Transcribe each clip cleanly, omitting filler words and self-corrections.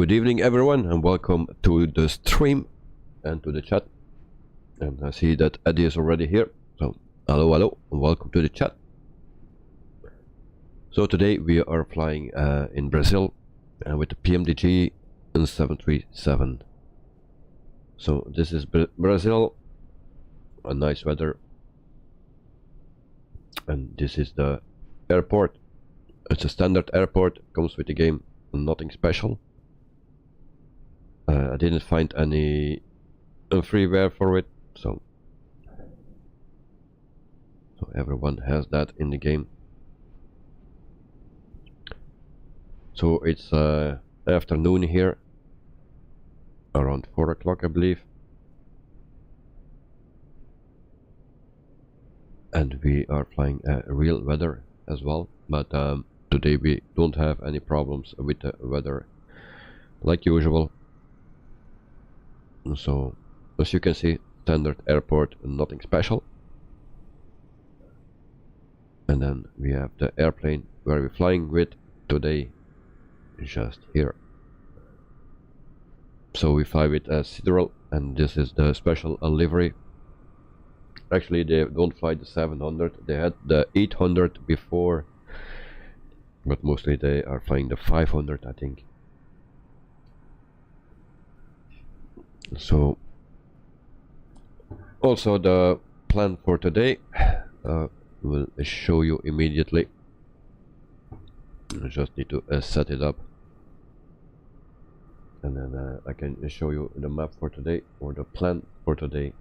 Good evening everyone and welcome to the stream and to the chat. And I see that Eddie is already here. So hello and welcome to the chat. So today we are flying in Brazil with the PMDG 737. So this is Brazil, a nice weather, and this is the airport. It's a standard airport, comes with the game, nothing special. I didn't find any freeware for it, so everyone has that in the game. So it's afternoon here, around 4 o'clock I believe, and we are flying real weather as well, but today we don't have any problems with the weather like usual. So as you can see, standard airport, nothing special. And then we have the airplane where we're flying with today, just here. So we fly with SIDERAL, and this is the special livery. Actually they don't fly the 700, they had the 800 before, but mostly they are flying the 500 I think. So also the plan for today will show you immediately. I just need to set it up, and then I can show you the map for today, or the plan for today.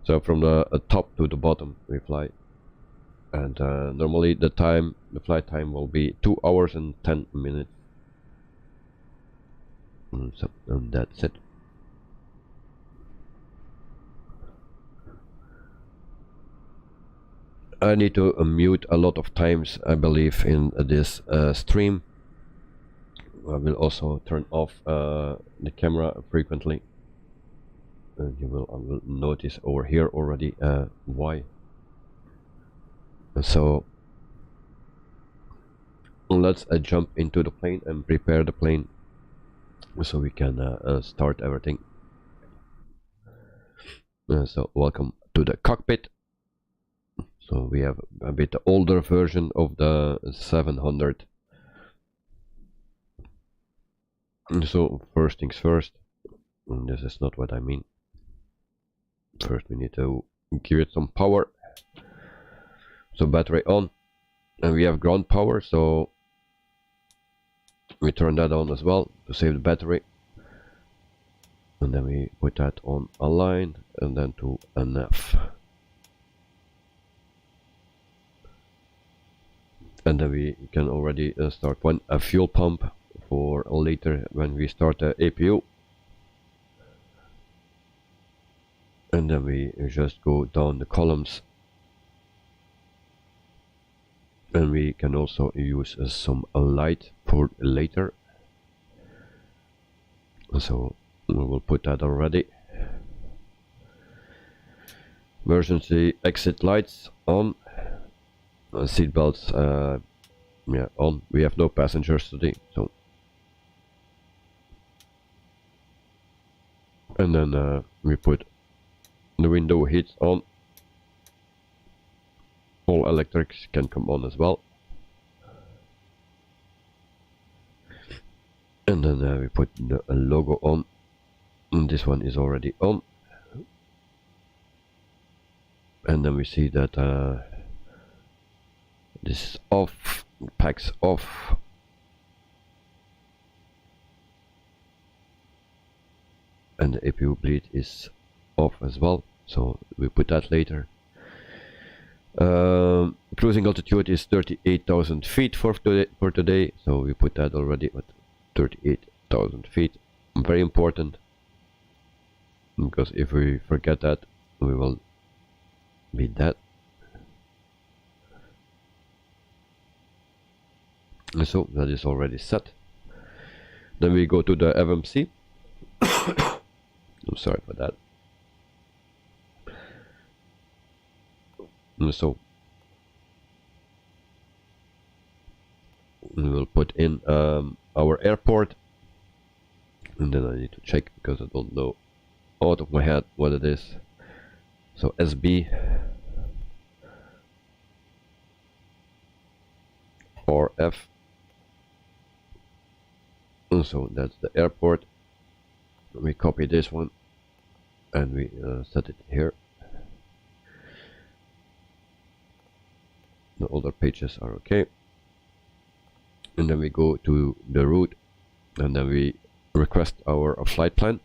So from the top to the bottom we fly, and normally the flight time will be 2 hours and 10 minutes. And that's it. I need to mute a lot of times, I believe, in this stream. I will also turn off the camera frequently. You will notice over here already why. So let's jump into the plane and prepare the plane so we can start everything. So welcome to the cockpit. So we have a bit older version of the 700. So first things first, and this is not what I mean. First we need to give it some power. So battery on, and we have ground power, so we turn that on as well to save the battery. And then we put that on a line and then to an F. And then we can already start a fuel pump for later when we start the APU. And then we just go down the columns. And we can also use some light for later. So we will put that already. Emergency exit lights on. Seat belts yeah, on. We have no passengers today, so. And then we put the window heats on. All electrics can come on as well. And then we put the logo on, and this one is already on. And then we see that this is off, packs off. And the APU bleed is off as well, so we put that later. Cruising altitude is 38,000 feet for today, so we put that already at 38,000 feet. Very important, because if we forget that, we will be dead. So that is already set. Then we go to the FMC. I'm sorry for that. So we will put in our airport, and then I need to check because I don't know out of my head what it is. So SB RF, and so that's the airport. We copy this one and we set it here. The older pages are okay, and then we go to the route and then we request our flight plan,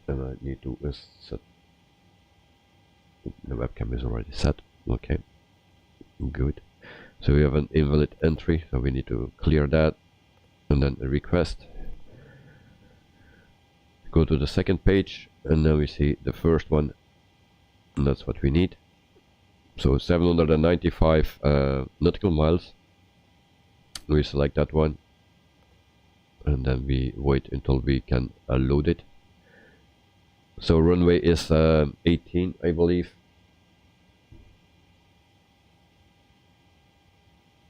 and I need to set the webcam is already set. Okay, good. So we have an invalid entry, so we need to clear that, and then a request. Go to the second page and then we see the first one, and that's what we need. So 795 nautical miles. We select that one and then we wait until we can load it. So runway is 18, I believe.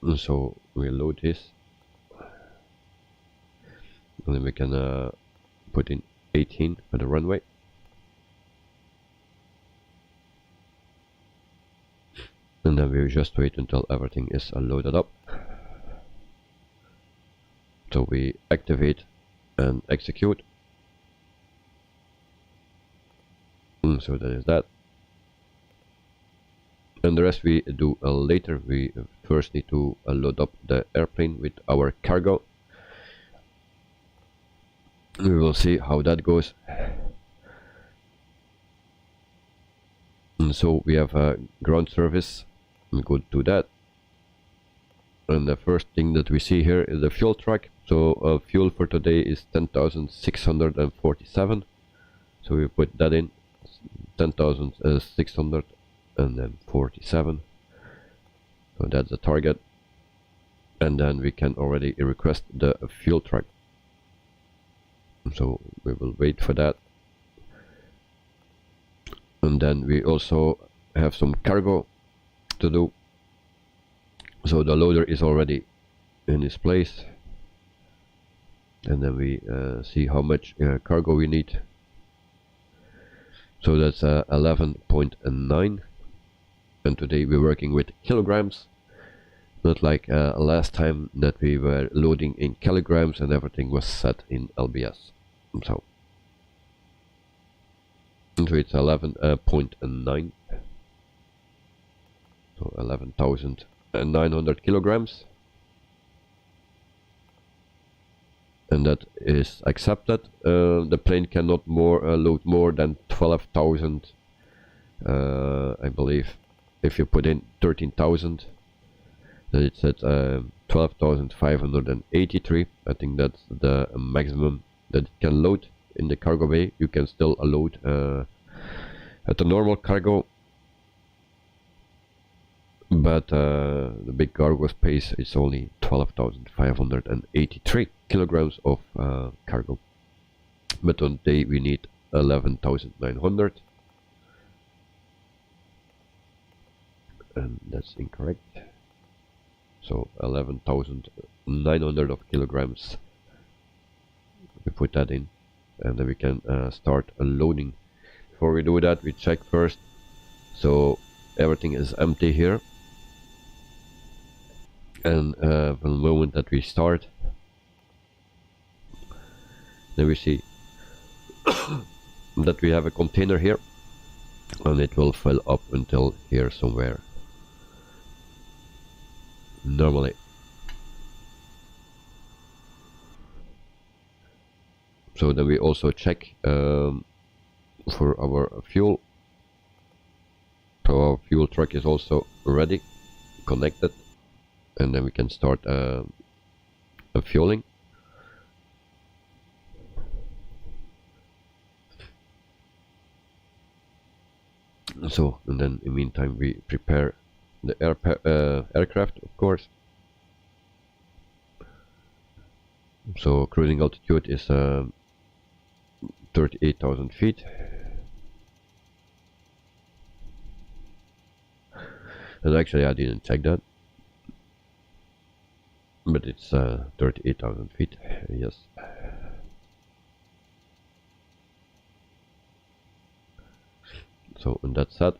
And so we load this and then we can put in 18 for the runway. And then we just wait until everything is loaded up. So we activate and execute. And so that is that. And the rest we do later. We first need to load up the airplane with our cargo. We will see how that goes. And so we have a ground service. We go to that. And the first thing that we see here is the fuel truck. So fuel for today is 10,647. So we put that in 10,647. So that's the target. And then we can already request the fuel truck. So we will wait for that. And then we also have some cargo to do. So the loader is already in its place. And then we see how much cargo we need. So that's 11.9. And today we're working with kilograms. Not like last time that we were loading in kilograms and everything was set in LBS. So it's 11.9. So 11,900 kilograms. And that is accepted. The plane cannot load more than 12,000. I believe if you put in 13,000, then it's at 12,583. I think that's the maximum that it can load in the cargo bay. You can still load at the normal cargo, but the big cargo space is only 12,583 kilograms of cargo. But on day we need 11,900, and that's incorrect. So 11,900 of kilograms. We put that in, and then we can start loading. Before we do that, we check first. So everything is empty here. And from the moment that we start, then we see that we have a container here, and it will fill up until here somewhere. Normally. So then we also check for our fuel. So our fuel truck is also ready, connected, and then we can start fueling. So, and then in the meantime we prepare the aircraft, of course. So cruising altitude is 38,000 feet. And actually I didn't check that. but it's 38,000 feet, yes. So, and that's that.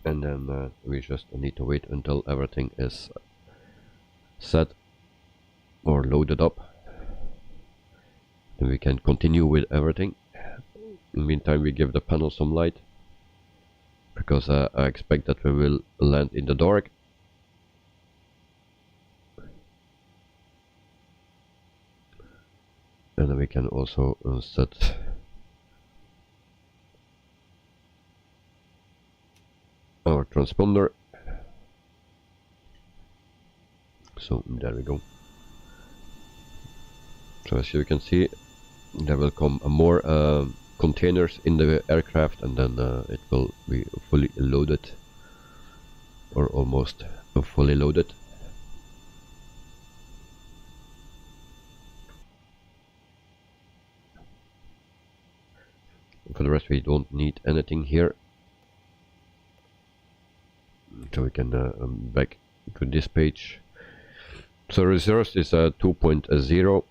And then we just need to wait until everything is set or loaded up. Then we can continue with everything. In the meantime, we give the panel some light, because I expect that we will land in the dark. And then we can also set our transponder. So there we go. So as you can see, there will come more containers in the aircraft, and then it will be fully loaded, or almost fully loaded. For the rest, we don't need anything here, so we can back to this page. So reserves is 2.0.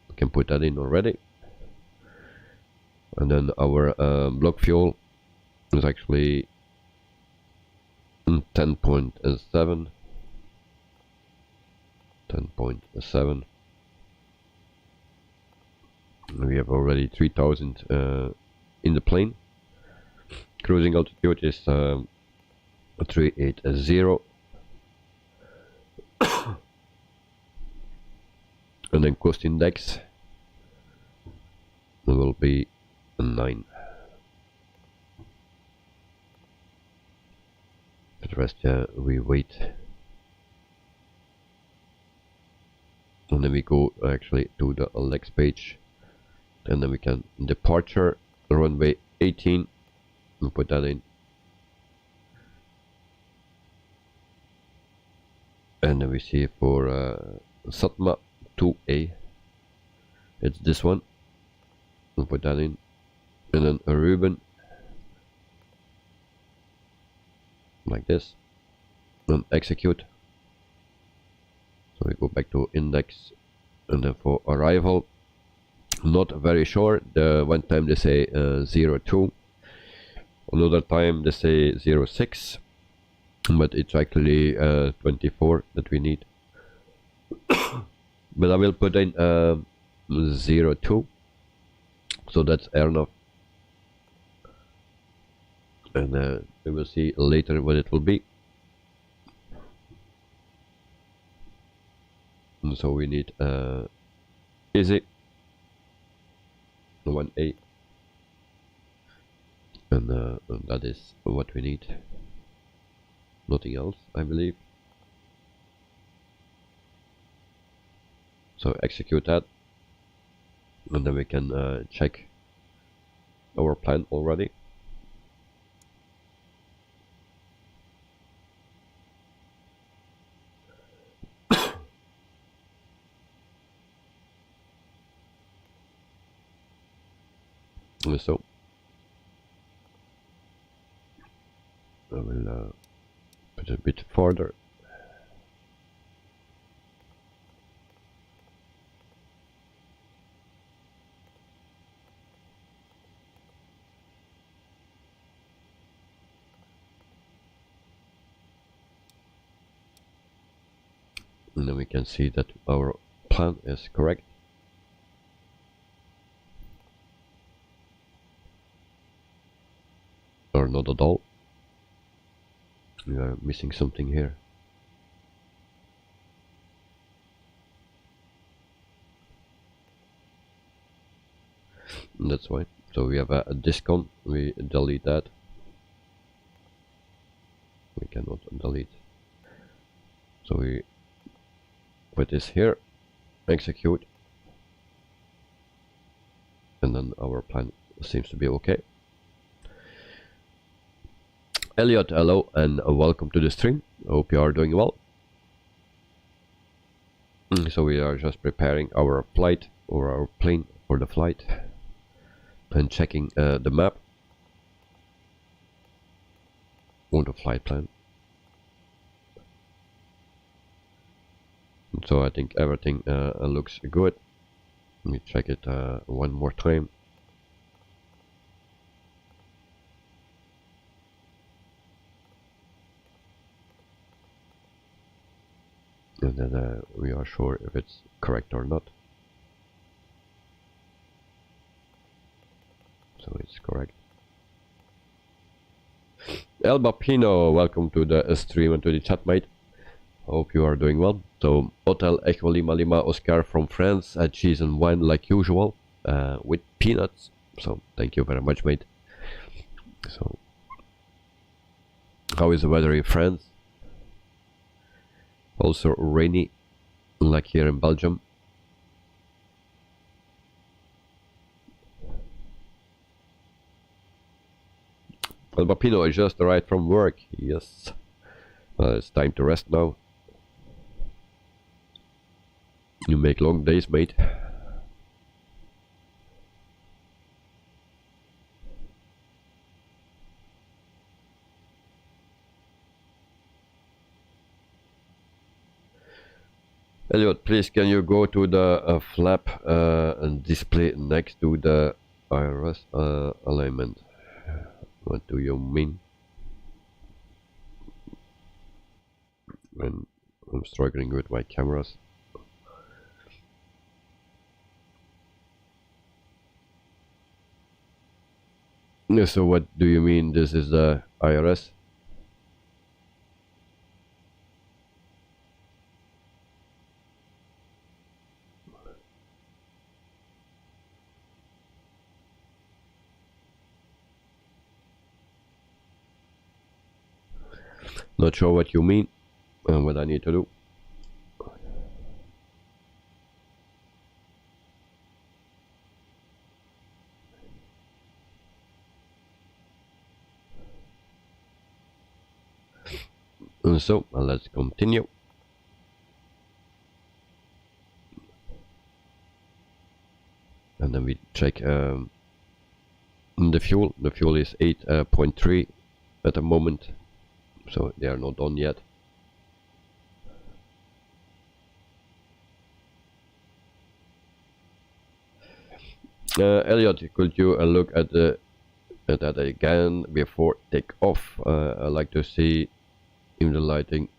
We can put that in already. And then our block fuel is actually 10.7. 10.7. We have already 3,000 in the plane. Cruising altitude is 380. And then cost index will be 9. For the rest, we wait. And then we go actually to the next page. And then we can departure runway 18 and put that in. And then we see for SATMA 2A, it's this one. We'll put that in. And then a ribbon like this, and execute. So we go back to index, and then for arrival, not very sure. The one time they say 02, another time they say 06, but it's actually 24 that we need. But I will put in 02, so that's enough. And we will see later what it will be. And so we need easy 1A, and that is what we need. Nothing else, I believe. So execute that, and then we can check our plan already. So I will put a bit further. And then we can see that our plan is correct. Or not at all. We are missing something here. And that's why. So we have a discount. We delete that. We cannot delete. So we put this here, execute, and then our plan seems to be okay. Elliot, hello and welcome to the stream. I hope you are doing well. So we are just preparing our flight, or our plane for the flight, and checking the map or the flight plan. So I think everything looks good. Let me check it one more time. And then we are sure if it's correct or not. So it's correct. El Bapino, welcome to the stream and to the chat, mate. Hope you are doing well. So Hotel Echo Lima Lima Oscar from France, cheese and wine like usual, with peanuts. So thank you very much, mate. So how is the weather in France? Also rainy, like here in Belgium. El Bapino, I just arrived from work. Yes, it's time to rest now. You make long days, mate. Elliot, please can you go to the flap and display next to the iris alignment? What do you mean? When I'm struggling with my cameras. So what do you mean this is the IRS? Not sure what you mean and what I need to do. And so let's continue. And then we check the fuel. The fuel is 8.3 at the moment, so they are not done yet. Elliot, could you look at that again before take off? I like to see if the lighting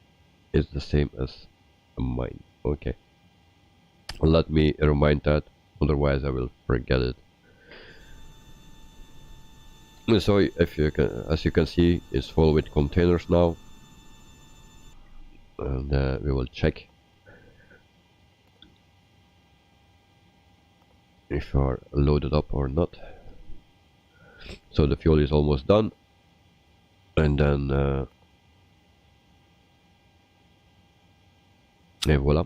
is the same as mine. Okay, let me remind that, otherwise I will forget it. So if you can, as you can see, it's full with containers now, and we will check if you are loaded up or not. So the fuel is almost done, and then and voila,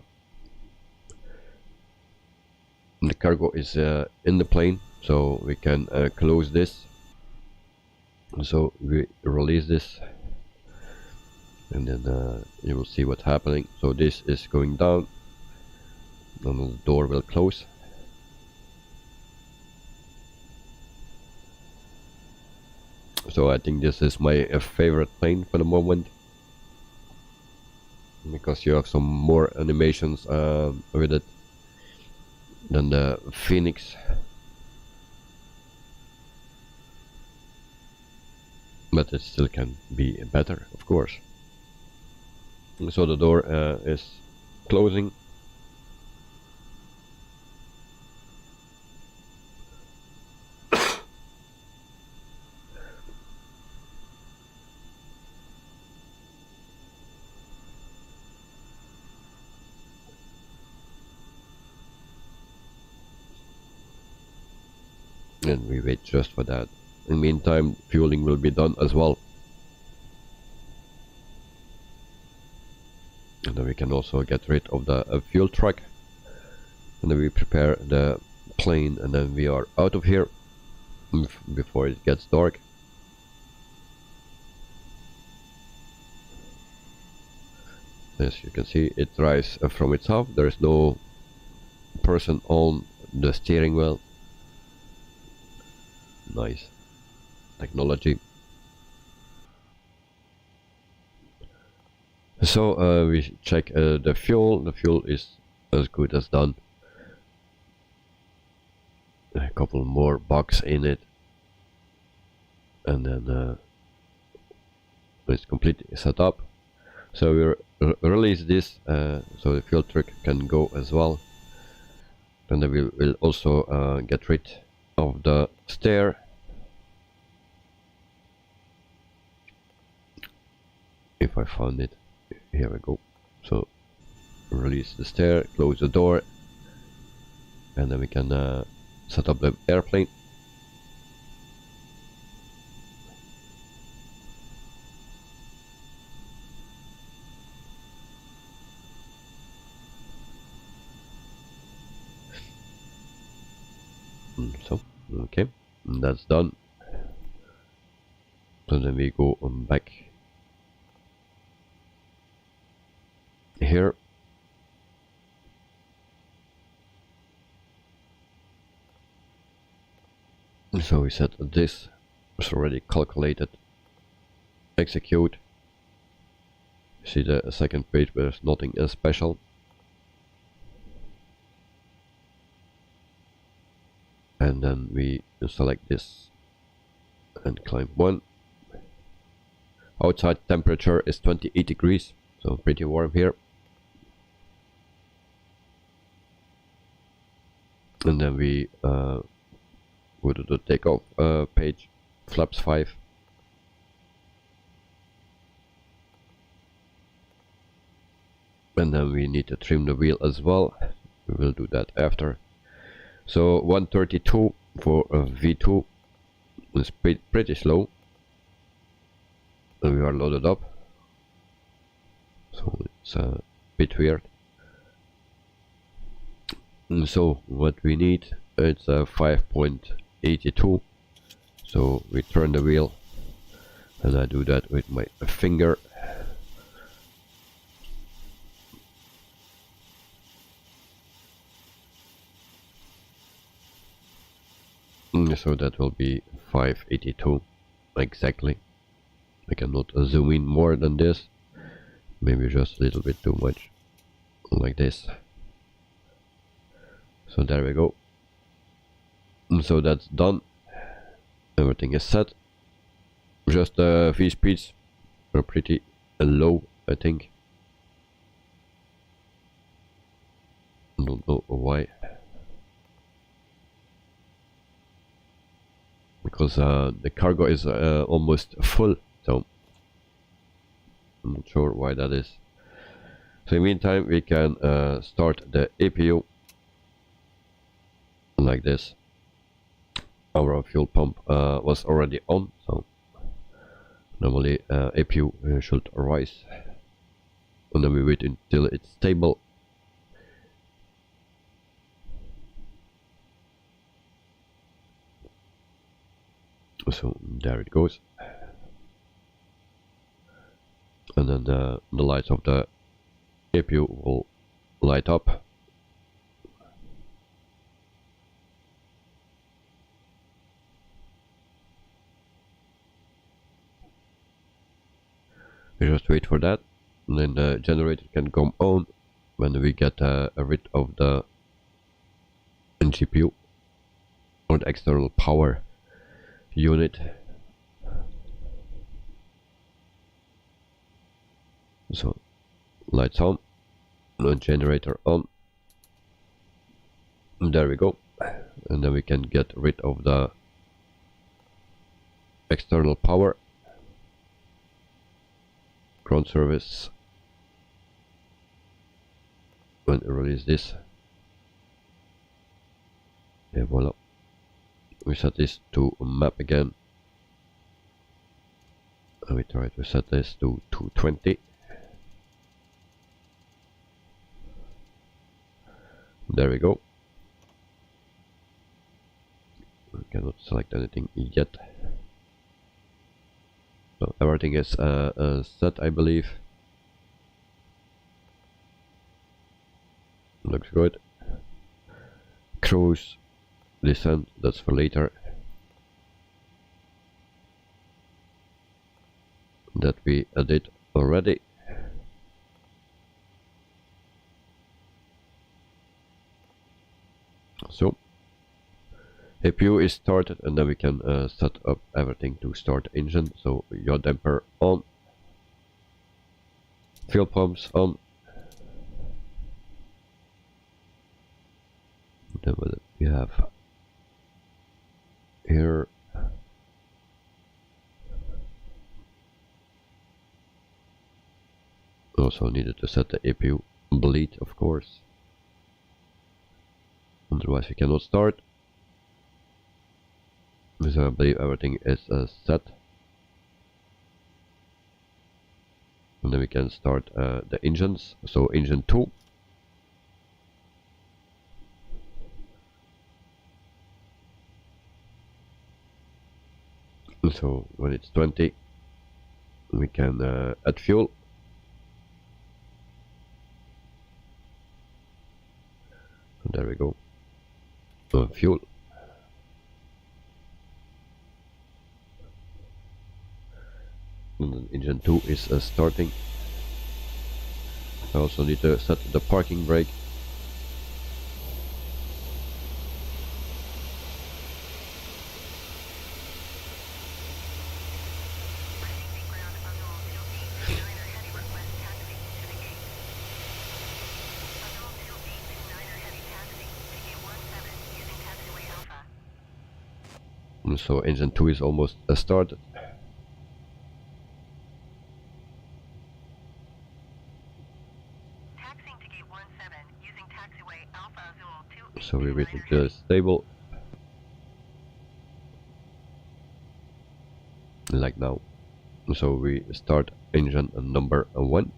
the cargo is in the plane, so we can close this. So we release this, and then you will see what's happening. So this is going down, and the door will close. So I think this is my favorite plane for the moment, because you have some more animations with it than the Phoenix. But it still can be better, of course. So the door is closing. And we wait just for that. In the meantime, fueling will be done as well. And then we can also get rid of the fuel truck. And then we prepare the plane, and then we are out of here before it gets dark. As you can see, it drives from itself. There is no person on the steering wheel. Nice technology. So we check the fuel. The fuel is as good as done. A couple more bucks in it, and then it's completely set up. So we release this so the fuel truck can go as well. And then we will also get rid of the stair. If I found it, here we go. So release the stair, close the door, and then we can set up the airplane. So okay, that's done. So then we go back here. So we set this, it's already calculated. Execute. See the second page, but there's nothing special. And then we select this and climb 1. Outside temperature is 28 degrees, so pretty warm here. And then we go to the takeoff page, flaps 5. And then we need to trim the wheel as well. We will do that after. So 132 for a V2 is pretty slow. And we are loaded up. So it's a bit weird. And so what we need, it's a 5.82. So we turn the wheel, and I do that with my finger. So that will be 582 exactly. I cannot zoom in more than this, maybe just a little bit too much, like this. So there we go. So that's done, everything is set. Just V speeds are pretty low, I think. I don't know why. Because the cargo is almost full, so I'm not sure why that is. So in the meantime we can start the APU like this. Our fuel pump was already on, so normally APU should rise, and then we wait until it's stable. So there it goes, and then the lights of the APU will light up. We just wait for that, and then the generator can come on when we get rid of the GPU or the external power unit. So lights on, and generator on, and there we go. And then we can get rid of the external power. Ground service, and release this, and voila, we set this to map again, and we try to set this to 220. There we go. We cannot select anything yet. So everything is set, I believe. Looks good. Cruise, descent, that's for later. That we did already. APU is started, and then we can set up everything to start the engine. So yaw damper on, fuel pumps on. Then what we have here, also needed to set the APU bleed, of course, otherwise we cannot start. So I believe everything is set, and then we can start the engines. So engine 2, so when it's 20 we can add fuel. And there we go, fuel. And then engine 2 is starting. I also need to set the parking brake. And so engine 2 is almost started. So we wait until it's stable, like now. So we start engine number 1.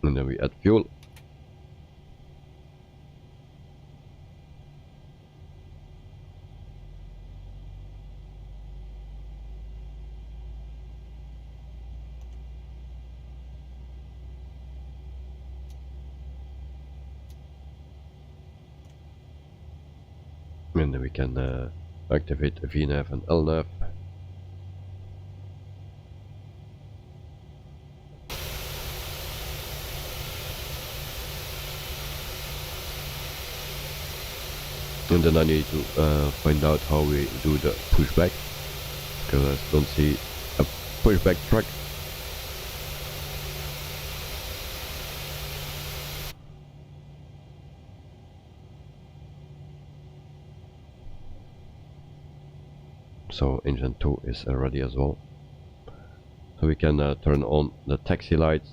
And then we add fuel. And then we can activate VNAV and LNAV. And then I need to find out how we do the pushback, because I don't see a pushback track. So engine 2 is ready as well. So we can turn on the taxi lights,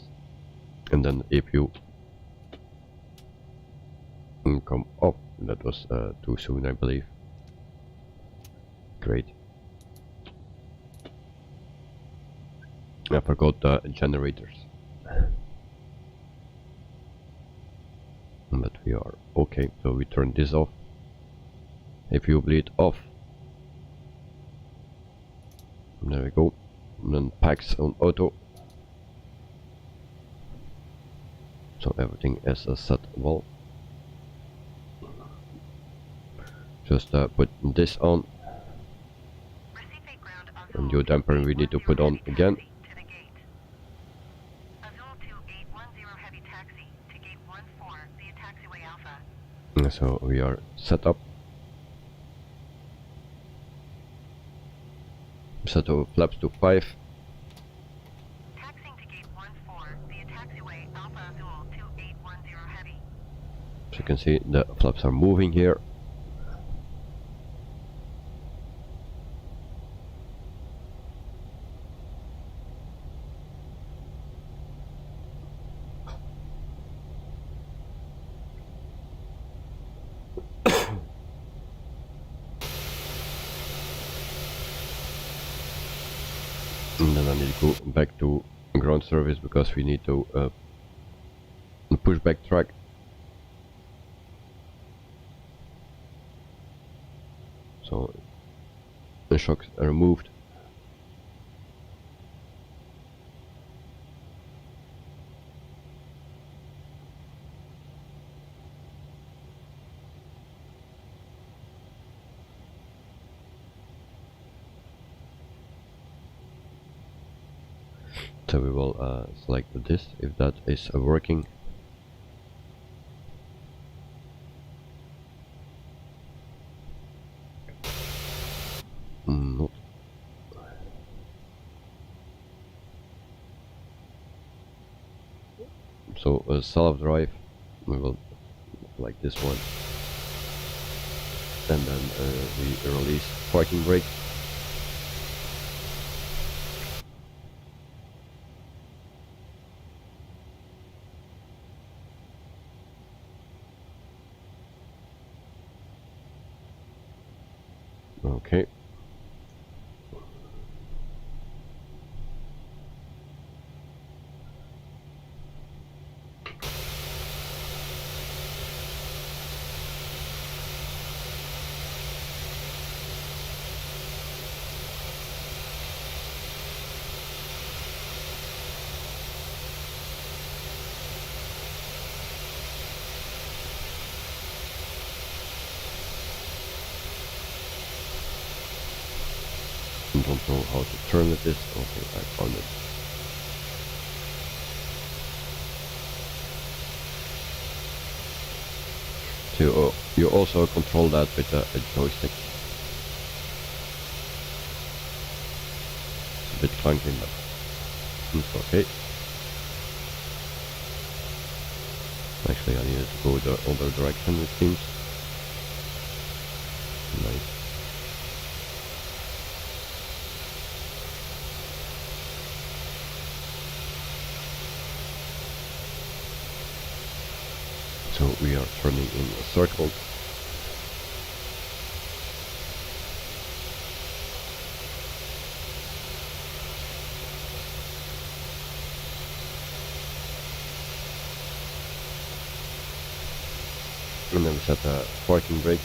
and then APU and come off. That was too soon, I believe. Great. I forgot the generators. But we are okay, so we turn this off. APU bleed off. And there we go. And then packs on auto. So everything is set well. Just put this on. And your damper we need to put on again. So we are set up. Set our flaps to 5. So you can see the flaps are moving here. And then I need to go back to ground service because we need to push back track. So the shocks are removed. So we will select this if that is working. Not. So self-drive, we will like this one, and then we release parking brake. Okay. Don't know how to turn this. Okay, I found it. So you also control that with a joystick. It's a bit clunky, but it's okay. Actually, I needed to go the other direction, it seems. Nice. So we are turning in a circle. And then we set a parking brake.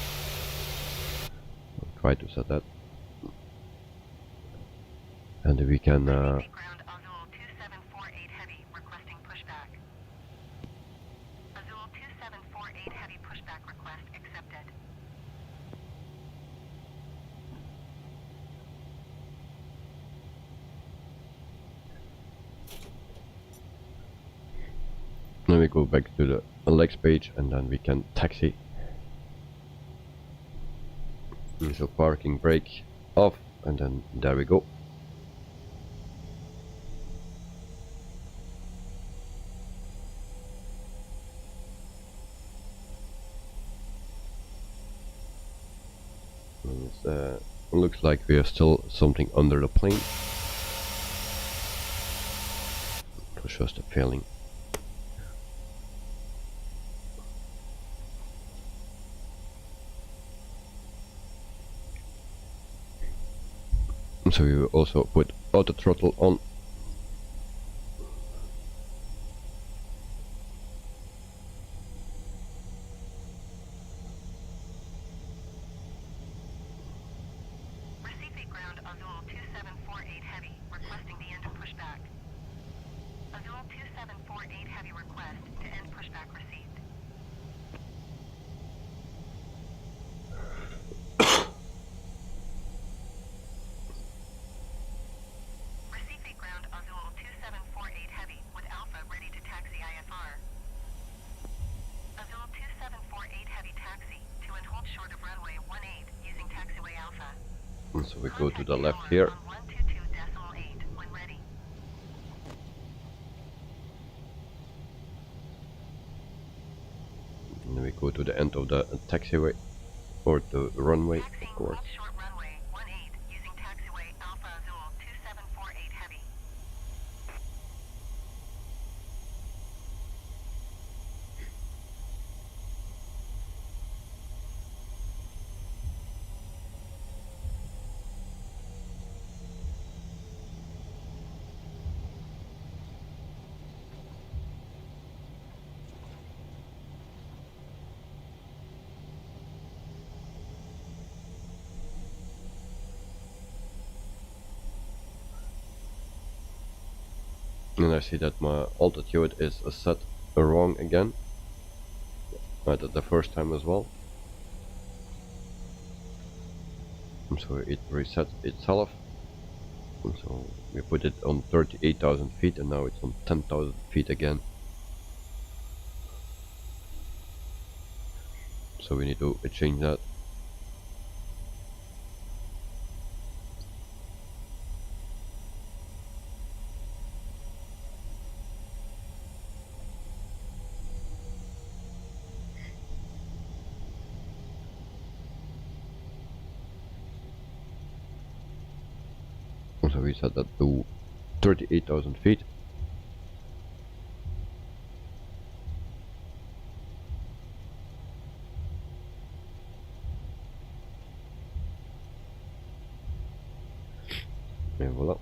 I'll try to set that. And we can then we go back to the legs page, and then we can taxi. And so parking brake off, and then there we go. And it looks like we have still something under the plane. It was just a failing. So we will also put auto throttle on. Recife ground Azul 2748 heavy, requesting the end of pushback. Azul 2748 heavy request to end pushback received. So we go to the left here. And we go to the end of the taxiway, or the runway, of course. And I see that my altitude is set wrong again. I did the first time as well. So it resets itself. So we put it on 38,000 feet and now it's on 10,000 feet again. So we need to change that. So we set that to 38,000 feet. And voila.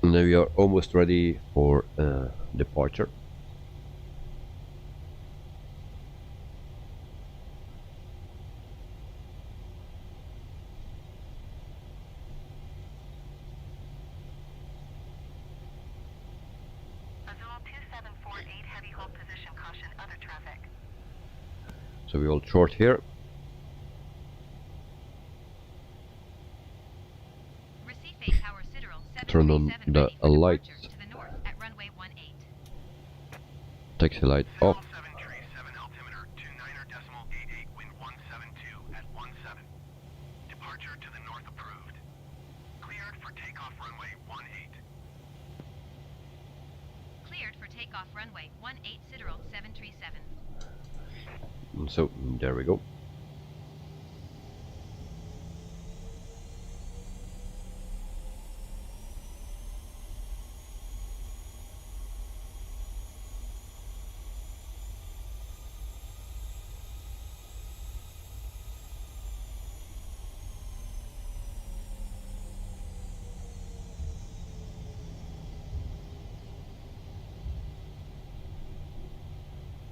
And then we are almost ready for departure. Azul 2748 heavy hold position, caution other traffic. So we will short here. Recife Tower Sideral Turn on 737 the ready for lights. departure to the north at runway 18. Taxi light off. 737 altimeter 29.88 wind 172 at 17. Departure to the north approved. Cleared for takeoff runway 18. Cleared for takeoff runway 18 Sideral 737. And so there we go.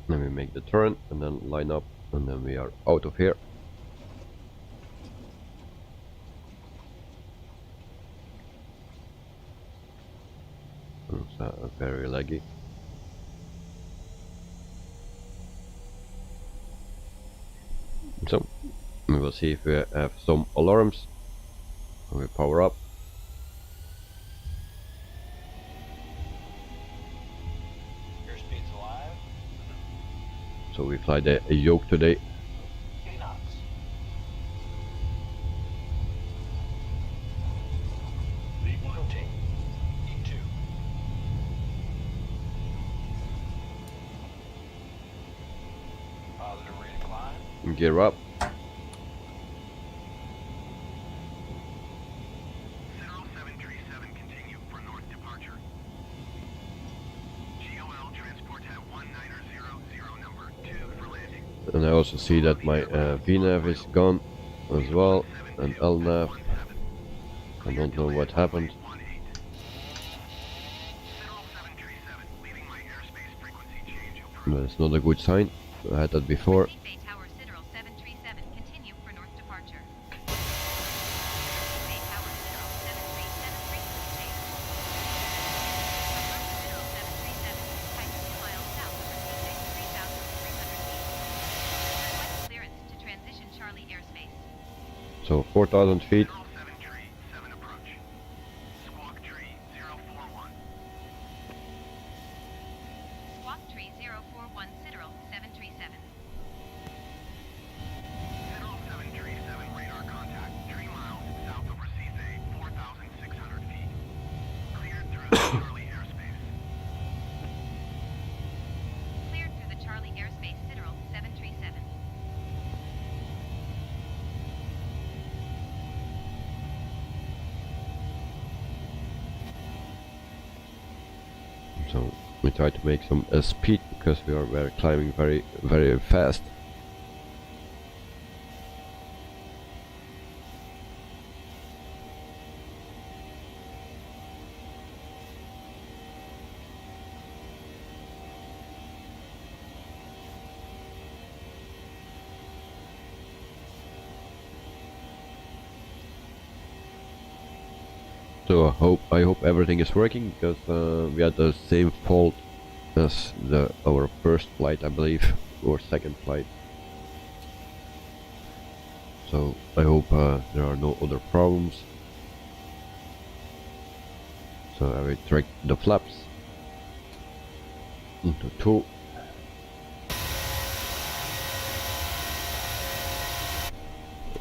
Then we make the turn and then line up and then we are out of here. It's very laggy. So we will see if we have some alarms. We power up. Airspeed's alive. So we fly the yoke today. 8 knots. Lead rotate. E2. Positive rate of climb. Gear up. SIDERAL 737 continue for north departure. GOL transport at 1900 number 2 for landing. And I also see that my VNAV is gone as well, and LNAV. I don't know what happened. But it's not a good sign. I had that before. Recife Tower Sideral 737 continue for north departure. Recife Tower Sideral 737 frequency change. Sideral 737 type 2 miles south of Recife 3,300 feet. Request clearance to transition Charlie airspace. So 4,000 feet. Approach. Squawk tree 041. Squawk tree 041 Sideral 737. SIDERAL 737 radar contact 3 miles south of Recife 4,600 feet. Cleared through the Charlie airspace. Cleared through the Charlie airspace Sideral 737. So we try to make some speed because we are climbing very fast. So I hope everything is working because we had the same fault That's our first flight, I believe, or second flight. So I hope there are no other problems. So I retract the flaps into 2.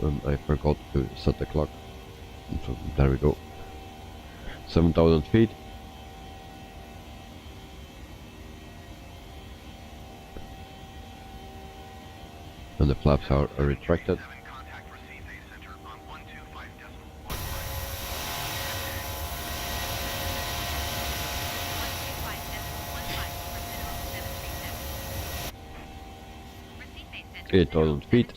And I forgot to set the clock. So there we go. 7,000 feet. And the flaps are retracted. Contact Recife Center on 125.15. 8,000 feet.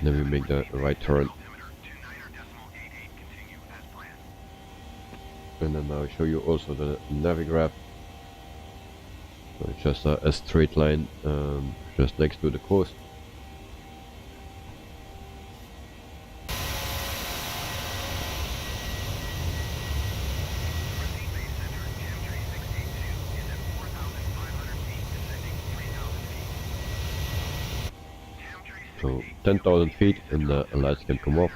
Then we make the right turn. And then I'll show you also the navigraph. So it's just a straight line just next to the coast. So 10,000 feet and the lights can come off.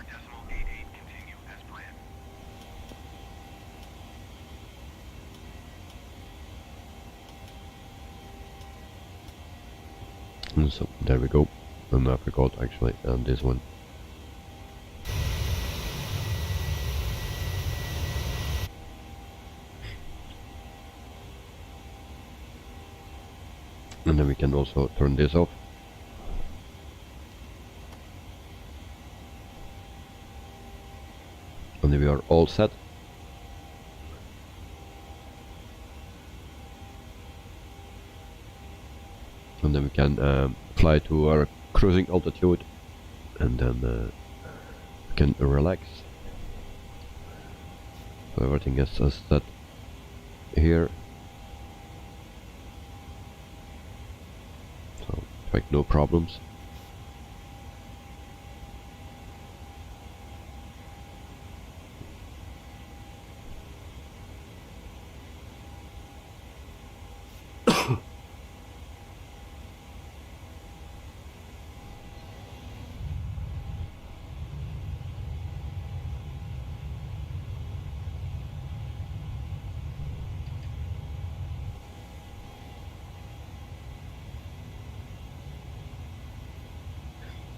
And so there we go. And I forgot actually this one. And then we can also turn this off. And then we are all set. And then we can fly to our cruising altitude, and then we can relax. So everything is set here. So like no problems.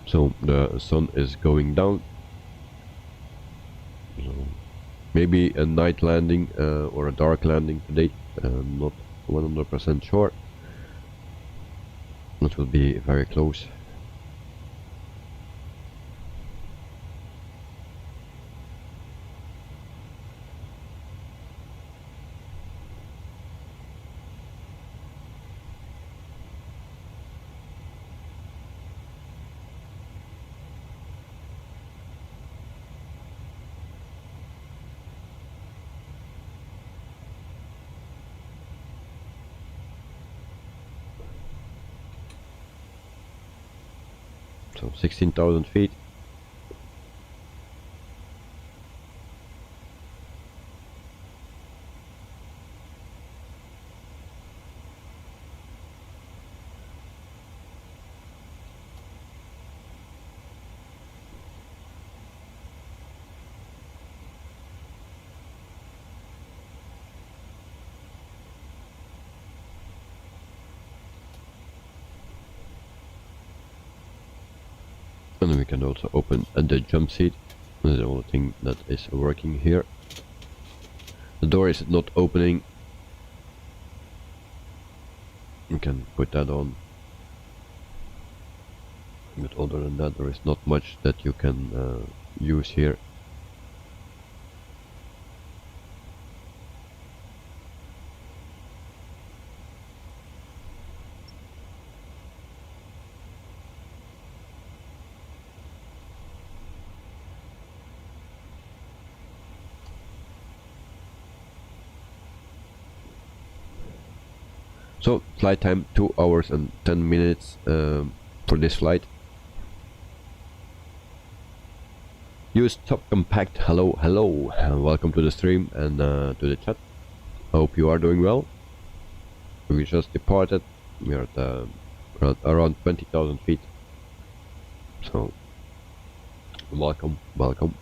So the sun is going down. So maybe a night landing or a dark landing today. I'm not 100% sure. It will be very close. So 16,000 feet. And we can also open the jump seat. That's the only thing that is working here. The door is not opening. You can put that on. But other than that, there is not much that you can use here. So flight time 2 hours and 10 minutes for this flight. Use Top Compact, hello, welcome to the stream and to the chat. Hope you are doing well. We just departed. We are at around 20,000 feet. So, welcome, welcome.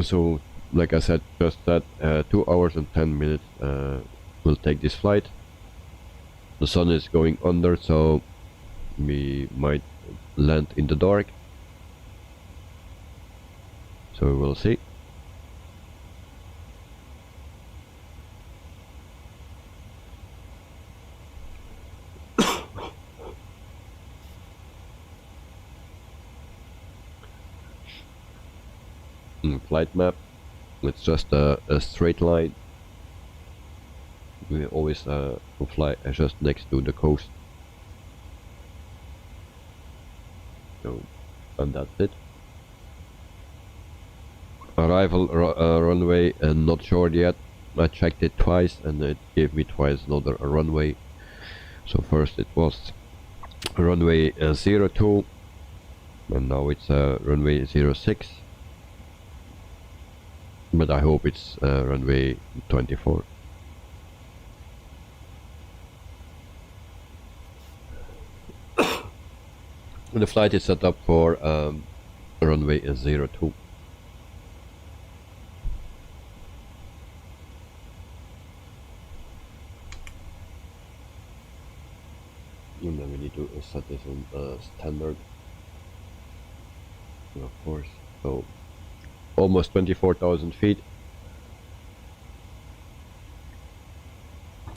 So, like I said, just that 2 hours and 10 minutes will take this flight. The sun is going under, so we might land in the dark. So we will see. Flight map, it's just a straight line. We always fly just next to the coast. So, and that's it. Arrival runway and not sure yet. I checked it twice and it gave me twice another runway. So first it was runway 02 and now it's runway 06. But I hope it's runway 24. The flight is set up for runway 02. And then we need to set this on standard. And of course, so almost 24,000 feet.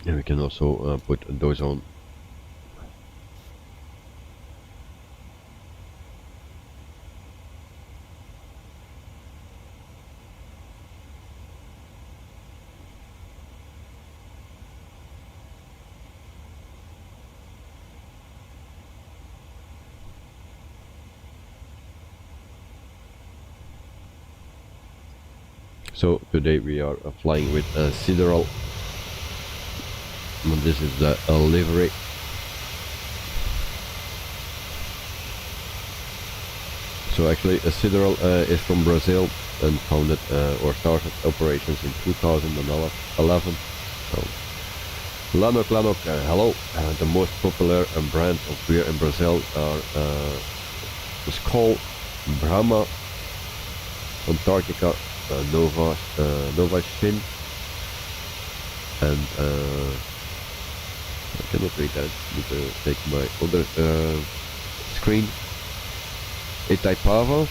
And we can also put those on. So today we are flying with SIDERAL. And this is the livery. So actually SIDERAL is from Brazil and founded or started operations in 2011. So Lanok, hello. The most popular brands of beer in Brazil are Skol, Brahma, Antarctica, Nova Shin, and I cannot read that. I need to take my other screen. Itaipava,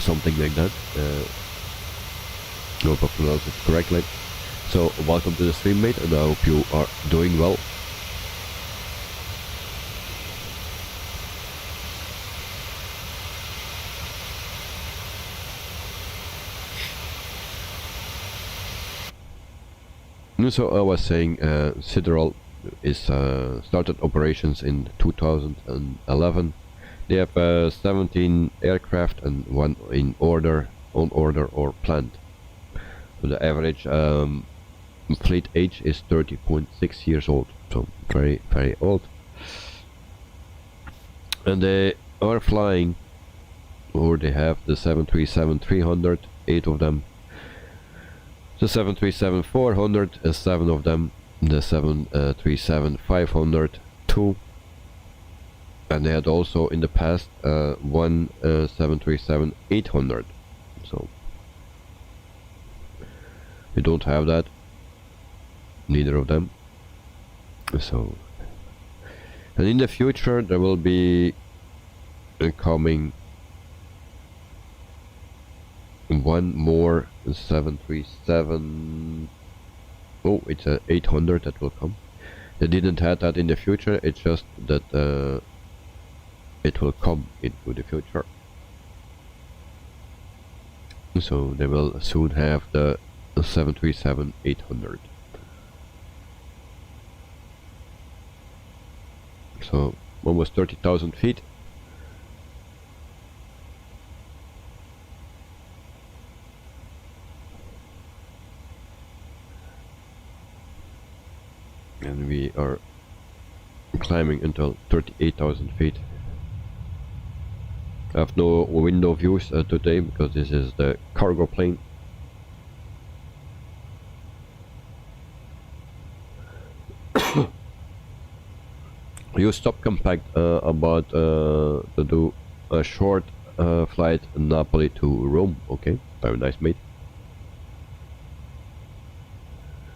something like that. I hope I pronounced it correctly. So welcome to the stream, mate, and I hope you are doing well. So I was saying SIDERAL is started operations in 2011. They have 17 aircraft and one on order or planned. So the average fleet age is 30.6 years old, so very old. And they are flying, or they have the 737-300, 8 of them. The 737-400, 7 of them. The 737-500, 2. And they had also in the past one 737-800. So we don't have that. Neither of them. So, and in the future there will be coming one more 737. Oh, it's a 800 that will come. They didn't have that in the future. It's just that it will come into the future. So they will soon have the 737-800. So almost 30,000 feet. And we are climbing until 38,000 feet. I have no window views today because this is the cargo plane. You stop compact about to do a short flight Napoli to Rome. Okay, very nice, mate.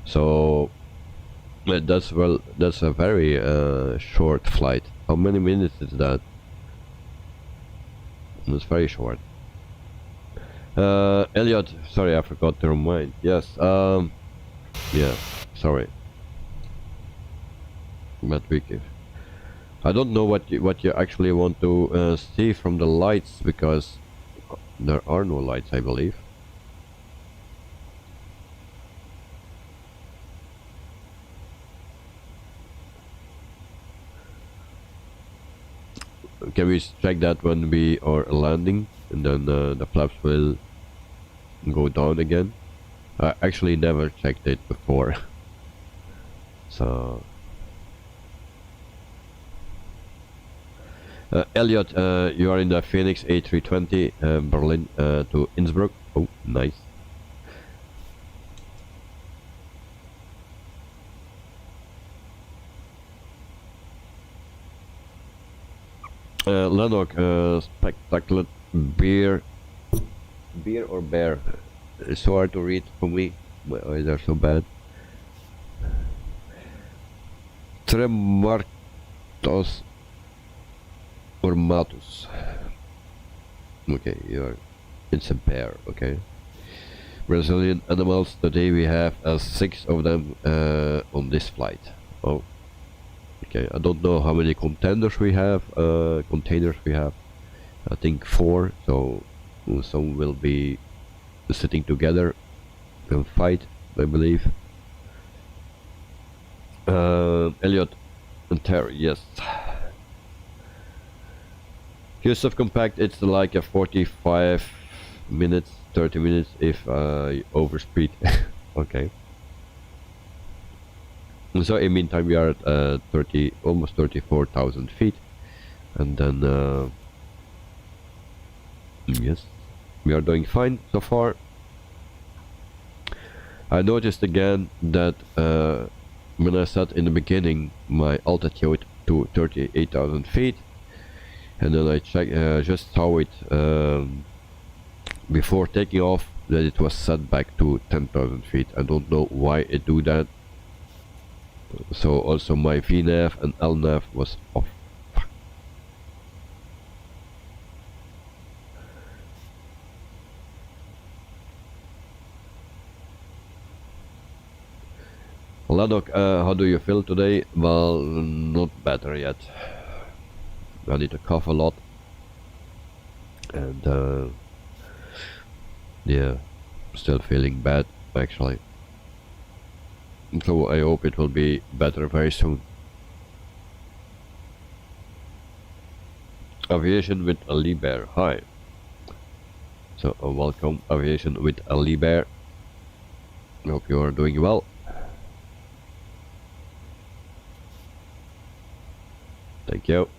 So that's a very short flight. How many minutes is that? It's very short. Elliot, sorry, I forgot to remind. Yes, yeah, sorry. But we give. I don't know what you actually want to see from the lights, because there are no lights, I believe. Can we check that when we are landing, and then the flaps will go down again? I actually never checked it before. So Elliot, you are in the Phoenix A320 Berlin to Innsbruck. Oh, nice. Lennox, spectacular beer or bear? It's so hard to read for me. My eyes are so bad. Tremartos or Matus. Okay, it's a bear. Okay. Brazilian animals. Today we have 6 of them on this flight. Oh. Okay, I don't know how many containers we have. I think 4. So some will be sitting together and fight, I believe. Elliot and Terry, yes. Use of compact, it's like a 45 minutes, 30 minutes if I overspeed. Okay. So in meantime we are at almost 34,000 feet, and then yes, we are doing fine so far. I noticed again that when I set in the beginning my altitude to 38,000 feet, and then I just saw it before taking off, that it was set back to 10,000 feet. I don't know why it do that. So also my VNAV and LNAV was off. Ladok, how do you feel today? Well, not better yet. I need to cough a lot, and yeah, still feeling bad actually. So I hope it will be better very soon. Aviation with Ali Bear, hi. So welcome, Aviation with Ali Bear. I hope you are doing well. Thank you.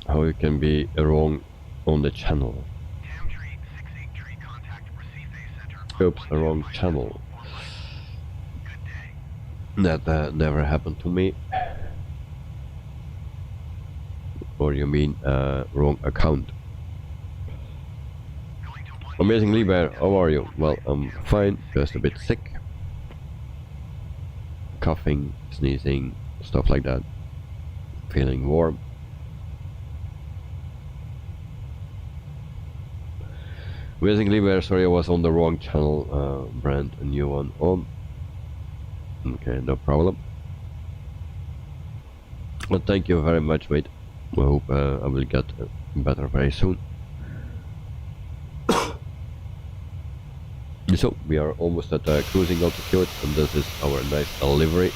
How you can be wrong on the channel. Oops, a wrong channel. That never happened to me. Or you mean wrong account? Amazing Liber, how are you? Well, I'm fine, just a bit sick. Coughing, sneezing, stuff like that. Feeling warm. Amazing Liber, sorry I was on the wrong channel. Brand a new one on. Okay, no problem. Well, thank you very much, mate. I hope I will get better very soon. So we are almost at cruising altitude, and this is our nice livery.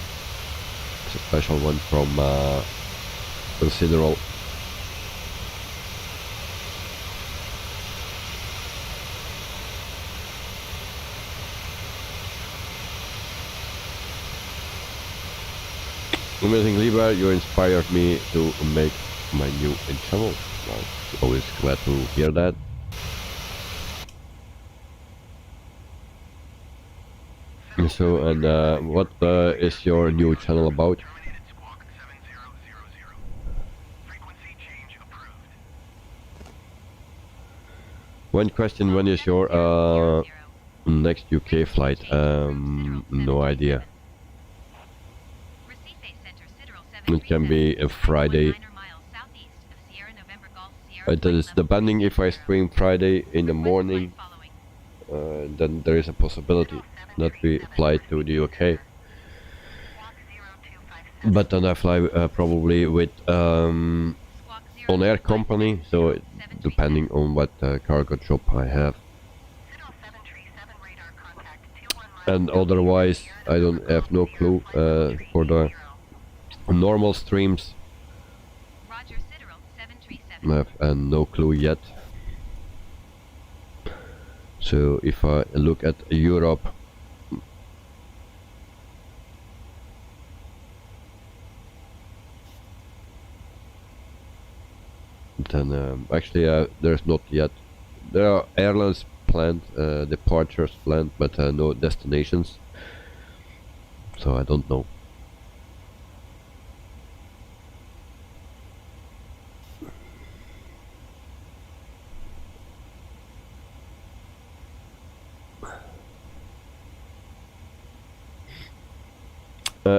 It's a special one from SIDERAL. Amazing Lieber, you inspired me to make my new channel. Well, always glad to hear that. So, and what is your new channel about? Terminated squawk 7000. Frequency change approved. One question, when is your next UK flight? No idea. Recife Center, SIDERAL It can be a Friday. 739 miles southeast of Sierra November Golf Sierra It is flight level depending if I stream Friday in the Request morning, flight following. then there is a possibility that we fly to the UK. Squawk 0257. But then I fly probably with Squawk 0 on-air company, so depending on what cargo job I have. SIDERAL 737 radar contact 21 miles. And otherwise, I don't have no clue for the normal streams. Roger, SIDERAL 737. I have no clue yet. So if I look at Europe, then actually there's not yet. There are airlines planned, departures planned, but no destinations. So I don't know.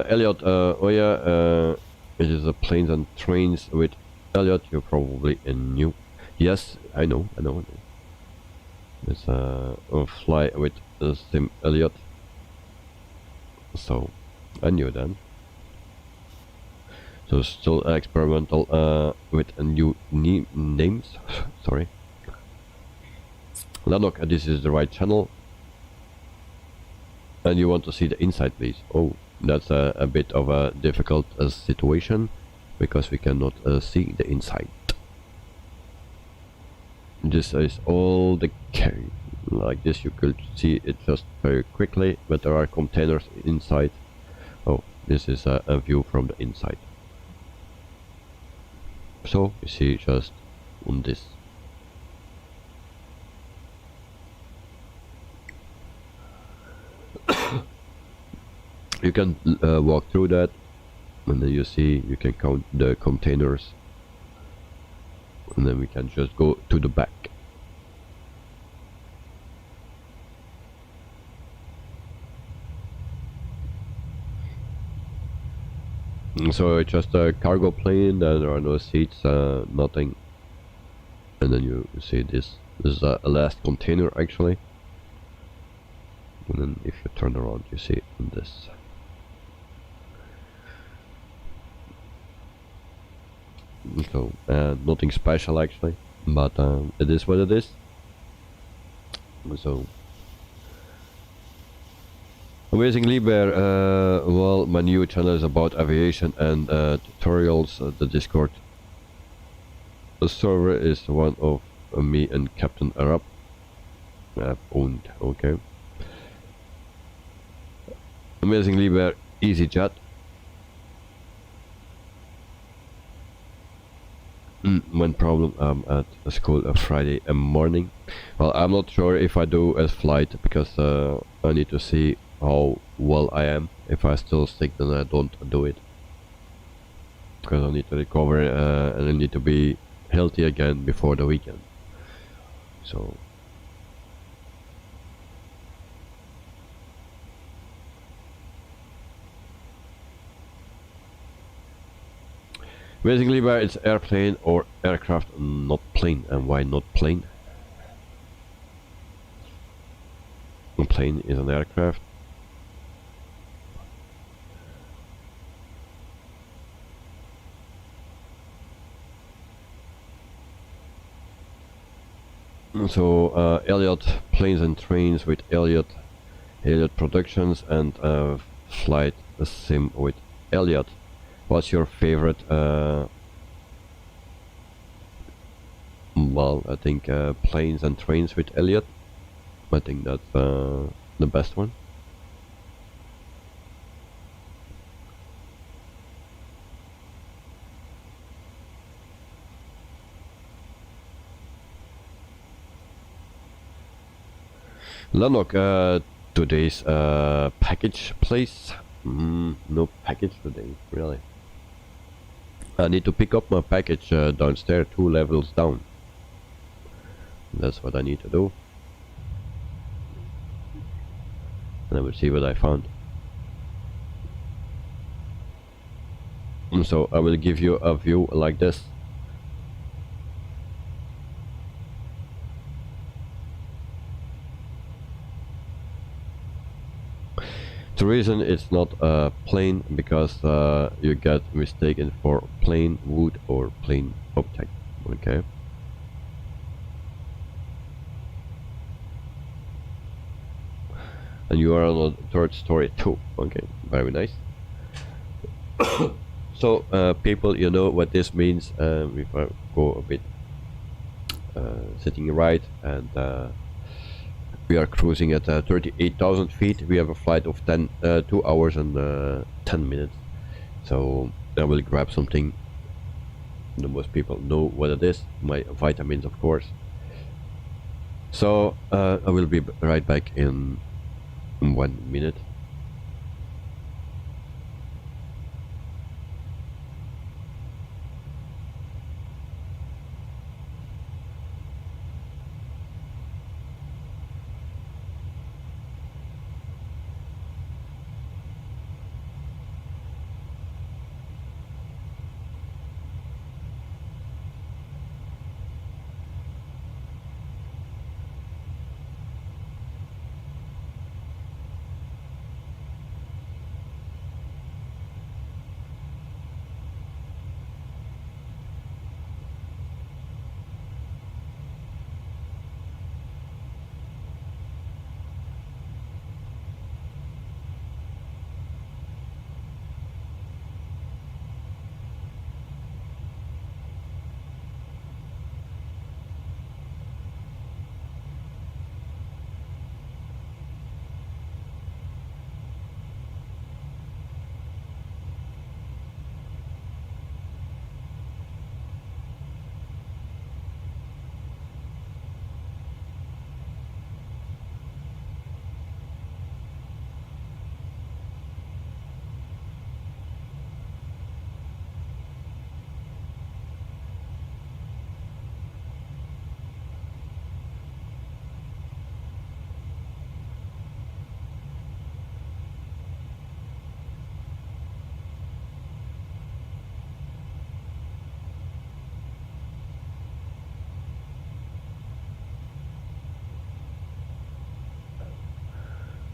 Elliot, oh yeah, it is a planes and trains with Elliot. You probably knew. Yes, I know. It's a fly with Sim Elliot. So I knew then. So still experimental with a new names. Sorry. Lanok, this is the right channel. And you want to see the inside, please. Oh, that's a bit of a difficult situation because we cannot see the inside. This is all the like this. You could see it just very quickly, but there are containers inside. Oh, this is a view from the inside. So you see just on this. You can walk through that, and then you see you can count the containers, and then we can just go to the back. So it's just a cargo plane, and there are no seats, nothing. And then you see this. This is a last container actually. And then if you turn around, you see this. So nothing special actually, but it is what it is. So amazing Lieber, well, my new channel is about aviation and tutorials. The Discord server is one of me and Captain Arab have owned. Okay. Amazing Lieber, EasyJet. One problem, at school Friday morning. Well, I'm not sure if I do a flight because I need to see how well I am. If I still sick, then I don't do it because I need to recover and I need to be healthy again before the weekend. So basically, where it's airplane or aircraft, not plane. And why not plane? A plane is an aircraft. So Elliot Planes and Trains with Elliot Productions, and Flight Sim with Elliot. What's your favorite? Well, I think Planes and Trains with Elliot. I think that's the best one. Lanok, today's package place. No package today, really. I need to pick up my package downstairs 2 levels down. That's what I need to do. And I will see what I found. So I will give you a view like this. The reason it's not plain because you get mistaken for plain wood or plain object. Okay. And you are on the 3rd story too. Okay, very nice. So people, you know what this means. If I go a bit sitting right, and we are cruising at 38,000 feet. We have a flight of 2 hours and 10 minutes. So I will grab something. The most people know what it is. My vitamins, of course. So I will be right back in 1 minute.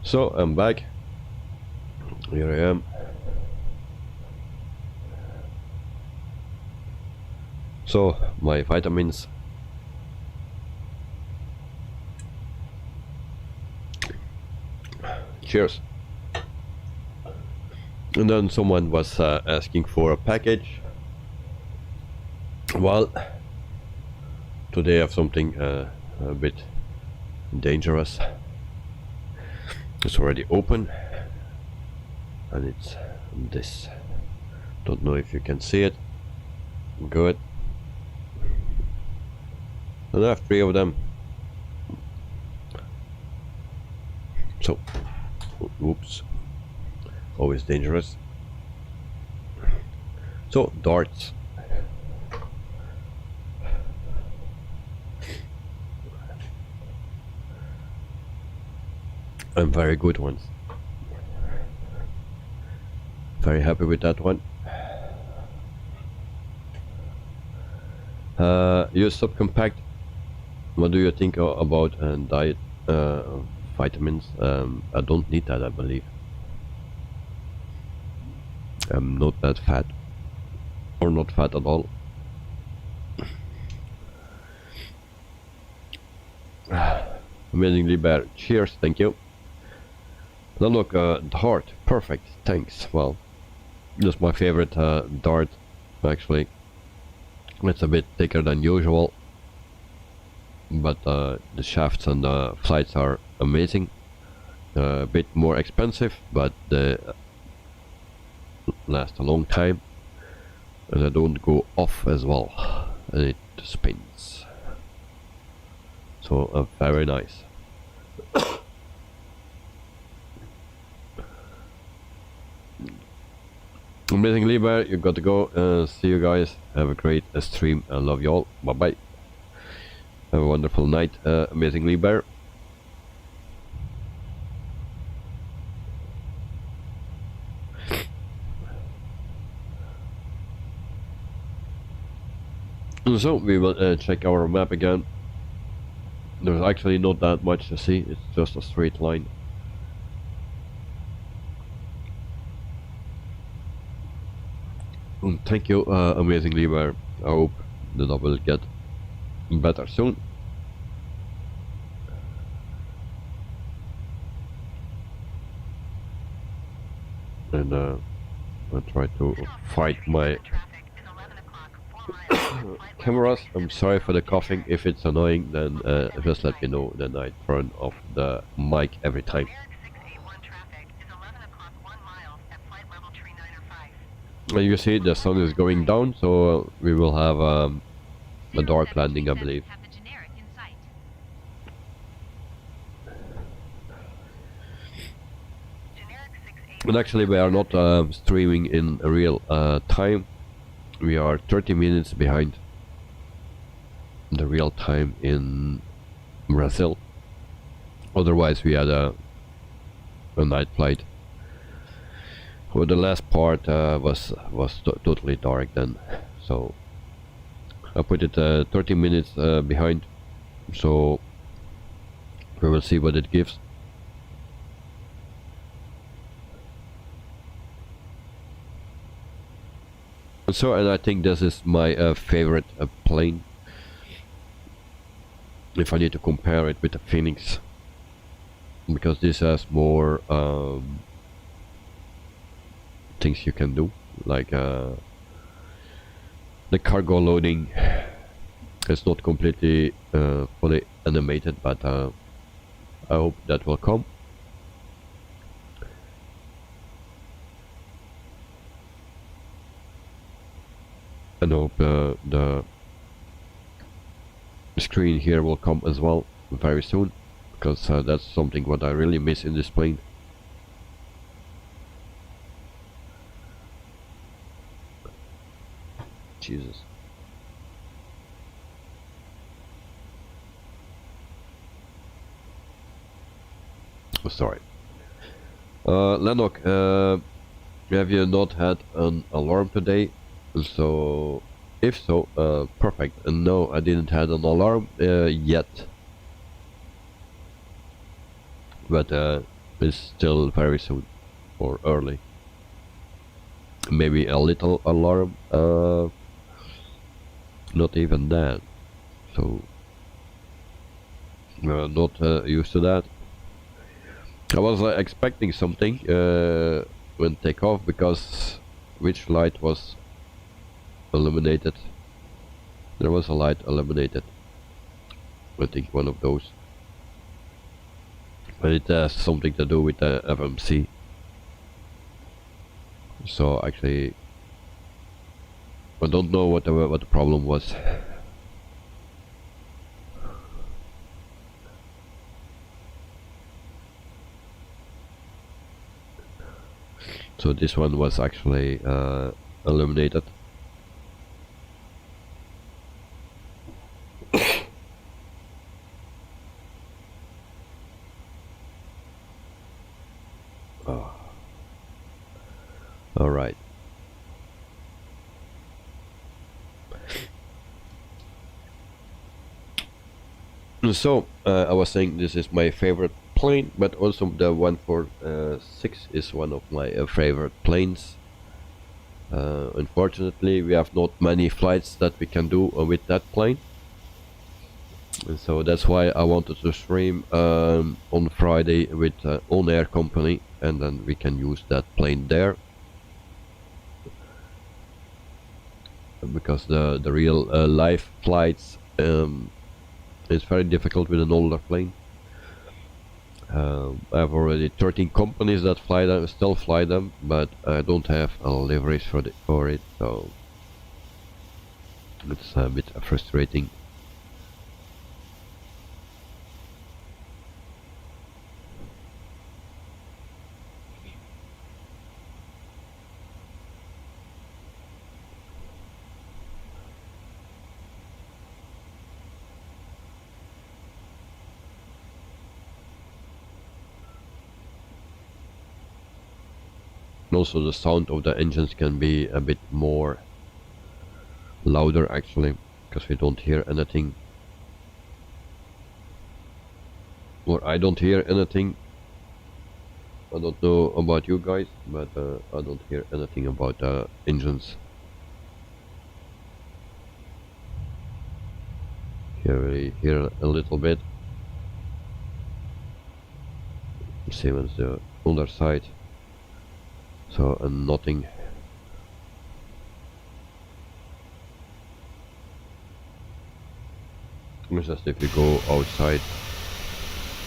So I'm back. Here I am. So my vitamins. Cheers. And then someone was asking for a package. Well, today I have something a bit dangerous. It's already open, and it's this. Don't know if you can see it. Good. And I have 3 of them. So, oops, always dangerous. So, darts. And very good ones. Very happy with that one. Use subcompact. What do you think about diet vitamins? I don't need that, I believe. I'm not that fat, or not fat at all. Amazingly bad. Cheers, thank you. Now look, dart, perfect, thanks. Well, that's my favorite dart, actually. It's a bit thicker than usual, but the shafts and the flights are amazing. A bit more expensive, but they last a long time, and they don't go off as well, and it spins. So very nice. Amazing Lieber, you got to go. See you guys. Have a great stream. I love you all. Bye bye. Have a wonderful night. Amazing Lieber. So we will check our map again. There's actually not that much to see. It's just a straight line. Thank you, Amazing Lieber. I hope that I will get better soon. And I'll try to fight my cameras. I'm sorry for the coughing. If it's annoying, then just let me know. Then I turn off the mic every time. You see, the sun is going down, so we will have a dark landing, I believe. And actually, we are not streaming in real time. We are 30 minutes behind the real time in Brazil. Otherwise, we had a night flight. Well, the last part was totally dark then, so I put it 30 minutes behind, so we will see what it gives. So, and I think this is my favorite plane, if I need to compare it with the Phoenix, because this has more things you can do, like the cargo loading is not completely fully animated, but I hope that will come. And I hope the screen here will come as well very soon, because that's something what I really miss in this plane. Jesus. Oh, sorry. Lennox, have you not had an alarm today? So, if so, perfect. And no, I didn't have an alarm yet. But it's still very soon, or early. Maybe a little alarm, not even that. So, not used to that. I was expecting something when takeoff, because which light was illuminated? There was a light illuminated. I think one of those. But it has something to do with the FMC. So actually, I don't know what the problem was. So this one was actually illuminated. Oh. All right. So I was saying this is my favorite plane, but also the 146 is one of my favorite planes. Unfortunately, we have not many flights that we can do with that plane, and so that's why I wanted to stream on Friday with On Air Company, and then we can use that plane there, because the real live flights is very difficult with an older plane. I have already 13 companies that fly them, still fly them, but I don't have liveries for it, so it's a bit frustrating. Also the sound of the engines can be a bit more louder actually, because we don't hear anything, or I don't hear anything. I don't know about you guys, but I don't hear anything about the engines. Here we hear a little bit, same as the other side, so nothing. It's just if you go outside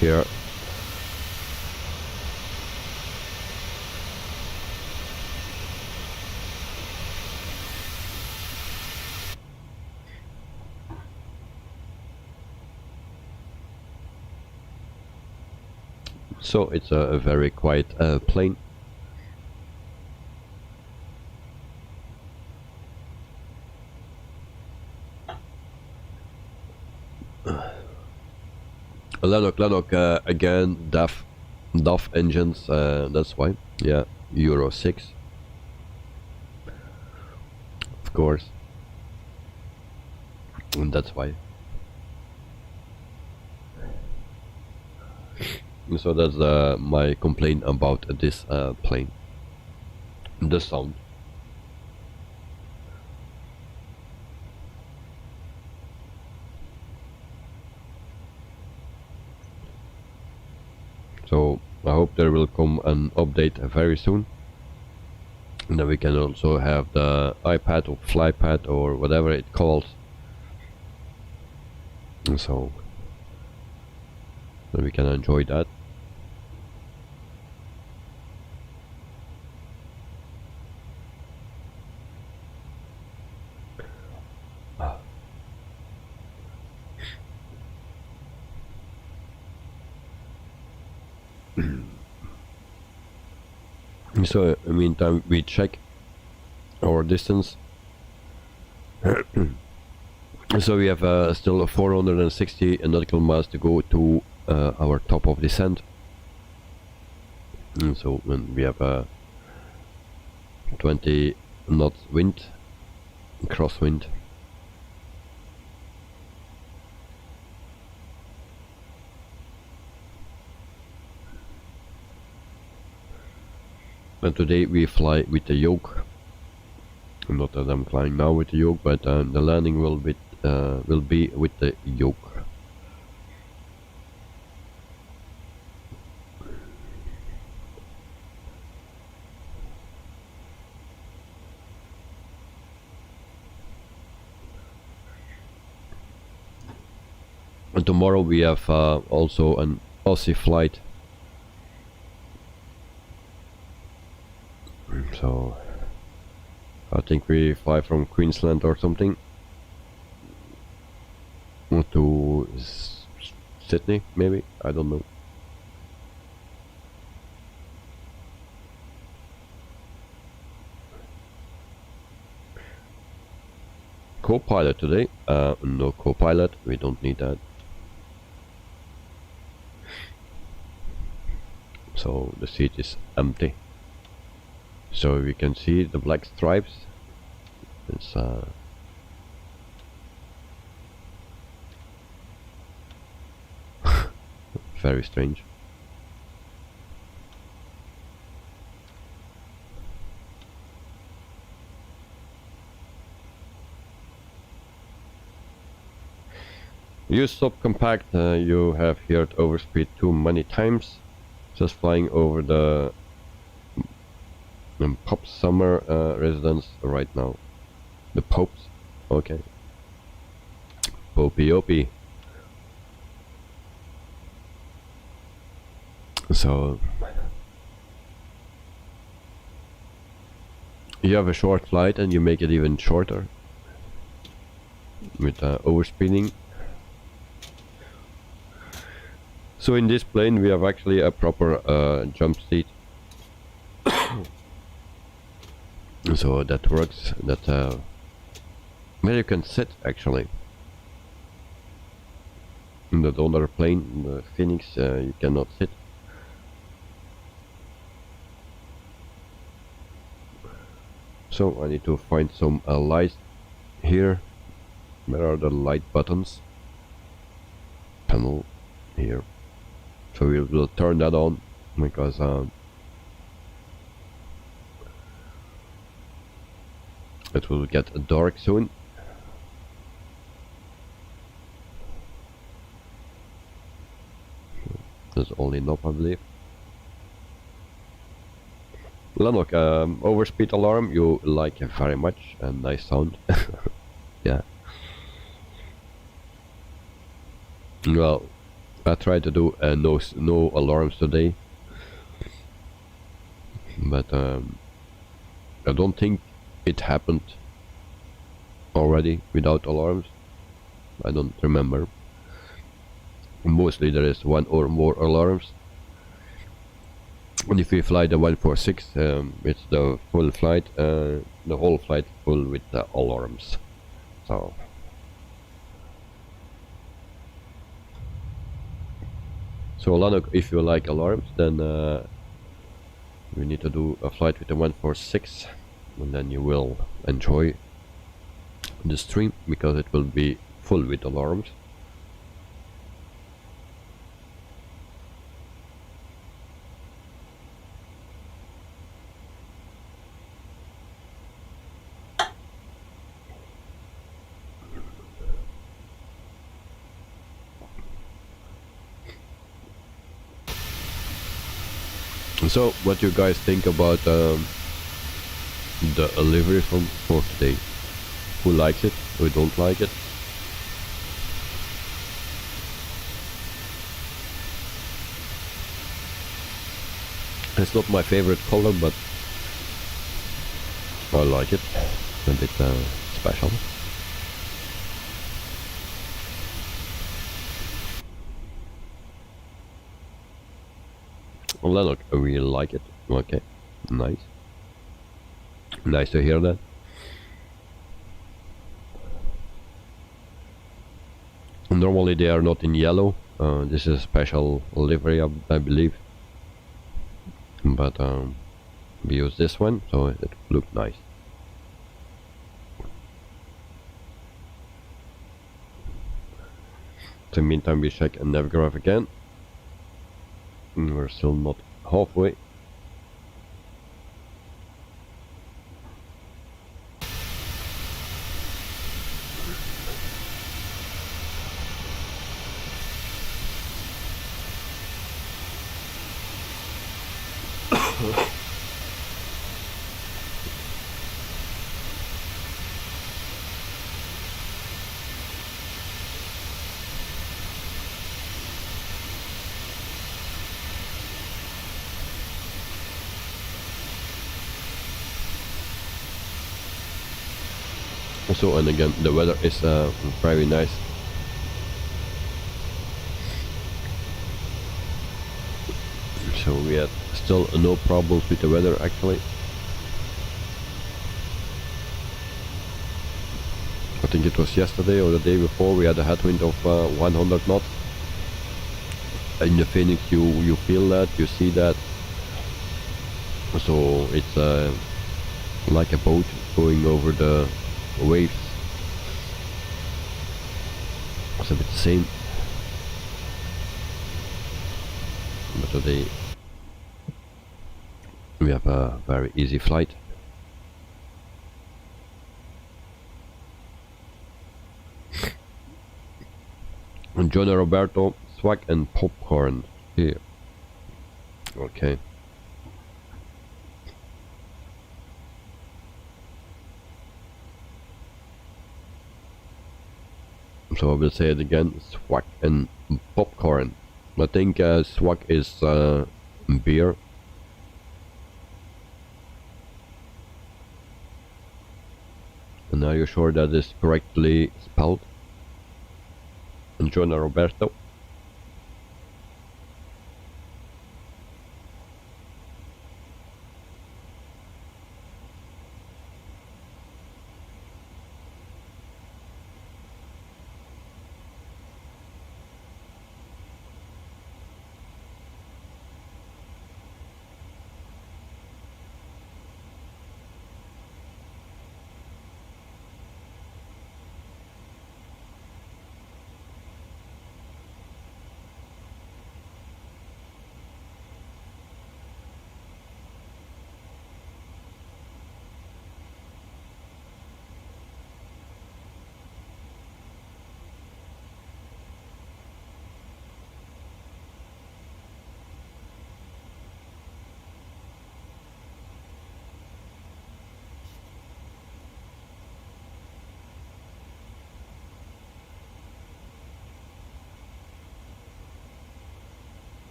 here, so it's a very quiet plane. Lanok, again, DAF engines, that's why, yeah, Euro 6, of course, and that's why. So that's my complaint about this plane, the sound. So I hope there will come an update very soon, and then we can also have the iPad or FlyPad or whatever it calls, and so then we can enjoy that. So in the meantime we check our distance. So we have still 460 nautical miles to go to our top of descent, and so when we have a 20 knots wind, crosswind. And today we fly with the yoke. Not that I'm flying now with the yoke, but the landing will be with the yoke. And tomorrow we have also an Aussie flight. So I think we fly from Queensland or something to Sydney, maybe, I don't know. Co-pilot today, no co-pilot, we don't need that. So the seat is empty. So we can see the black stripes. It's very strange. You subcompact, you have heard overspeed too many times. Just flying over the Pop's summer residence right now. The Popes, okay. Popey. So you have a short flight and you make it even shorter with overspeeding. So in this plane we have actually a proper jump seat. So that works, that where you can sit actually. In the other plane, the Phoenix, you cannot sit. So I need to find some lights here. Where are the light buttons? Panel here. So we will turn that on because it will get dark soon. There's only knob, I believe. Lennox, overspeed alarm, you like it very much, a nice sound. Yeah. Well, I tried to do no alarms today, but I don't think it happened already without alarms. I don't remember. Mostly there is one or more alarms. And if we fly the 146, it's the full flight, the whole flight full with the alarms. So Lano, if you like alarms, then we need to do a flight with the 146, and then you will enjoy the stream because it will be full with alarms. So, what do you guys think about the livery for today? Who likes it? Who don't like it? It's not my favorite color, but I like it. A bit special. Well, look, I really like it. Okay, nice. Nice to hear that. Normally they are not in yellow. This is a special livery, I believe. But we use this one, so it looked nice. In the meantime, we check a navgraph again. We're still not halfway. So, and again, the weather is very nice. So we had still no problems with the weather actually. I think it was yesterday or the day before we had a headwind of 100 knots. In the Phoenix you feel that, you see that. So it's like a boat going over the waves. It's a bit the same. But today we have a very easy flight. And John Roberto, swag and popcorn here. Okay. So I will say it again, swag and popcorn. I think swag is beer. And are you sure that is correctly spelled? And John Roberto.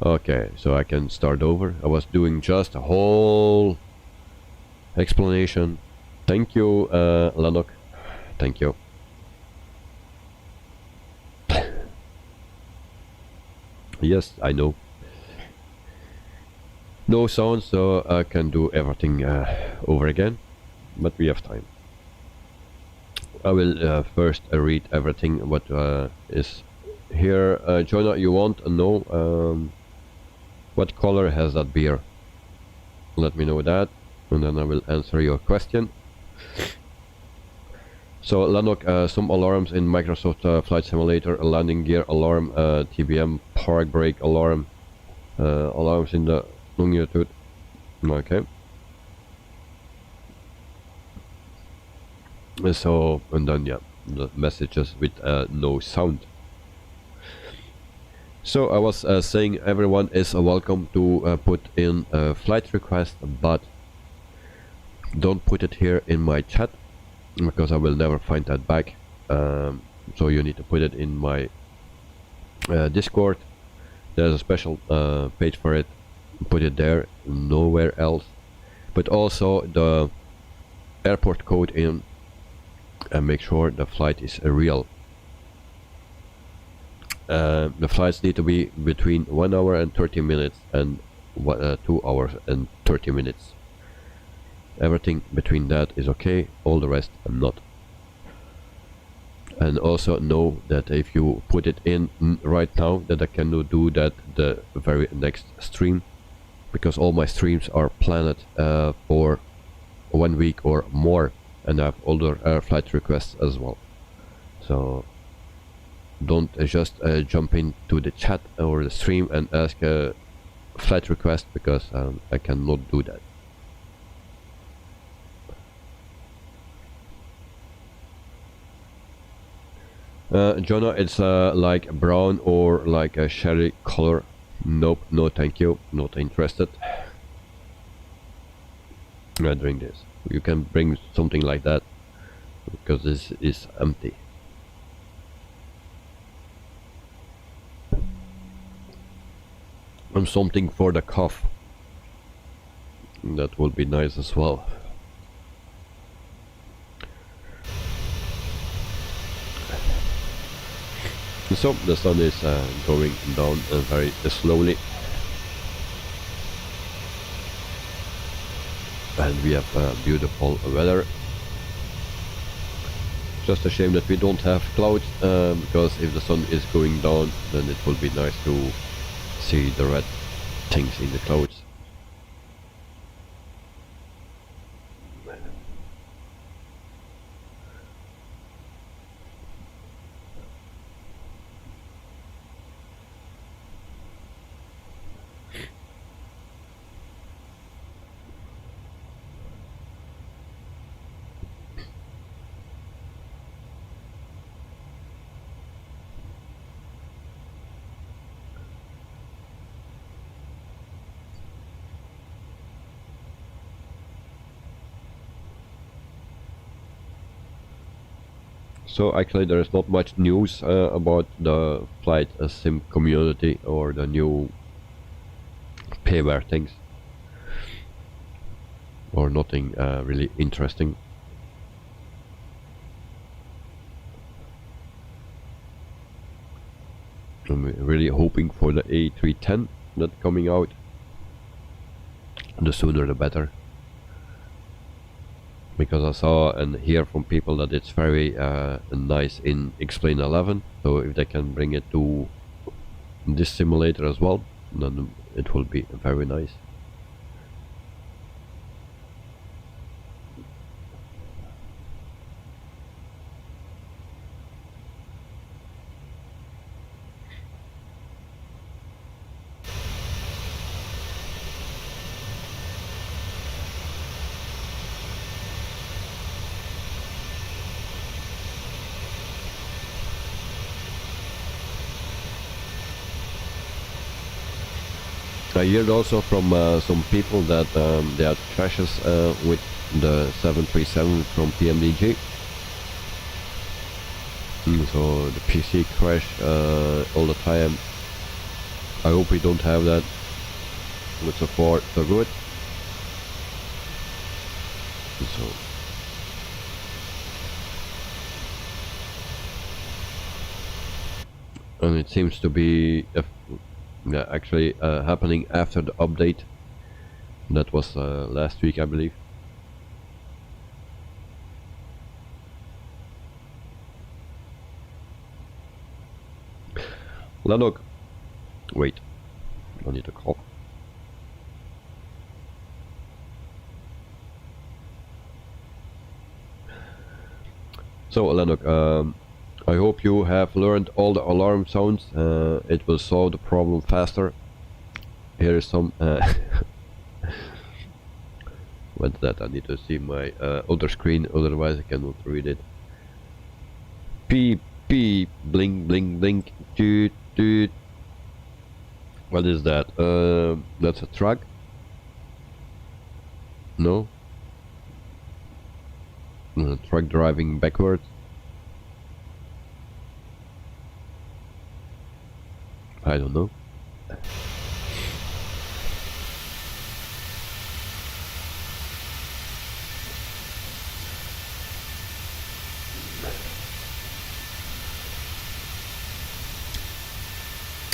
Okay, so I can start over. I was doing just a whole explanation. Thank you, Lanok. Thank you. Yes, I know. No sound, so I can do everything over again, but we have time. I will first read everything what is here. Jonah, you want to know what color has that beer? Let me know that, and then I will answer your question. So Lanok, some alarms in Microsoft Flight Simulator, a landing gear alarm, TBM park brake alarm, alarms in the longitude. Okay. So, and then yeah, the messages with no sound. So I was saying everyone is welcome to put in a flight request, but don't put it here in my chat, because I will never find that back. So you need to put it in my Discord. There's a special page for it. Put it there, nowhere else. But also the airport code in, and make sure the flight is real. The flights need to be between 1 hour and 30 minutes and 2 hours and 30 minutes. Everything between that is okay, all the rest not. And also know that if you put it in right now, that I cannot do that the very next stream, because all my streams are planned for 1 week or more, and I have other flight requests as well. So don't just jump into the chat or the stream and ask a flight request, because I cannot do that. Jonah, it's like brown or like a sherry color. Nope, no thank you, not interested. I drink this. You can bring something like that, because this is empty. And something for the cough. That will be nice as well. So the sun is going down very slowly, and we have beautiful weather. Just a shame that we don't have clouds, because if the sun is going down, then it will be nice to see the red things in the clouds. So actually there is not much news about the flight sim community or the new payware things, or nothing really interesting. I'm really hoping for the A310 that's coming out. The sooner the better, because I saw and hear from people that it's very nice in Explain 11. So if they can bring it to this simulator as well, then it will be very nice. I heard also from some people that they had crashes with the 737 from PMDG. So the PC crash all the time. I hope we don't have that. But so far, so good. So. And it seems to be actually happening after the update. That was last week, I believe. Lanok. Wait. I need to call. So Lanok, I hope you have learned all the alarm sounds. It will solve the problem faster. Here is some. What's that? I need to see my other screen, otherwise I cannot read it. Beep beep, blink blink blink, toot toot. What is that? That's a truck? No? Truck driving backwards? I don't know.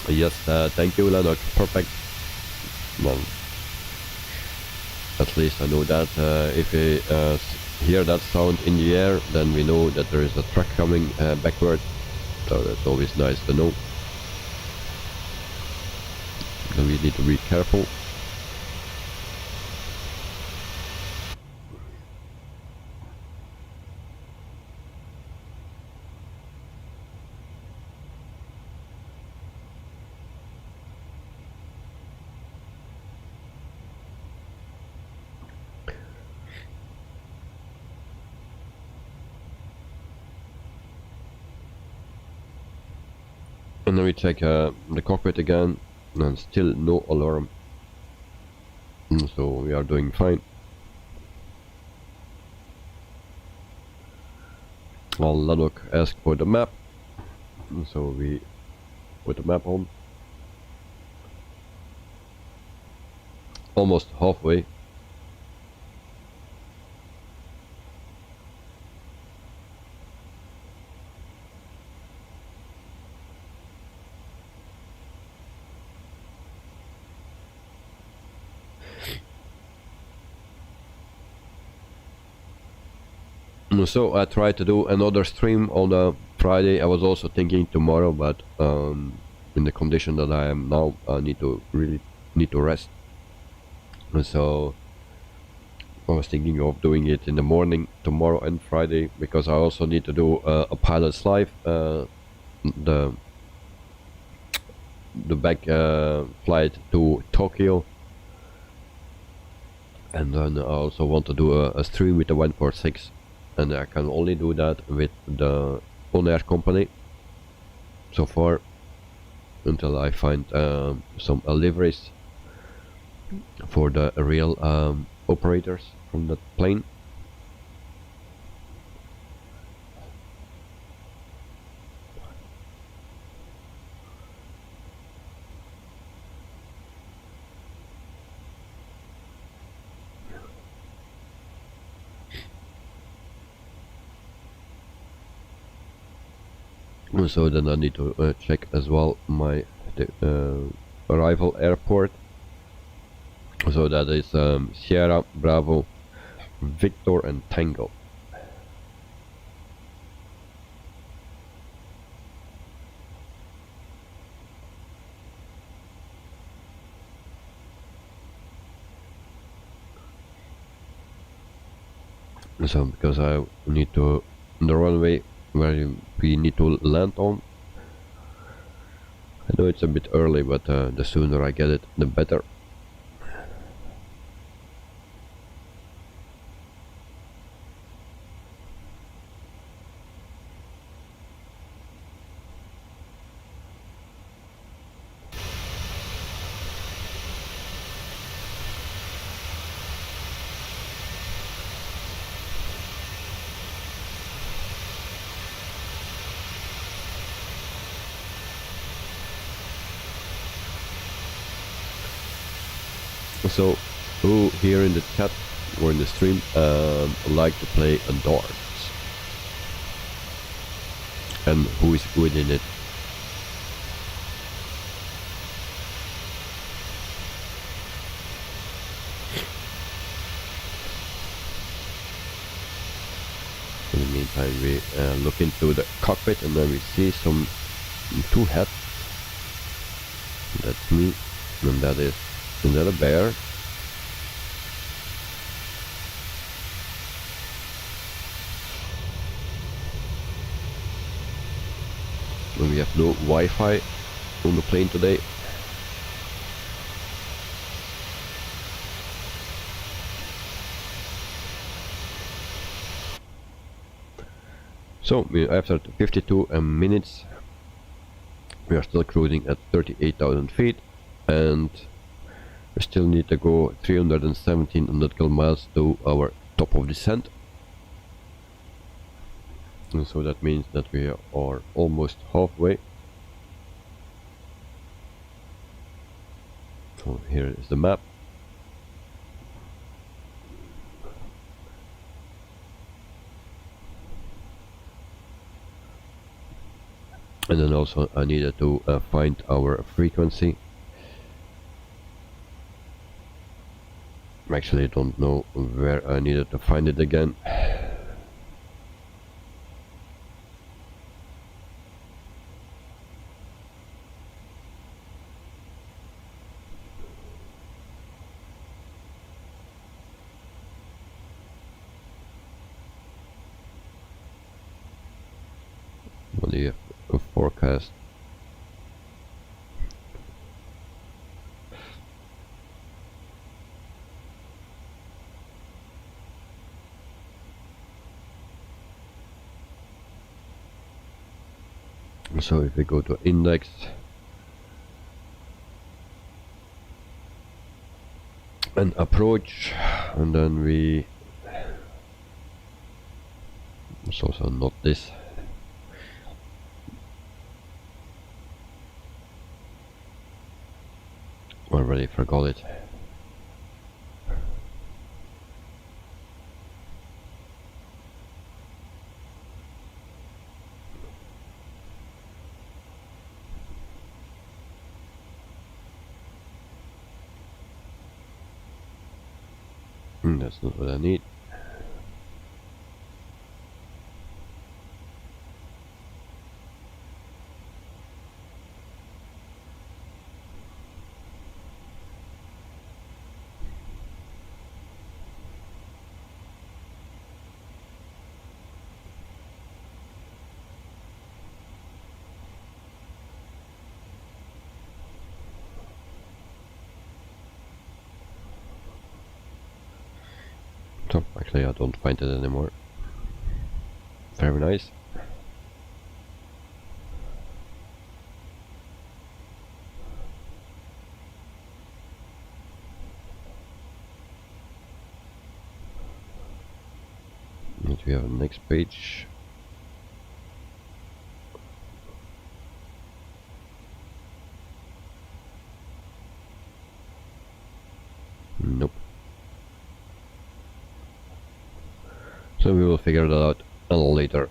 Yes, thank you, Lanok. Perfect. Well, at least I know that if we hear that sound in the air, then we know that there is a truck coming backward. So that's always nice to know. So we need to be careful. And then we check the cockpit again, and still no alarm. So we are doing fine. Well, Lanok asked for the map, so we put the map on. Almost halfway. So I tried to do another stream on Friday. I was also thinking tomorrow, but in the condition that I am now, I really need to rest. And so I was thinking of doing it in the morning tomorrow and Friday, because I also need to do a pilot's live, the back flight to Tokyo, and then I also want to do a stream with the 146. And I can only do that with the on-air company so far, until I find some liveries for the real operators from that plane. So then I need to check as well my arrival airport. So that is Sierra, Bravo, Victor and Tango. So because I need to, the runway where we need to land on, I know it's a bit early, but the sooner I get it, the better. So, who here in the chat or in the stream like to play a darts? And who is good in it? In the meantime, we look into the cockpit and then we see some two heads. That's me, and that is another bear. And we have no Wi-Fi on the plane today. So after 52 minutes, we are still cruising at 38,000 feet, and we still need to go 317 nautical miles to our top of descent. And so that means that we are almost halfway. So here is the map. And then also I needed to find our frequency. Actually, I don't know where I needed to find it again. What do you have? A forecast. So if we go to index, and approach, and then we, it's also not this. Already forgot it. That's not what I need. So actually I don't find it anymore. Very nice. And we have a next page. Nope. So we will figure that out a little later.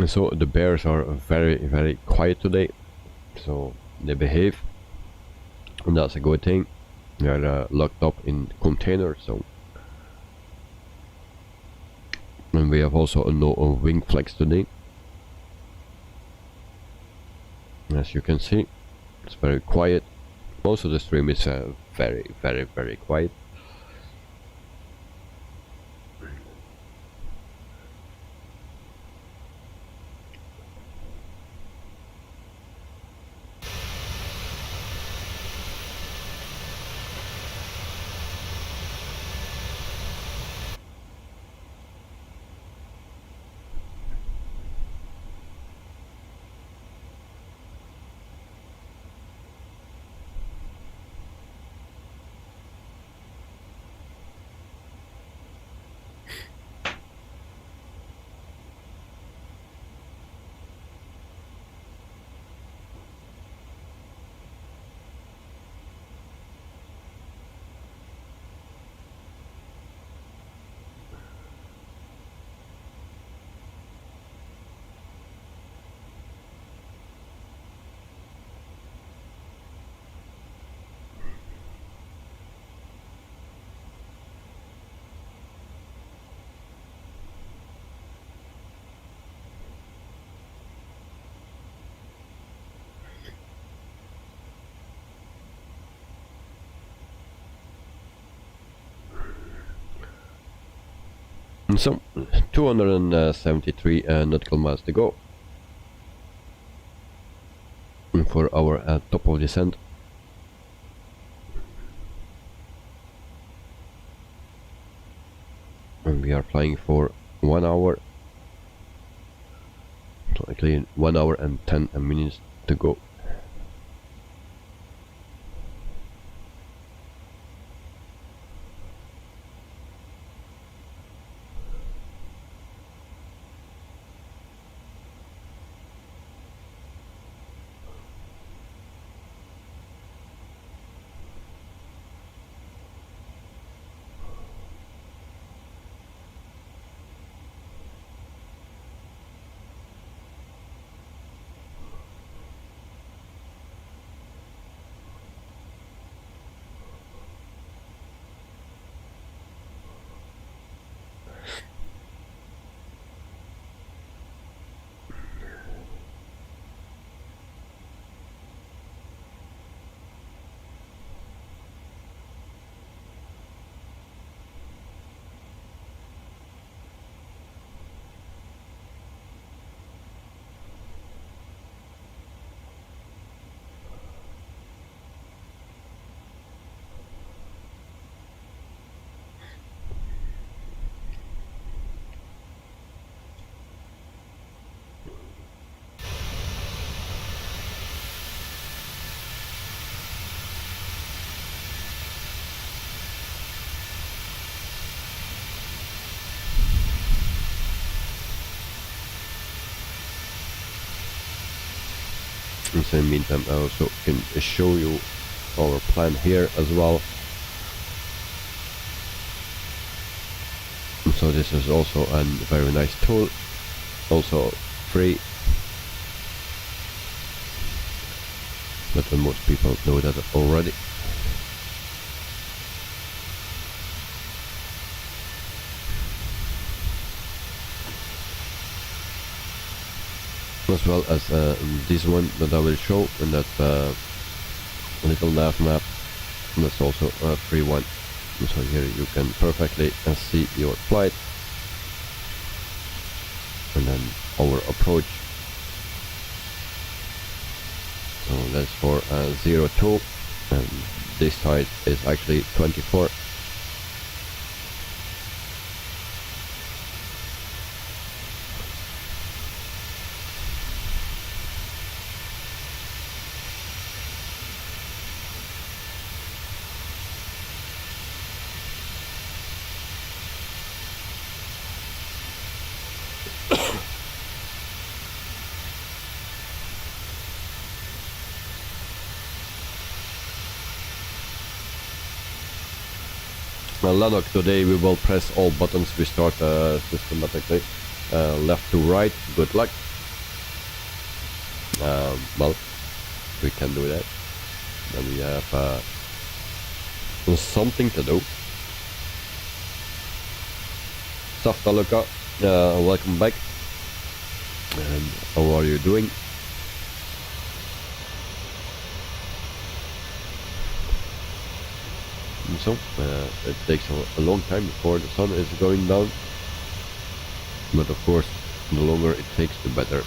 And so the bears are very quiet today, so they behave, and that's a good thing. They are locked up in containers, so. And we have also no wing flex today. As you can see, it's very quiet. Also the stream is very quiet. And so 273 nautical miles to go for our top of descent. And we are flying for 1 hour, so actually 1 hour and 10 minutes to go. And so in the meantime I also can show you our plan here as well. And so this is also a very nice tool, also free, but most people know that already. As well as this one that I will show, and that's a little nav map, and that's also a free one. And so here you can perfectly see your flight, and then our approach. So that's for 02, and this side is actually 24. Lanok, today we will press all buttons. We start systematically left to right. Good luck. well, we can do that. Then we have something to do. Saftaluka, welcome back. And how are you doing? And so, it takes a long time before the sun is going down. But of course, the longer it takes, the better.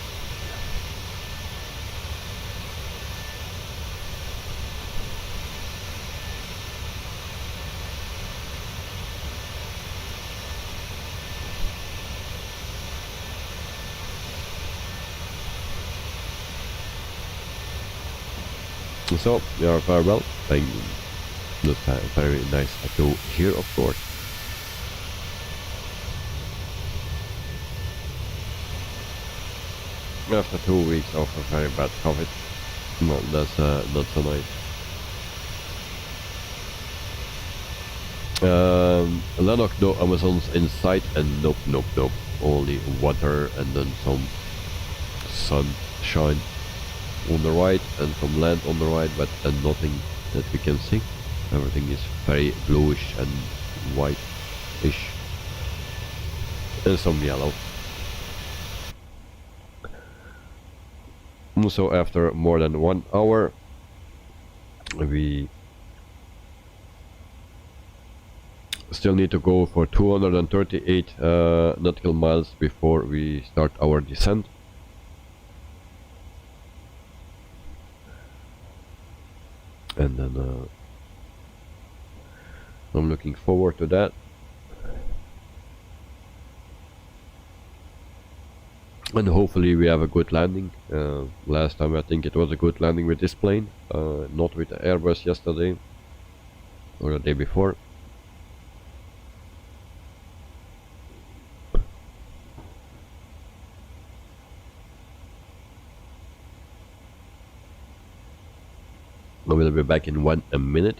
So, you are very well. Thank you. That's very nice to hear, of course. After 2 weeks of a very bad COVID, well, that's not so nice. Lennox, no Amazons inside, and nope, nope, nope. Only water and then some sunshine on the right and some land on the right, but nothing that we can see. Everything is very bluish and white-ish, and some yellow. So after more than 1 hour, we still need to go for 238 nautical miles before we start our descent. And then I'm looking forward to that. And hopefully we have a good landing. Last time I think it was a good landing with this plane, not with the Airbus yesterday or the day before. I will be back in a minute.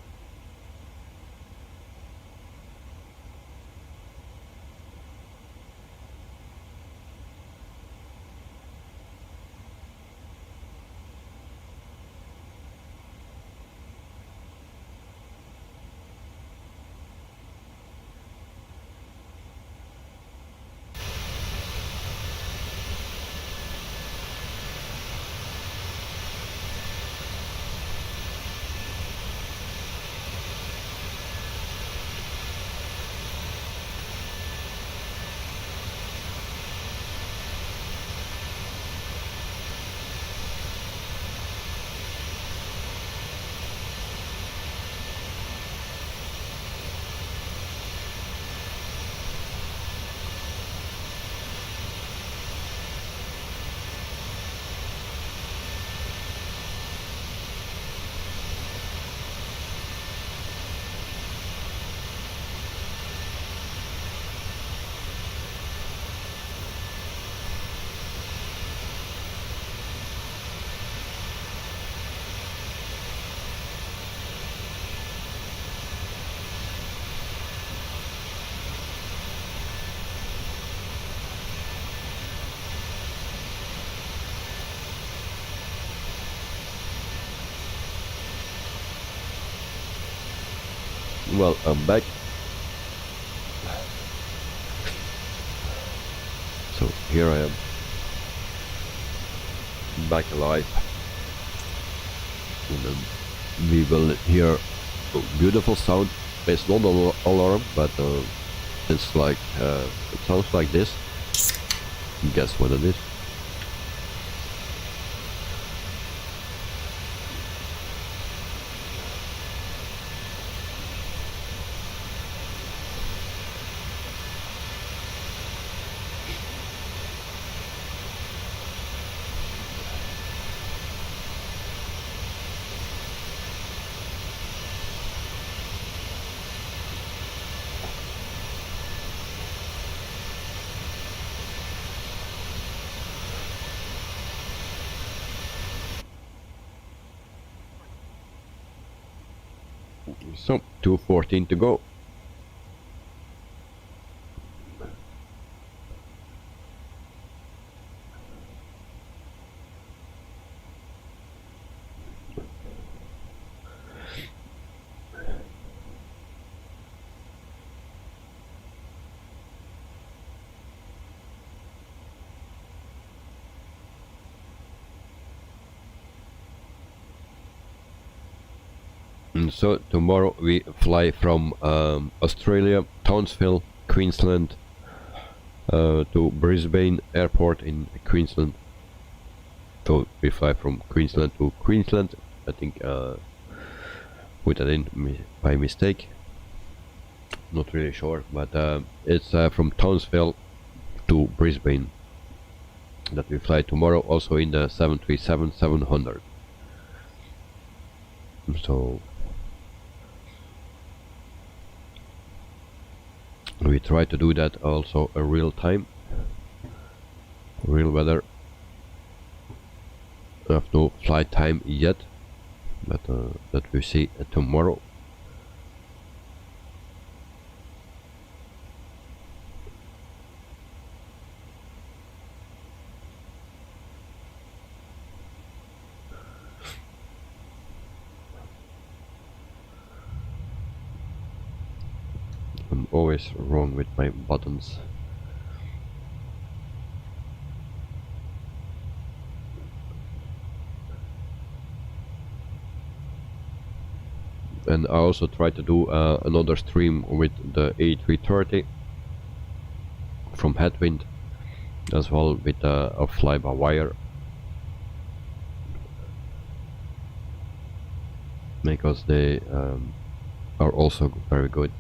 Well, I'm back. So here I am, back alive. And then we will hear a beautiful sound. It's not an alarm, but it's like it sounds like this. Guess what it is? So 2:14 to go. And so tomorrow we fly from Australia, Townsville, Queensland, to Brisbane Airport in Queensland. So we fly from Queensland to Queensland. I think put that in by mistake. Not really sure, but it's from Townsville to Brisbane that we fly tomorrow, also in the 737-700. So we try to do that also a real time, real weather. I have no flight time yet, but that we see tomorrow. I'm always wrong with my buttons. And I also try to do another stream with the A330 from Headwind as well, with a fly-by-wire, because they are also very good.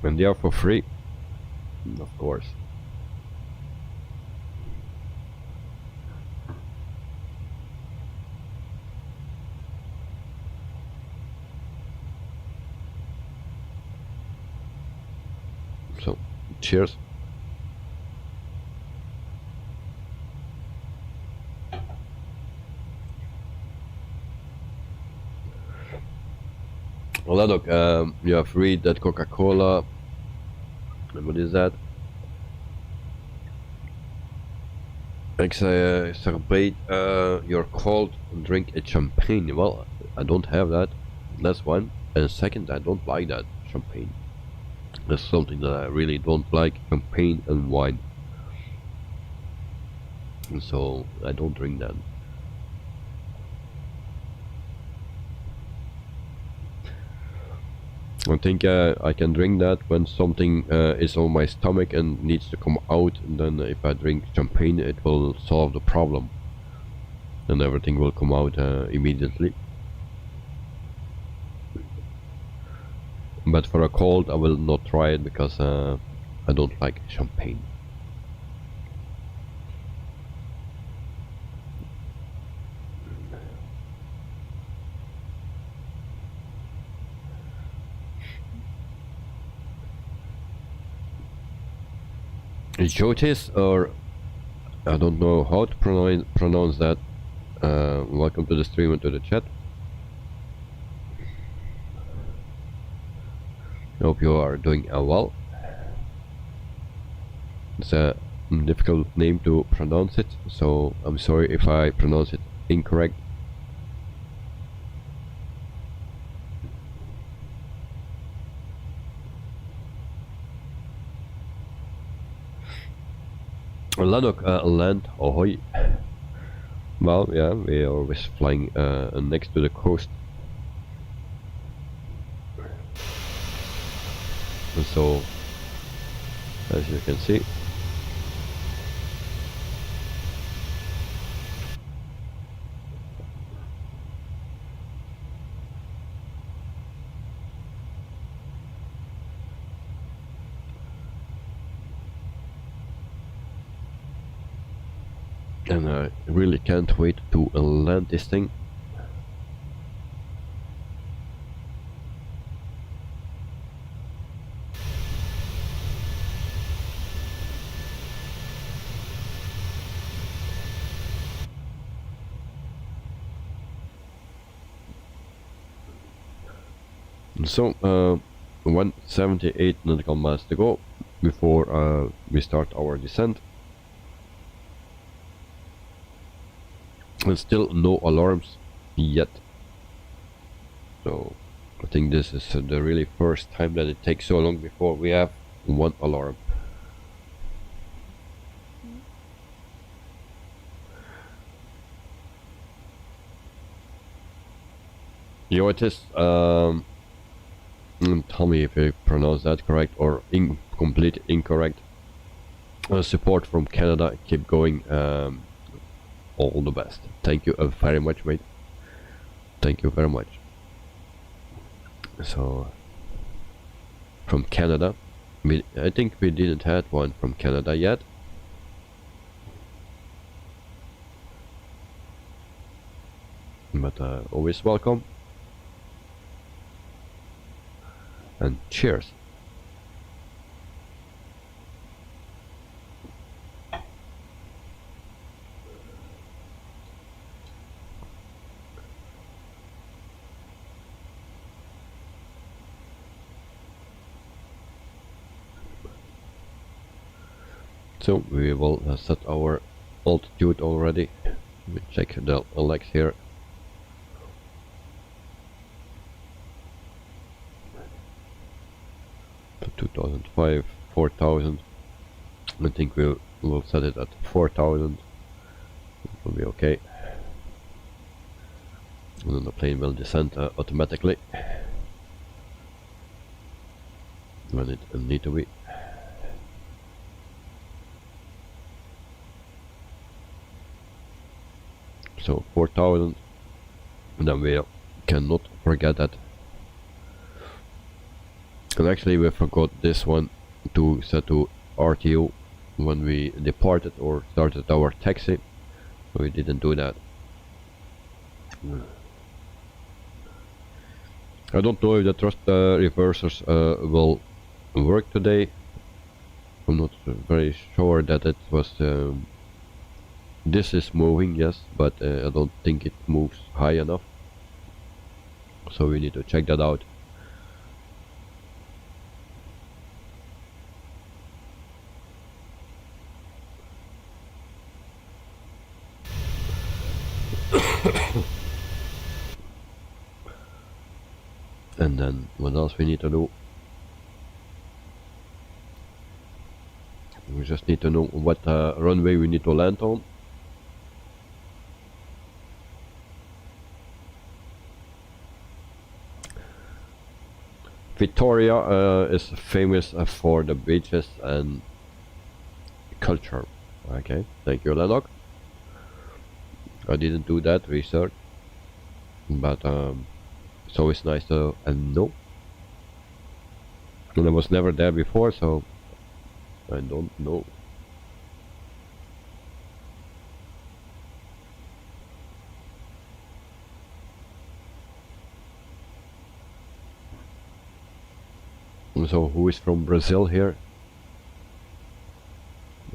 And they are for free, of course. So, cheers. Ladok, you have read that Coca-Cola, what is that? Exacerbate your cold, drink a champagne. Well, I don't have that. That's one. And second, I don't like that champagne. That's something that I really don't like, champagne and wine. And so I don't drink that. I think I can drink that when something is on my stomach and needs to come out, and then if I drink champagne it will solve the problem and everything will come out immediately. But for a cold I will not try it, because I don't like champagne. Jotis, or I don't know how to pronounce that. Welcome to the stream and to the chat. I hope you are doing well. It's a difficult name to pronounce it, so I'm sorry if I pronounce it incorrect. Ladok, land ahoy. Well, yeah, we are always flying next to the coast. And so, as you can see, and I really can't wait to land this thing. So 178 nautical miles to go before we start our descent. And still no alarms yet. So I think this is the really first time that it takes so long before we have one alarm. Yo, it is tell me if I pronounce that correct or complete incorrect. Support from Canada, keep going. All the best. Thank you very much, mate. Thank you very much. So from Canada, I think we didn't have one from Canada yet. But always welcome. And cheers. So we will set our altitude already. We check the legs here. To 2005, 4000. I think we'll set it at 4000. It will be okay. And then the plane will descend automatically when it need to be. So 4000, and then we cannot forget that. And actually we forgot this one to set to RTO when we departed or started our taxi, so we didn't do that. I don't know if the thrust reversers will work today. I'm not very sure that it was this is moving, yes, but I don't think it moves high enough, so we need to check that out. And then what else we need to do? We just need to know what runway we need to land on. Vitória is famous for the beaches and culture. Okay, thank you, Lennox. I didn't do that research, but it's always nice to know. And I was never there before, so I don't know. So who is from Brazil here?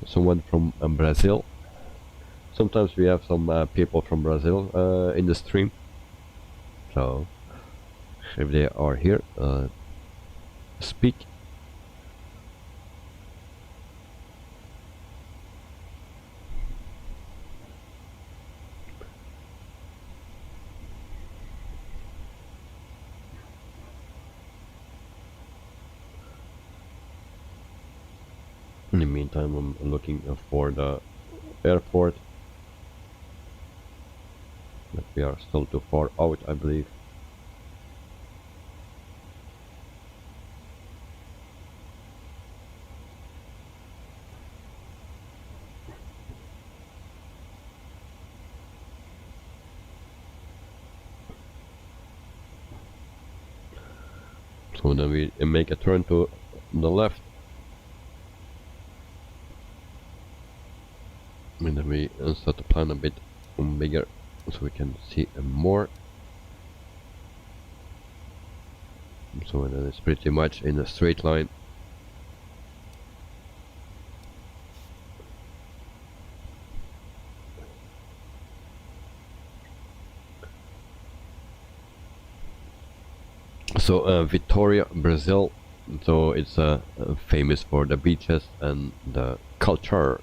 Someone from Brazil. Sometimes we have some people from Brazil in the stream. So if they are here, speak. In the meantime, I'm looking for the airport, but we are still too far out, I believe. So then we make a turn to the left. And then we start to plan a bit bigger so we can see more. So then it's pretty much in a straight line. So Vitória, Brazil. So it's famous for the beaches and the culture.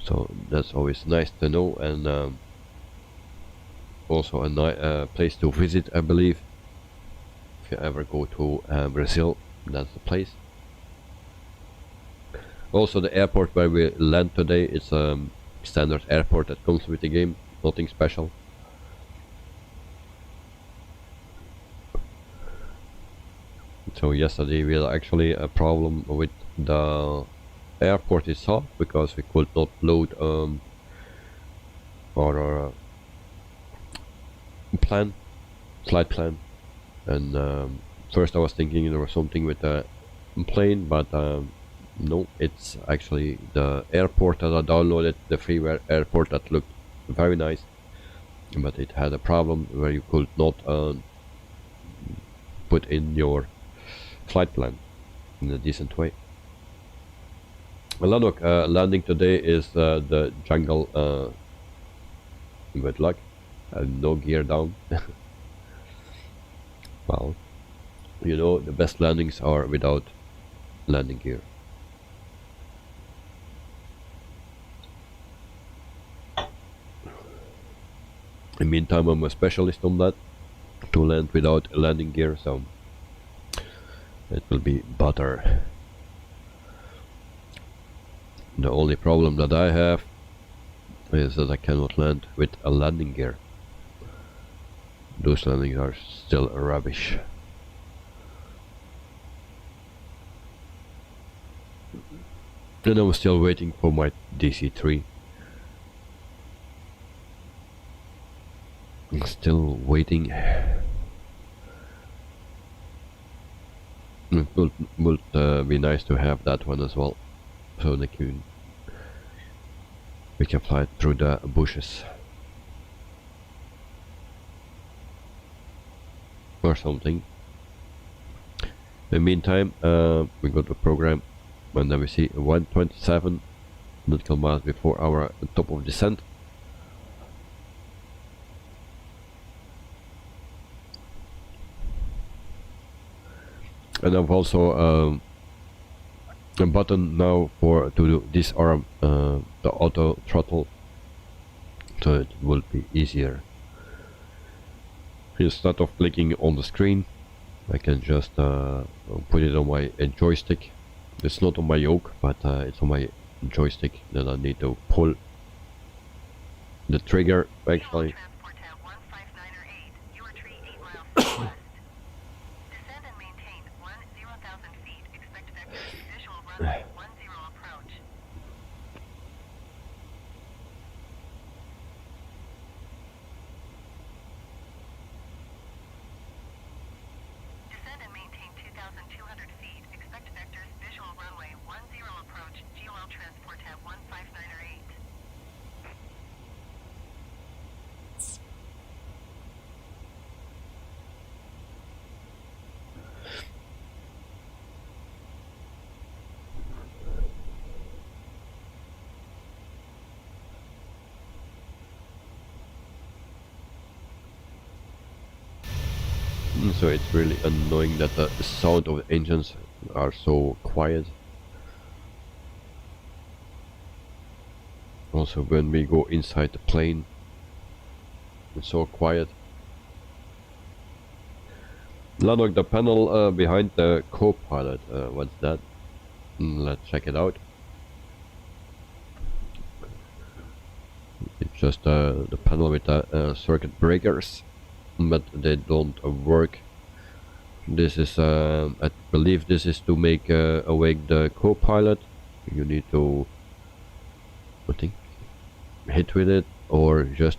So that's always nice to know, and also a place to visit, I believe. If you ever go to Brazil, that's the place. Also the airport where we land today is a standard airport that comes with the game, nothing special. So yesterday we had actually a problem with the airport itself because we could not load our flight plan, and first I was thinking there was something with the plane, but no, it's actually the airport that I downloaded, the freeware airport that looked very nice, but it had a problem where you could not put in your flight plan in a decent way. Another landing today is the jungle with luck and no gear down. Well, you know, the best landings are without landing gear. In the meantime, I'm a specialist on that, to land without landing gear, so it will be butter. The only problem that I have is that I cannot land with a landing gear. Those landings are still rubbish. And I'm still waiting for my DC-3. I'm still waiting. It would be nice to have that one as well, so we can fly through the bushes or something. In the meantime, we go to program, and then we see 127 nautical miles before our top of descent. And I've also a button now to disarm the auto throttle, so it will be easier. Instead of clicking on the screen, I can just put it on my joystick. It's not on my yoke, but it's on my joystick that I need to pull the trigger actually. Transport tab 15908, you retreat 8 miles southwest. Descend and maintain 10,000 feet. Expect vectors, visual runway 10 approach. Descend and maintain 2,200 feet. Expect vectors, visual runway 10 approach. GOL transport tab 15908. So it's really annoying that the sound of the engines are so quiet. Also when we go inside the plane, it's so quiet. Lanok, the panel behind the co-pilot, what's that? Let's check it out. It's just the panel with the circuit breakers, but they don't work. This is, I believe this is to make awake the co-pilot. You need to, I think, hit with it, or just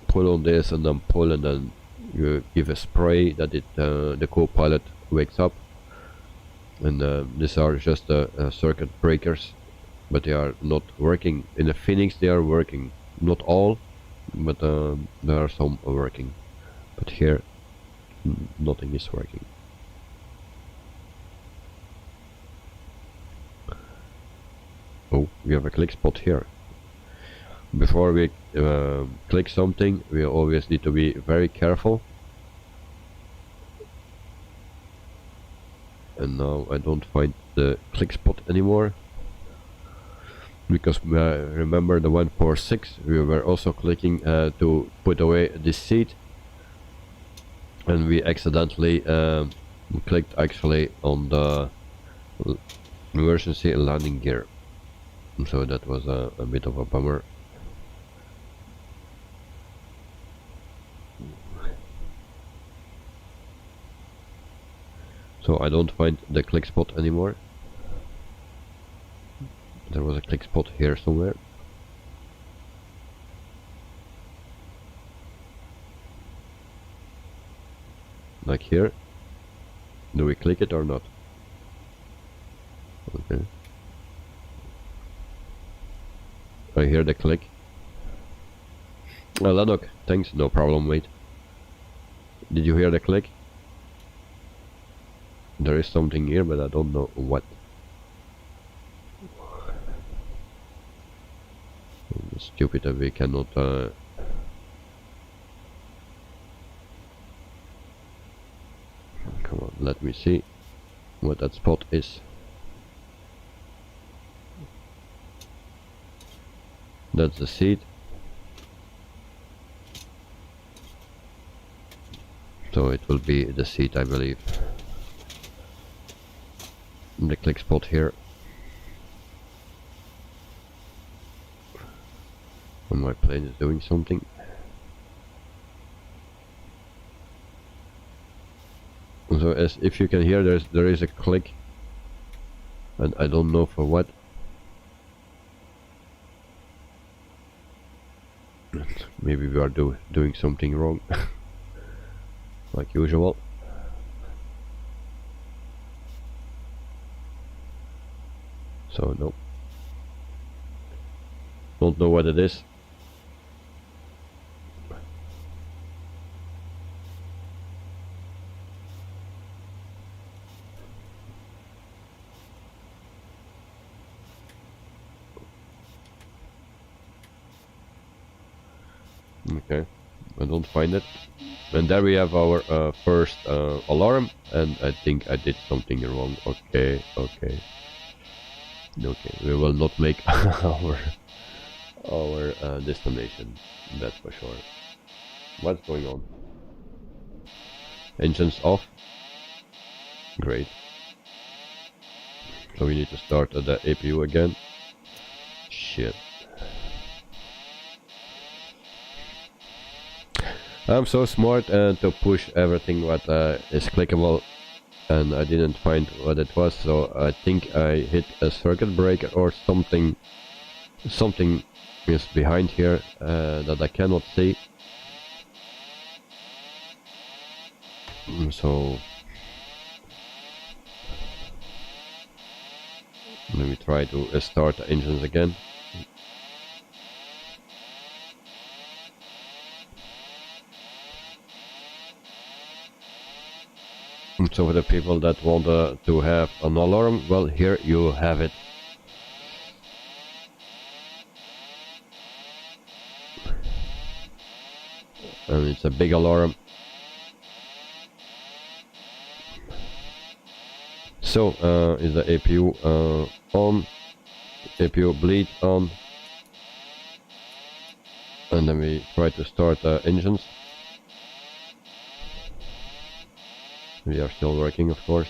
pull on this and then pull, and then you give a spray that the co-pilot wakes up. And these are just circuit breakers, but they are not working. In the Phoenix they are working, not all, but there are some working. But here nothing is working. Oh, we have a click spot here. Before we click something, we always need to be very careful. And now I don't find the click spot anymore, because remember the 146 we were also clicking to put away this seat, and we accidentally clicked actually on the emergency landing gear, so that was a bit of a bummer. So I don't find the click spot anymore. There was a click spot here somewhere. Like here. Do we click it or not? Okay. I hear the click. Ladok, thanks, no problem, wait. Did you hear the click? There is something here, but I don't know what. It's stupid that we cannot come on, let me see what that spot is. That's the seat. So it will be the seat, I believe. The click spot here. And my plane is doing something. So as if you can hear, there is a click, and I don't know for what. Maybe we are doing something wrong, like usual. So no, don't know what it is. Okay, I don't find it. And there we have our first alarm, and I think I did something wrong. Okay, okay. Okay, we will not make our destination, that's for sure. What's going on? Engines off. Great. So we need to start the APU again. Shit. I'm so smart to push everything what is clickable, and I didn't find what it was, so I think I hit a circuit breaker or something. Something is behind here that I cannot see. So let me try to start the engines again. So for the people that want to have an alarm, well, here you have it. And it's a big alarm. So is the APU on, APU bleed on, and then we try to start the engines. We are still working, of course.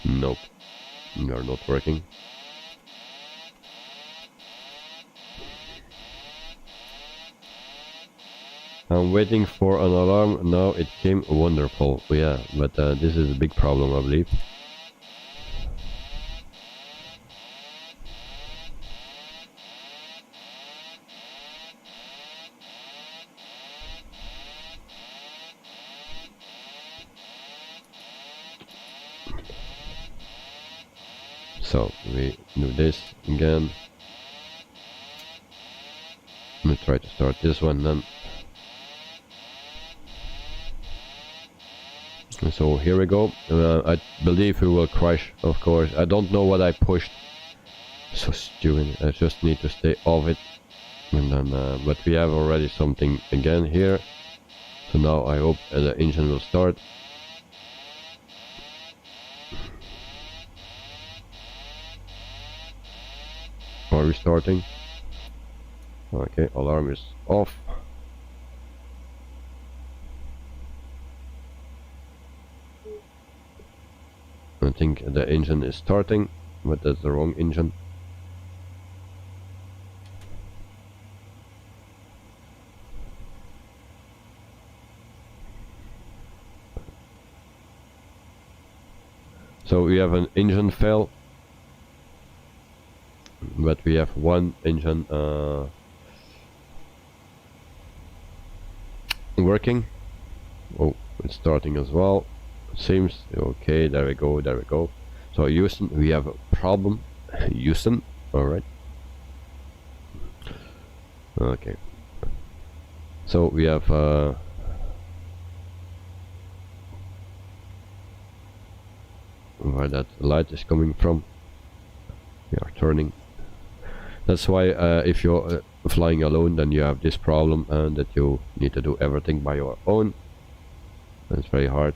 Nope, we are not working. I'm waiting for an alarm. Now it came. Wonderful. Yeah, but this is a big problem, I believe. So we do this again. Let me try to start this one then. So here we go. I believe we will crash, of course. I don't know what I pushed. So stupid. I just need to stay off it. And then, but we have already something again here. So now I hope the engine will start. Are we starting? Okay, alarm is off. I think the engine is starting, but that's the wrong engine. So we have an engine fail, but we have one engine working. Oh, it's starting as well. Seems okay. There we go. There we go. So Houston, we have a problem. Houston, all right. Okay. So we have where that light is coming from. We are turning. That's why if you're flying alone, then you have this problem, and that you need to do everything by your own. It's very hard,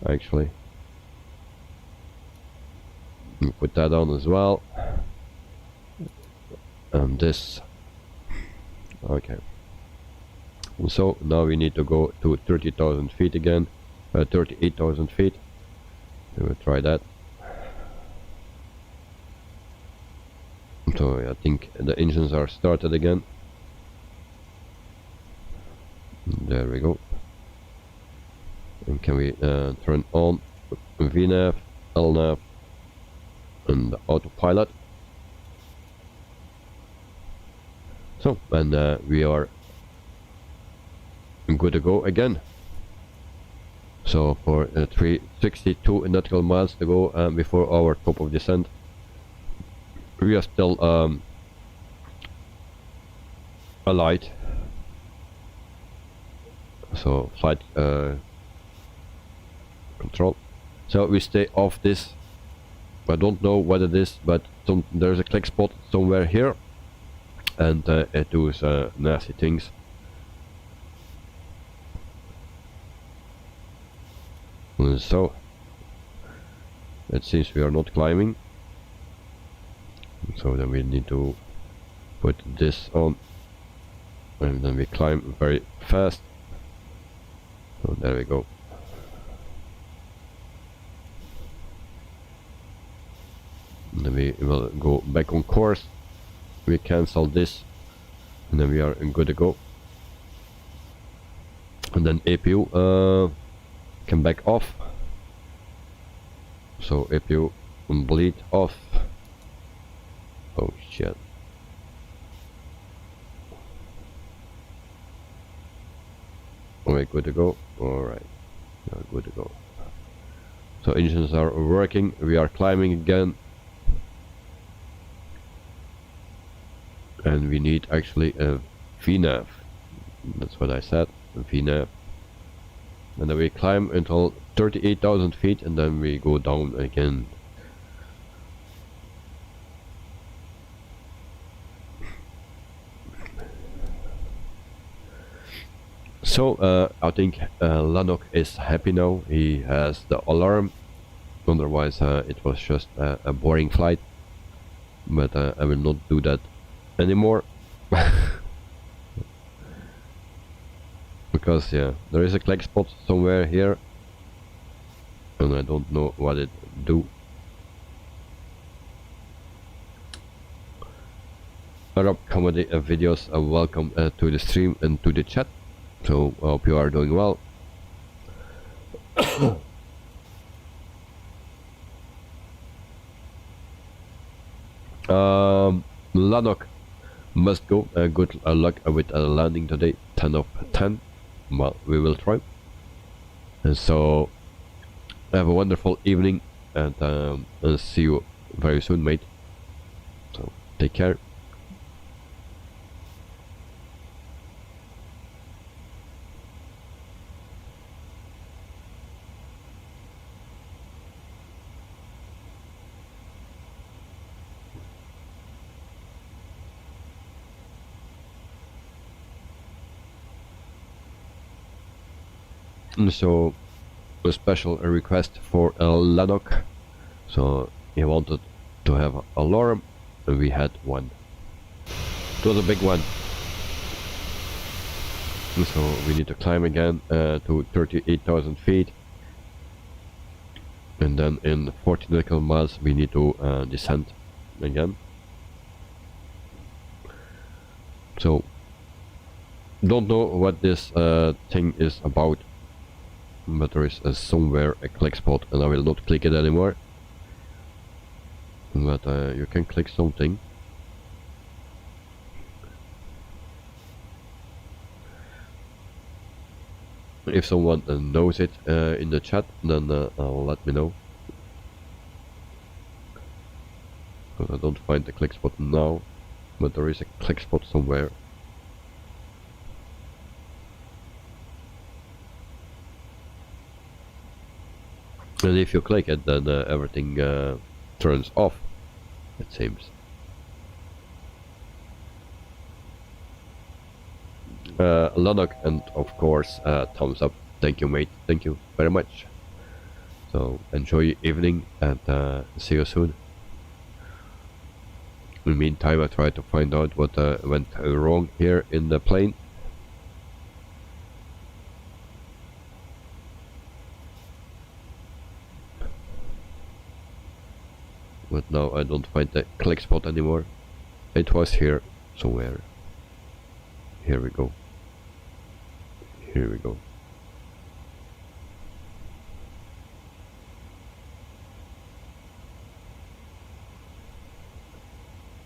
actually. You put that on as well, and this. Okay. So now we need to go to 30,000 feet again, 38,000 feet. We will try that. So I think the engines are started again. There we go. And can we turn on VNAV, LNAV, and the autopilot? So, and we are good to go again. So for 362 nautical miles to go before our top of descent. We are still alight. So flight control. So we stay off this. I don't know what it is, but there's a click spot somewhere here, and it does nasty things. So it seems we are not climbing, so then we need to put this on, and then we climb very fast. So there we go. And then we will go back on course. We cancel this, and then we are good to go. And then APU can back off. So APU bleed off. Oh shit. We're good to go. Alright. We're good to go. So engines are working. We are climbing again. And we need actually a VNAV. That's what I said. A VNAV. And then we climb until 38,000 feet, and then we go down again. So I think Lanok is happy now. He has the alarm. Otherwise it was just a boring flight. But I will not do that anymore. Because yeah, there is a click spot somewhere here, and I don't know what it do. Arab comedy videos are welcome to the stream and to the chat. So I hope you are doing well. Lanok must go. Good luck with landing today. 10 of 10. Well, we will try. And so have a wonderful evening, and I'll see you very soon, mate. So take care. So a special request for Lanok. So he wanted to have an alarm, and we had one. It was a big one. And so we need to climb again to 38,000 feet, and then in 40 nautical miles we need to descend again. So don't know what this thing is about, but there is somewhere a click spot, and I will not click it anymore. but you can click something. If someone knows it in the chat, then let me know. Because I don't find the click spot now, but there is a click spot somewhere. And if you click it, then everything turns off, it seems. Lanok, and of course thumbs up. Thank you, mate. Thank you very much. So enjoy your evening, and see you soon. In the meantime, I try to find out what went wrong here in the plane. But now I don't find the click spot anymore. It was here somewhere. Here we go. Here we go.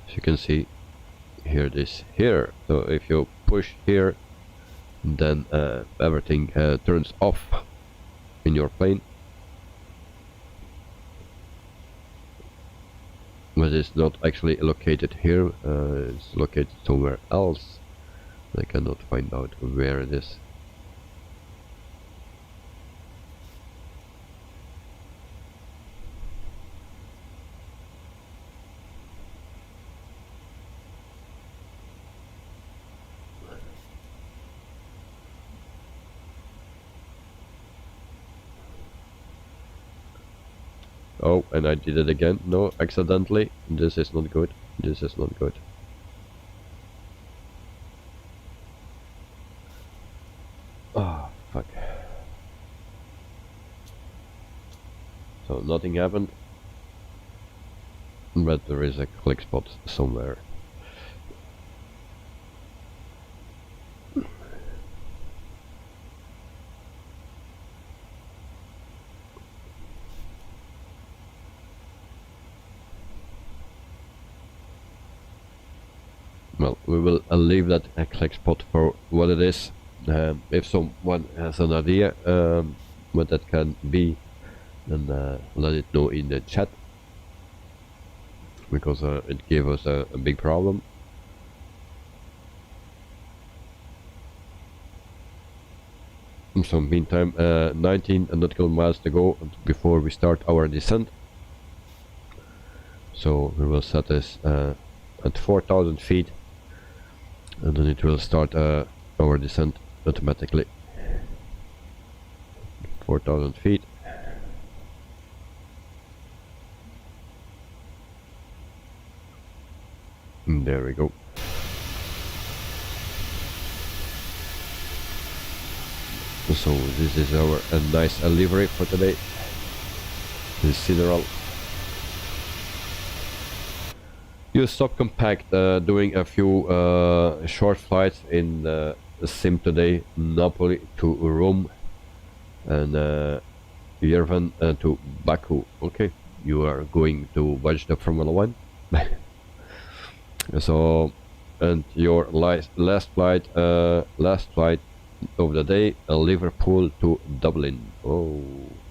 As you can see, here it is here. So if you push here, then everything turns off in your plane. But it's not actually located here, it's located somewhere else. I cannot find out where it is. Oh, and I did it again. No, accidentally. This is not good. This is not good. Ah, fuck. So nothing happened. But there is a click spot somewhere. Well, we will leave that click spot for what it is. If someone has an idea what that can be, then let it know in the chat, because it gave us a big problem. So meantime, 19 nautical miles to go before we start our descent. So we will set this at 4,000 feet, and then it will start our descent automatically. 4,000 feet. And there we go. So this is our nice livery for today. This SIDERAL. Use subcompact doing a few short flights in the sim today. Napoli to Rome, and Yerevan to Baku. Okay, you are going to watch the Formula 1. So, and your last flight of the day, Liverpool to Dublin. Oh,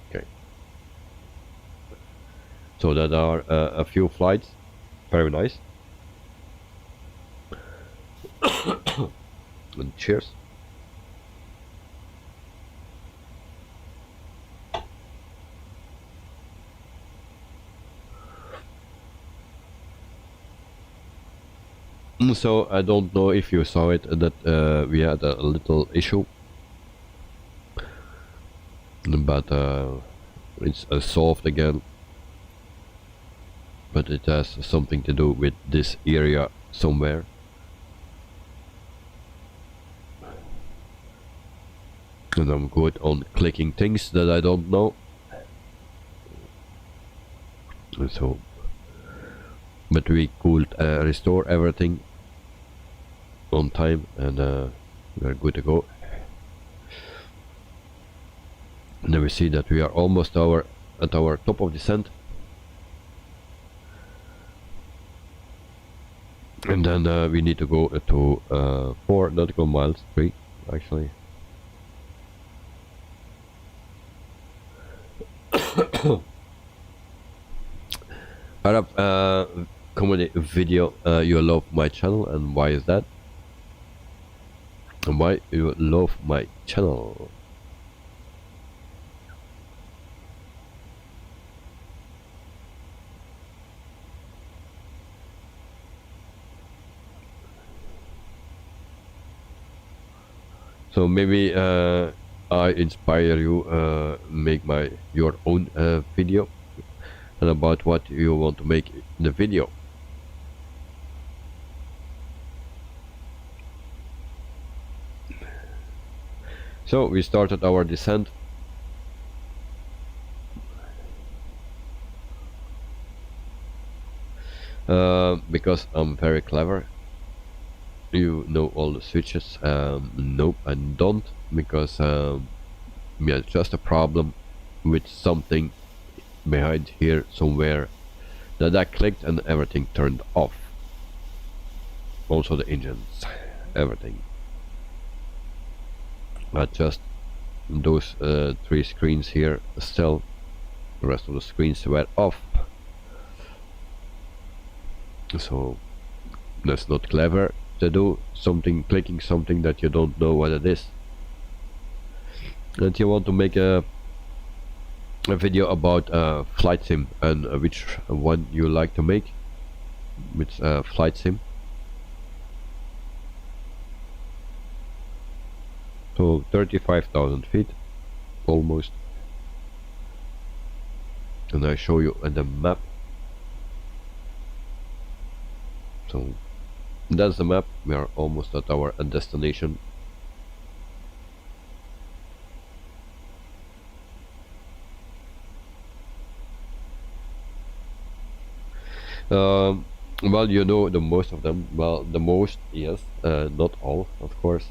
okay. So that are a few flights. Very nice. And cheers. So I don't know if you saw it, that we had a little issue, but it's solved again. But it has something to do with this area somewhere. And I'm good on clicking things that I don't know. And so, but we could restore everything on time, and we're good to go. And then we see that we are almost at our top of descent. And then we need to go to 4 nautical miles, 3 actually. Arab comedy video, you love my channel, and why is that? And why you love my channel? So maybe I inspire you make your own video, and about what you want to make in the video. So we started our descent. Because I'm very clever. You know all the switches. Nope, I don't, because yeah, it's just a problem with something behind here somewhere that I clicked and everything turned off. Also the engines, everything. But just those 3 screens here still. The rest of the screens were off. So that's not clever to do something, clicking something that you don't know what it is. And you want to make a video about flight sim, and which one you like to make, which flight sim. So 35,000 feet almost, and I show you on the map. So that's the map. We are almost at our destination. Well, you know the most of them. Well, the most, yes, not all, of course.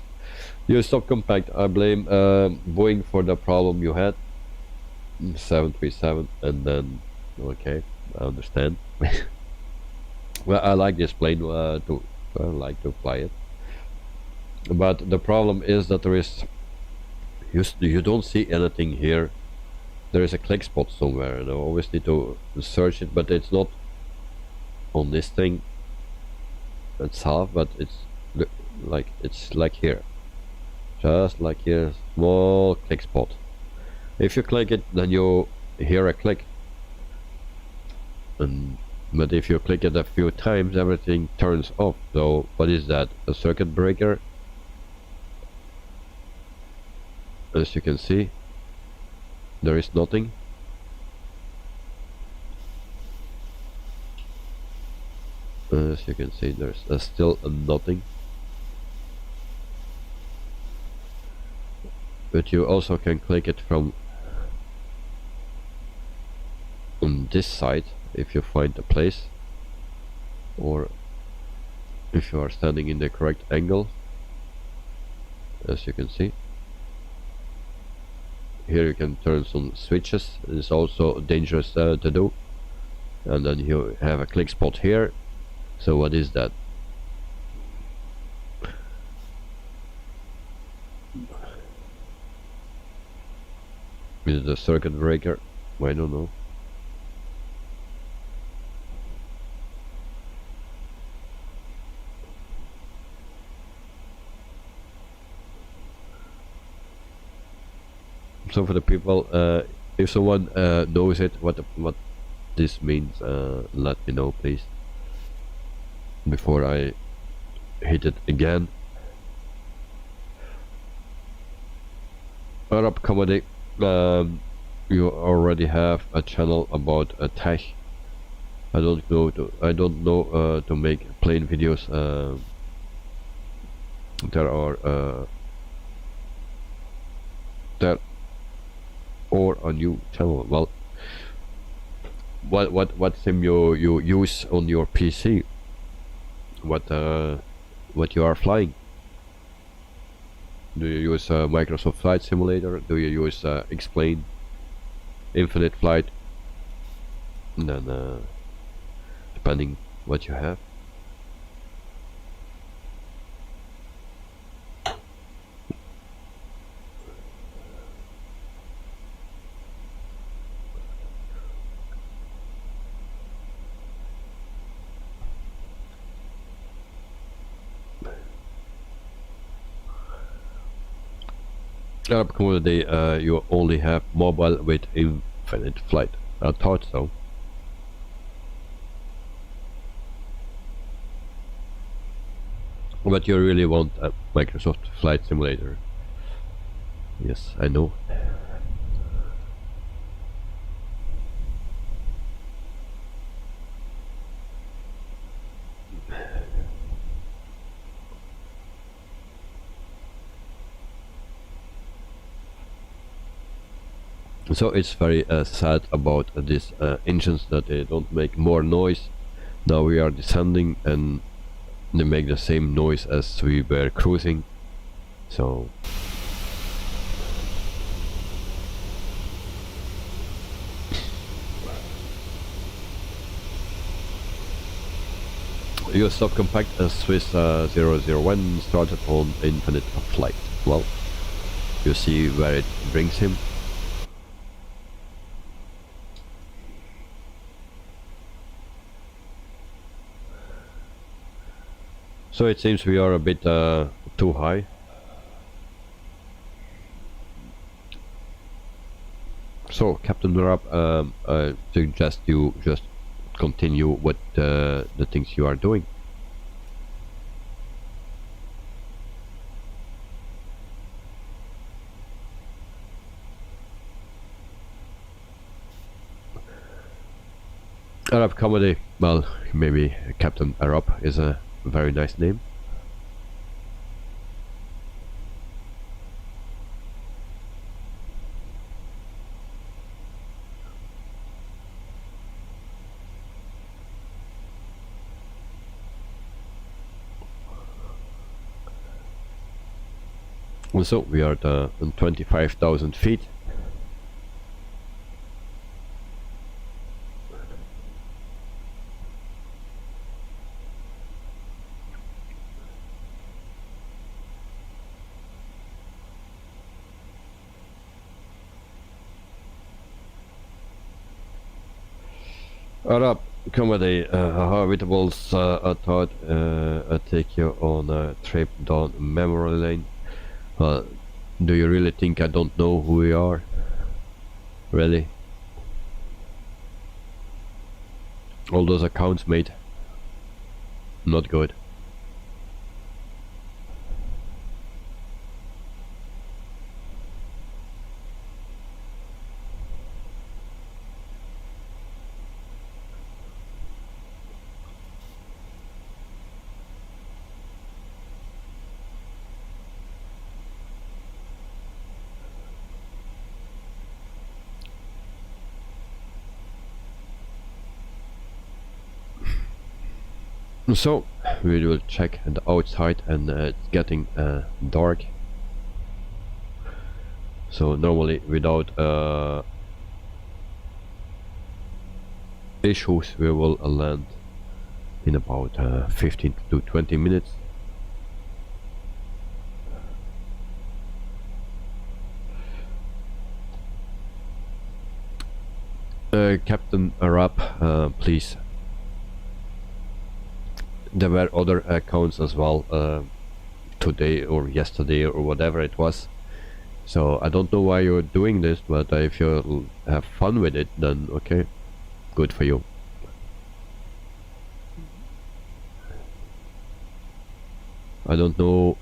You stop compact. I blame Boeing for the problem you had. 737, and then okay, I understand. Well, I like this plane. I like to fly it. But the problem is that there is you don't see anything here. There is a click spot somewhere, and I always need to search it, but it's not on this thing itself, but it's like here, just like here, small click spot. If you click it, then you hear a click, but if you click it a few times, everything turns off. So what is that? A circuit breaker? As you can see, there is nothing. As you can see, there's still nothing. But you also can click it from on this side if you find a place, or if you are standing in the correct angle. As you can see, here you can turn some switches. It's also dangerous to do. And then you have a click spot here. So what is that? Is it a circuit breaker? I don't know. So for the people, if someone knows it, what this means, let me know, please, before I hit it again. Arab comedy. You already have a channel about a tech. I don't know to make plain videos. There or a new channel. Well, what sim you use on your PC? What you are flying? Do you use Microsoft Flight Simulator? Do you use Explain, Infinite Flight? And then depending what you have. Arab commodity, you only have mobile with infinite flight. I thought so. But you really want a Microsoft Flight Simulator. Yes, I know. So it's very sad about these engines that they don't make more noise. Now we are descending and they make the same noise as we were cruising. So US subcompact Swiss 001 started on infinite flight. Well, you see where it brings him. So it seems we are a bit too high. So Captain Arab, I suggest you just continue with the things you are doing. Arab comedy, well, maybe Captain Arab is a very nice name. So we are at 25,000 feet. Arab comedy, habitables. I thought I'd take you on a trip down memory lane. Do you really think I don't know who we are? Really? All those accounts, mate. Not good. So we will check the outside, and it's getting dark. So normally without issues we will land in about 15 to 20 minutes. Captain Arab, please. There were other accounts as well today or yesterday or whatever it was. So I don't know why you're doing this, but if you have fun with it, then okay, good for you. I don't know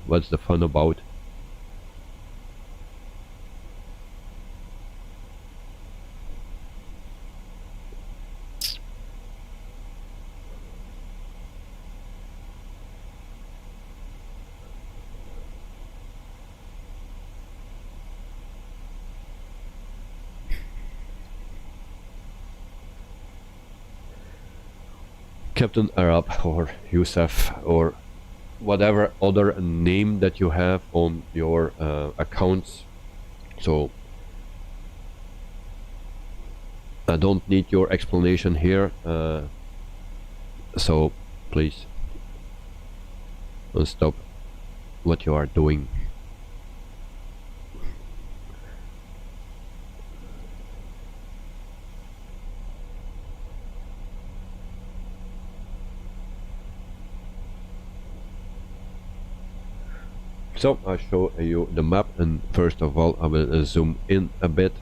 what's the fun about. Captain Arab or Yusuf or whatever other name that you have on your accounts. So I don't need your explanation here, so please stop what you are doing. So I'll show you the map, and first of all I will zoom in a bit.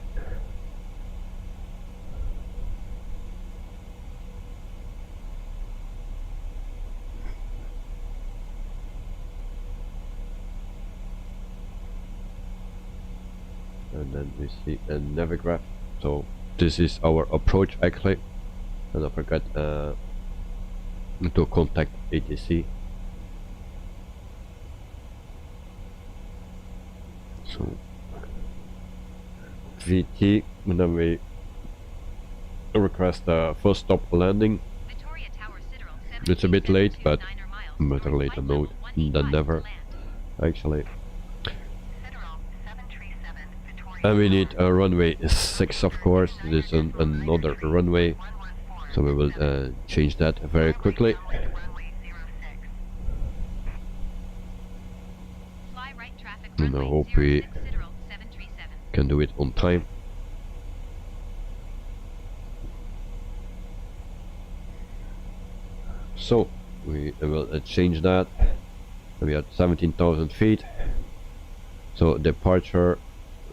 And then we see a navigraph. So this is our approach actually, and I forgot to contact ATC. So VT, and then we request a first stop landing. Vitória Tower SIDERAL It's a bit late, but 727 better late than no, than never actually. SIDERAL 737 Vitória. And we need a runway 6, of course. This is another runway, so we will change that very quickly. Runway 06. Fly right traffic And I runway hope we 06 SIDERAL 737. can do it on time. So we will change that. We are at 17,000 feet. So departure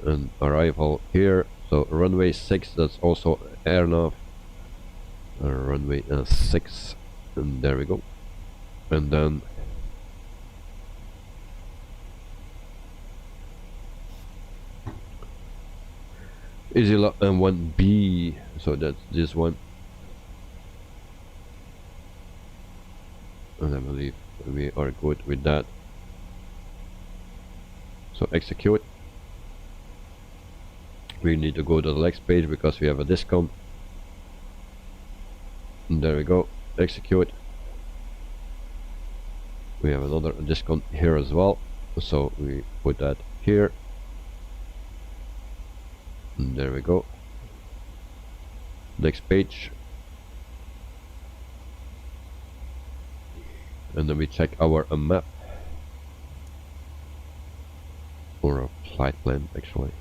and arrival here. So runway 6, that's also air nav. Runway 6, and there we go. And then easy lock and 1B, so that's this one. And I believe we are good with that. So execute. We need to go to the next page because we have a discount. And there we go. Execute. We have another discount here as well, so we put that here. And there we go. Next page. And then we check our map, or a flight plan actually.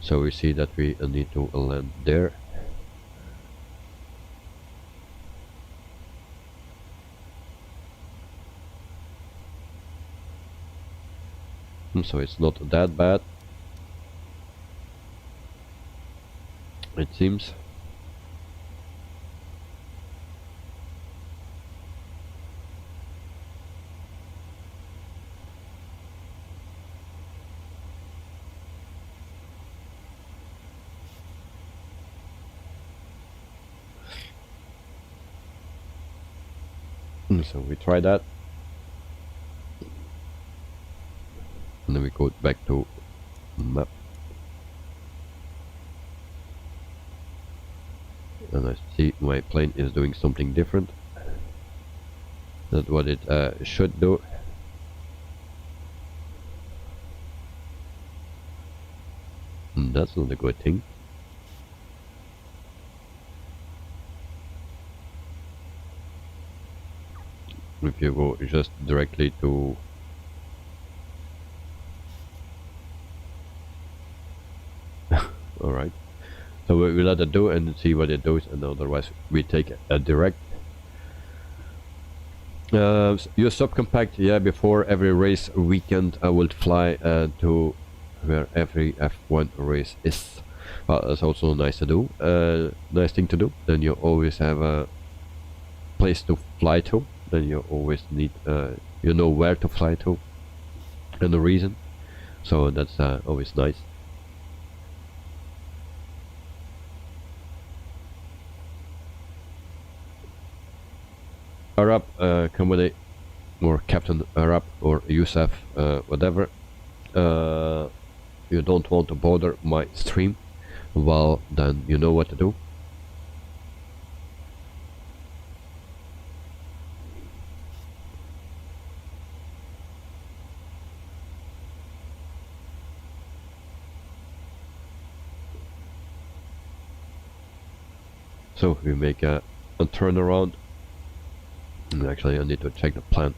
So we see that we need to land there. So it's not that bad, it seems. So we try that, and then we go back to map, and I see my plane is doing something different. That's what it should do. And that's not a good thing. If you go just directly to alright, so we let it do and see what it does, and otherwise we take a direct. Your subcompact, yeah, before every race weekend I would fly to where every F1 race is. Well, that's also nice to do, nice thing to do. Then you always have a place to fly to. Then you always need, you know where to fly to and the reason. So that's always nice. Arab company, or Captain Arab or Yusuf, whatever. You don't want to bother my stream. Well, then you know what to do. So we make a turnaround, and actually I need to check the plan.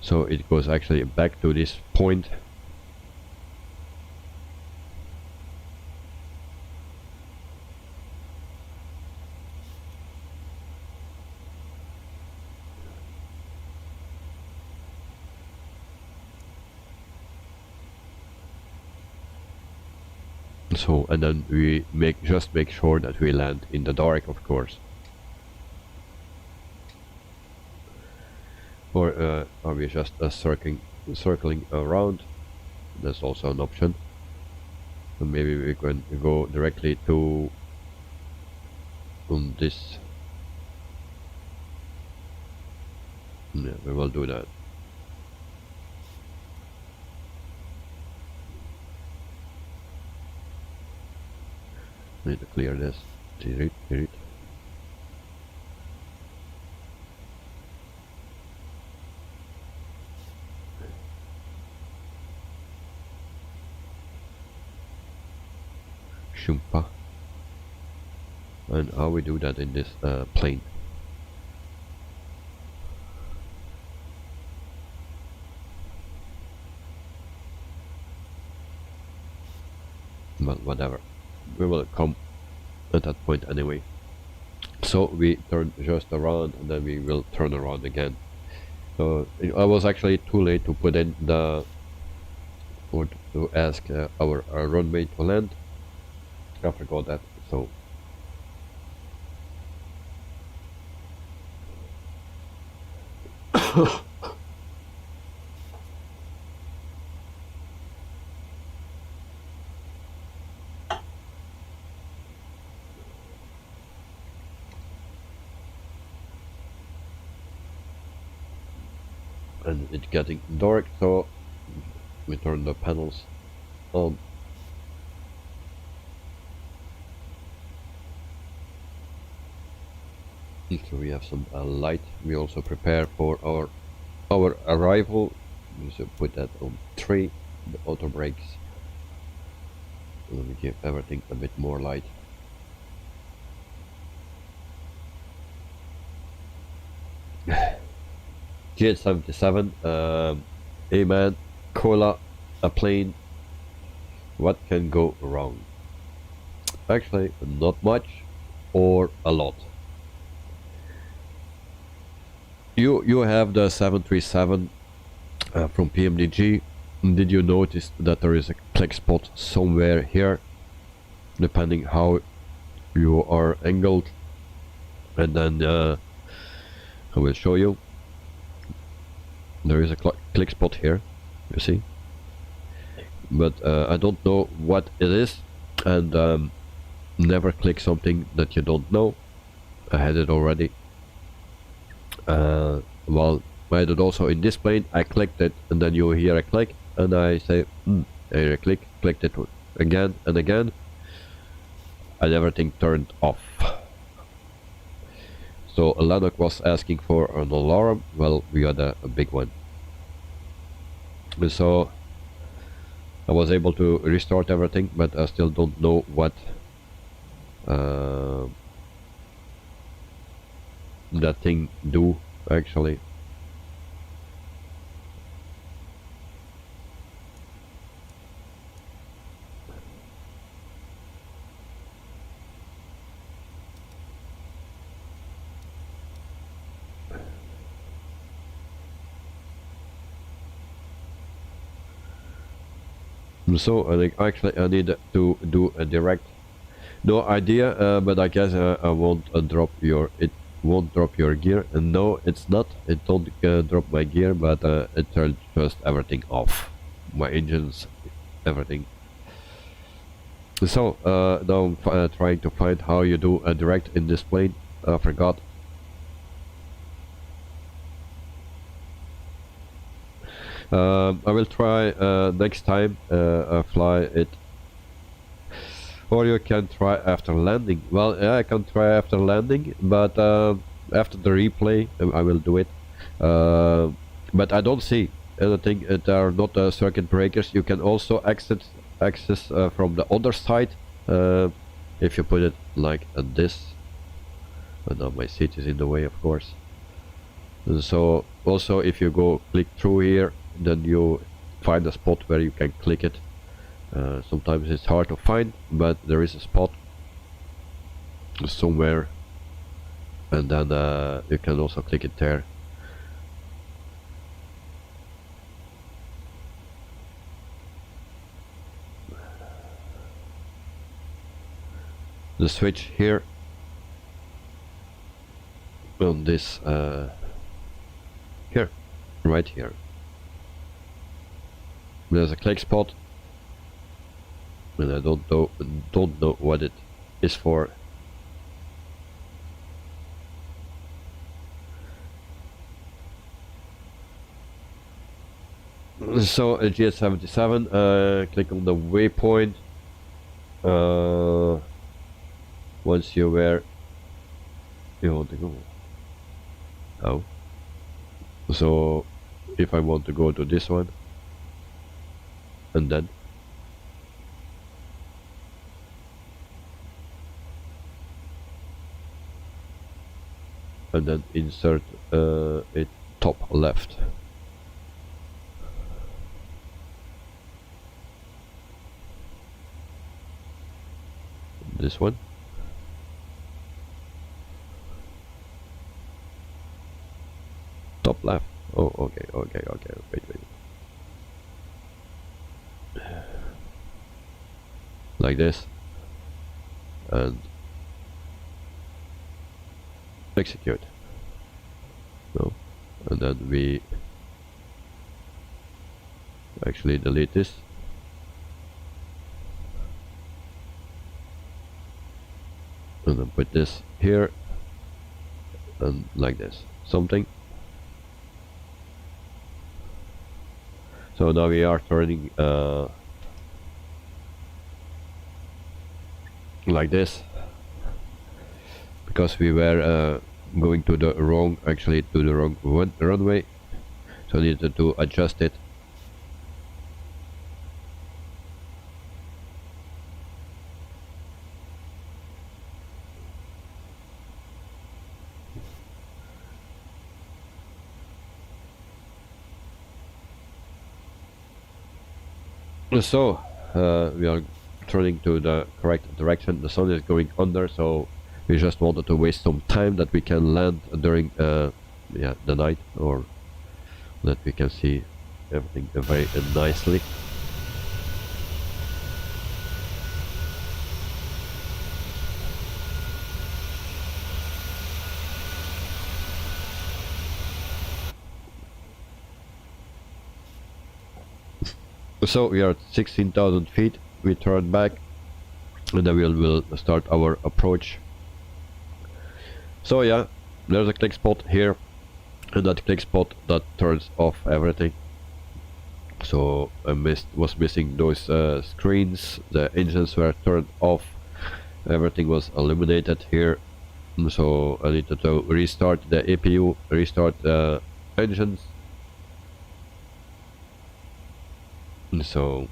So it goes actually back to this point. So, and then we just make sure that we land in the dark, of course. Or are we just circling around? That's also an option. So maybe we can go directly to this. Yeah, we will do that. Need to clear this. Clear it. Shumpa. And how we do that in this plane? Well, whatever. We will come at that point anyway. So we turn just around and then we will turn around again. So I was actually too late to put in the or to ask our runway to land. I forgot that. So and it's getting dark, so we turn the panels on. So we have some light. We also prepare for our arrival. So put that on 3, the auto brakes. And we give everything a bit more light. GH77, hey man, cola, a plane, what can go wrong? Actually, not much or a lot. You have the 737 from PMDG. Did you notice that there is a click spot somewhere here, depending how you are angled? And then I will show you. There is a click spot here, you see, but I don't know what it is, and never click something that you don't know. I had it already. Well, I had it also in this plane. I clicked it, and then you hear a click, and I say, and I clicked it again and again, and everything turned off. So Lennox was asking for an alarm. Well, we got a big one. And so I was able to restart everything, but I still don't know what that thing do actually. So I think actually I need to do a direct, no idea, but I guess I won't drop your, it won't drop your gear, and no, it's not, it don't drop my gear, but it turns just everything off, my engines, everything. So now I'm trying to find how you do a direct in this plane. I forgot. I will try next time fly it, or you can try after landing. Well, yeah, I can try after landing, but after the replay I will do it. But I don't see anything. There are not circuit breakers. You can also access from the other side if you put it like this. And now my seat is in the way, of course. And so also if you go click through here, then you find a spot where you can click it. Sometimes it's hard to find, but there is a spot somewhere, and then you can also click it there. the switch here on this here, right here. There's a click spot, and I don't know what it is for. So GS77, click on the waypoint. Once you're where you want to go. Oh. So if I want to go to this one, and then insert it top left. This one. Top left. Oh, okay, wait. Like this. And execute. No. And then we actually delete this. And then put this here. And like this. Something. So now we are turning like this, because we were going to the wrong, runway, so I needed to adjust it. So we are turning to the correct direction. The sun is going under, so we just wanted to waste some time that we can land during the night, or that we can see everything very nicely. So we are at 16,000 feet. We turn back, and then we'll start our approach. So yeah, there's a click spot here, and that click spot that turns off everything. So I was missing those screens. The engines were turned off. Everything was illuminated here. So I needed to restart the APU, restart the engines. So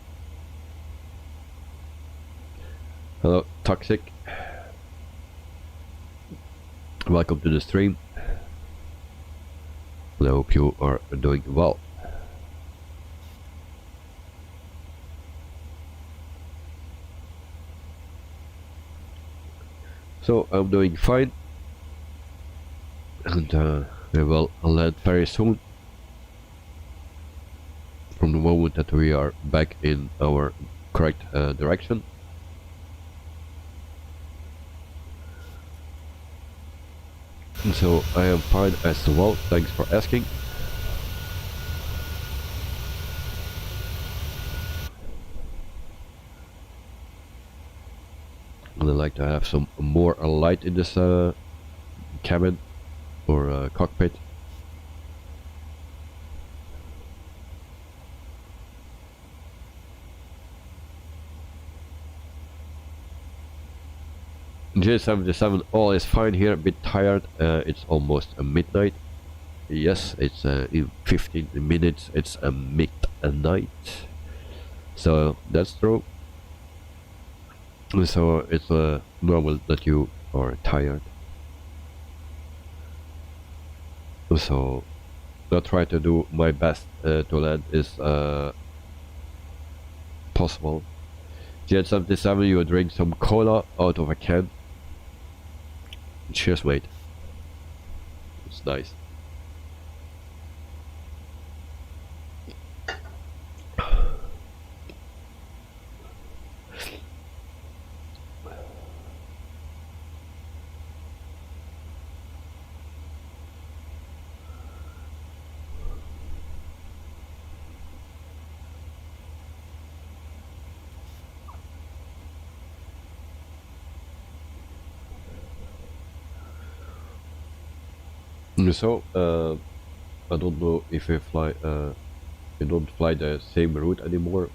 hello Toxic, welcome to the stream. I hope you are doing well. So I'm doing fine, and we will land very soon, from the moment that we are back in our correct direction. And so I am fine as well, thanks for asking. And I like to have some more light in this cabin or cockpit. J77, all is fine here, a bit tired. It's almost midnight. Yes, it's in 15 minutes it's midnight. So that's true. So it's normal that you are tired. So I'll try to do my best to land as possible. J77, you drink some cola out of a can. Cheers, mate. It's nice. So I don't know if we don't fly the same route anymore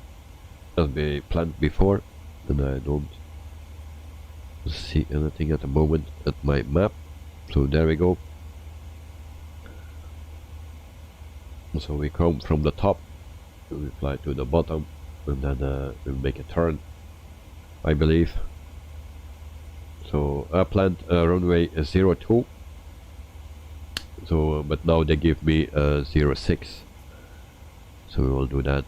as we planned before, and I don't see anything at the moment at my map. So there we go. So we come from the top, we fly to the bottom, and then we make a turn, I believe. So I planned runway 02. So but now they give me 06. So we will do that.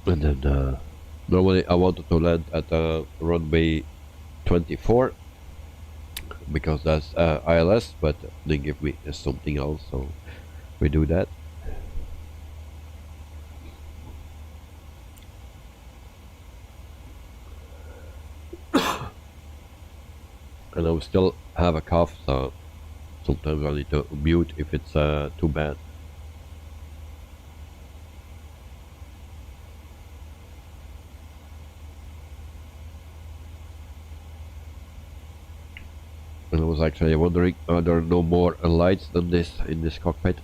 And then normally I wanted to land at runway 24 because that's ILS, but they give me something else, so we do that. And I still have a cough, so sometimes I need to mute if it's too bad. And I was actually wondering, are there no more lights than this in this cockpit?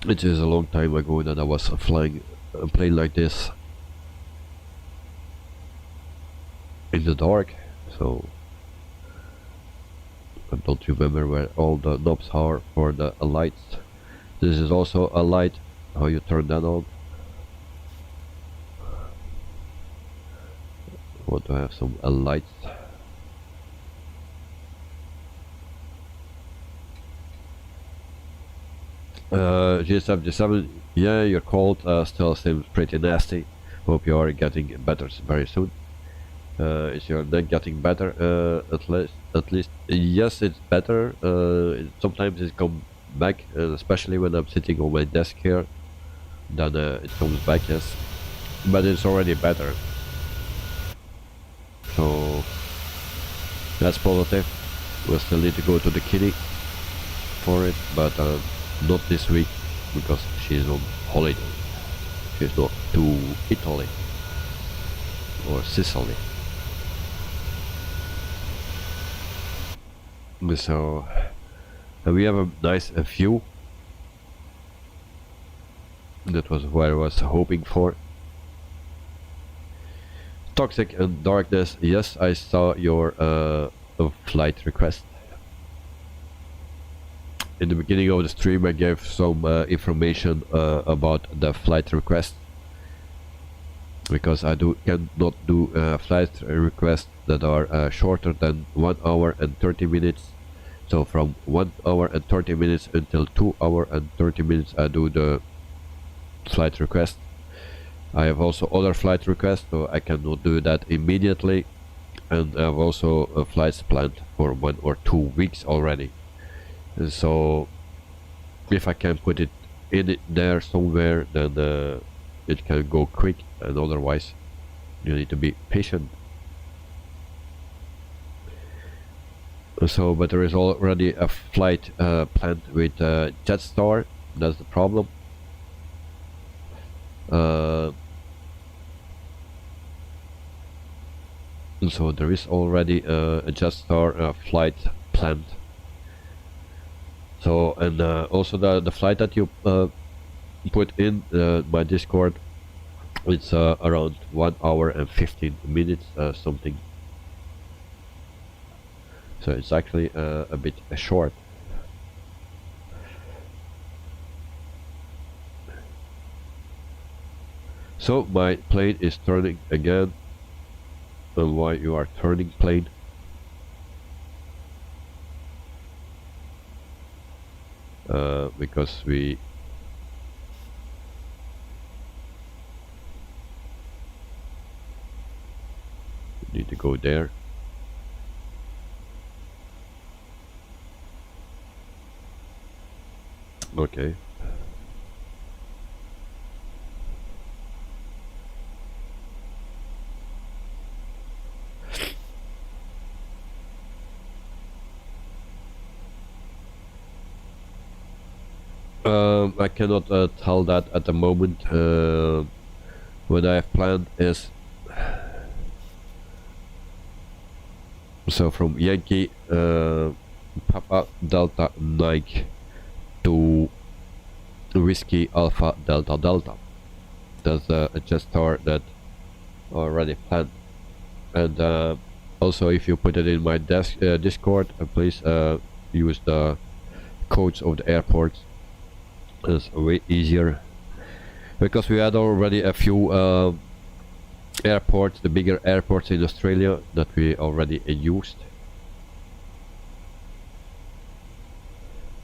It is a long time ago that I was flying a plane like this in the dark, so I don't remember where all the knobs are for the lights. This is also a light, how you turn that on. I want to have some lights. G7, yeah, your cold still seems pretty nasty. Hope you are getting better very soon. Is your neck getting better? At least, yes, it's better. Sometimes it comes back, especially when I'm sitting on my desk here. Then it comes back, yes, but it's already better. So that's positive. We'll still need to go to the kitty for it, but not this week because she's on holiday. She's not to Italy or Sicily. So we have a nice view. That was what I was hoping for. Toxic and darkness. Yes, I saw your flight request. In the beginning of the stream I gave some information about the flight request, because I cannot do flight requests that are shorter than 1 hour and 30 minutes. So from 1 hour and 30 minutes until 2 hour and 30 minutes I do the flight request. I have also other flight requests, so I cannot do that immediately, and I have also flights planned for 1 or 2 weeks already. So if I can put it in there somewhere, then it can go quick, and otherwise you need to be patient. So, but there is already a flight planned with Jetstar. That's the problem. So there is already a Jetstar flight planned. So, and also the flight that you put in my Discord, it's around 1 hour and 15 minutes something. So it's actually a bit short. So my plane is turning again. And why you are turning plane? Because we need to go there. Okay. I cannot tell that at the moment. What I have planned is so from Yankee Papa Delta Nike to Whiskey Alpha Delta Delta. That's a gesture that already planned. And also, if you put it in my Discord, please use the codes of the airports. It's way easier because we had already a few airports, the bigger airports in Australia that we already used.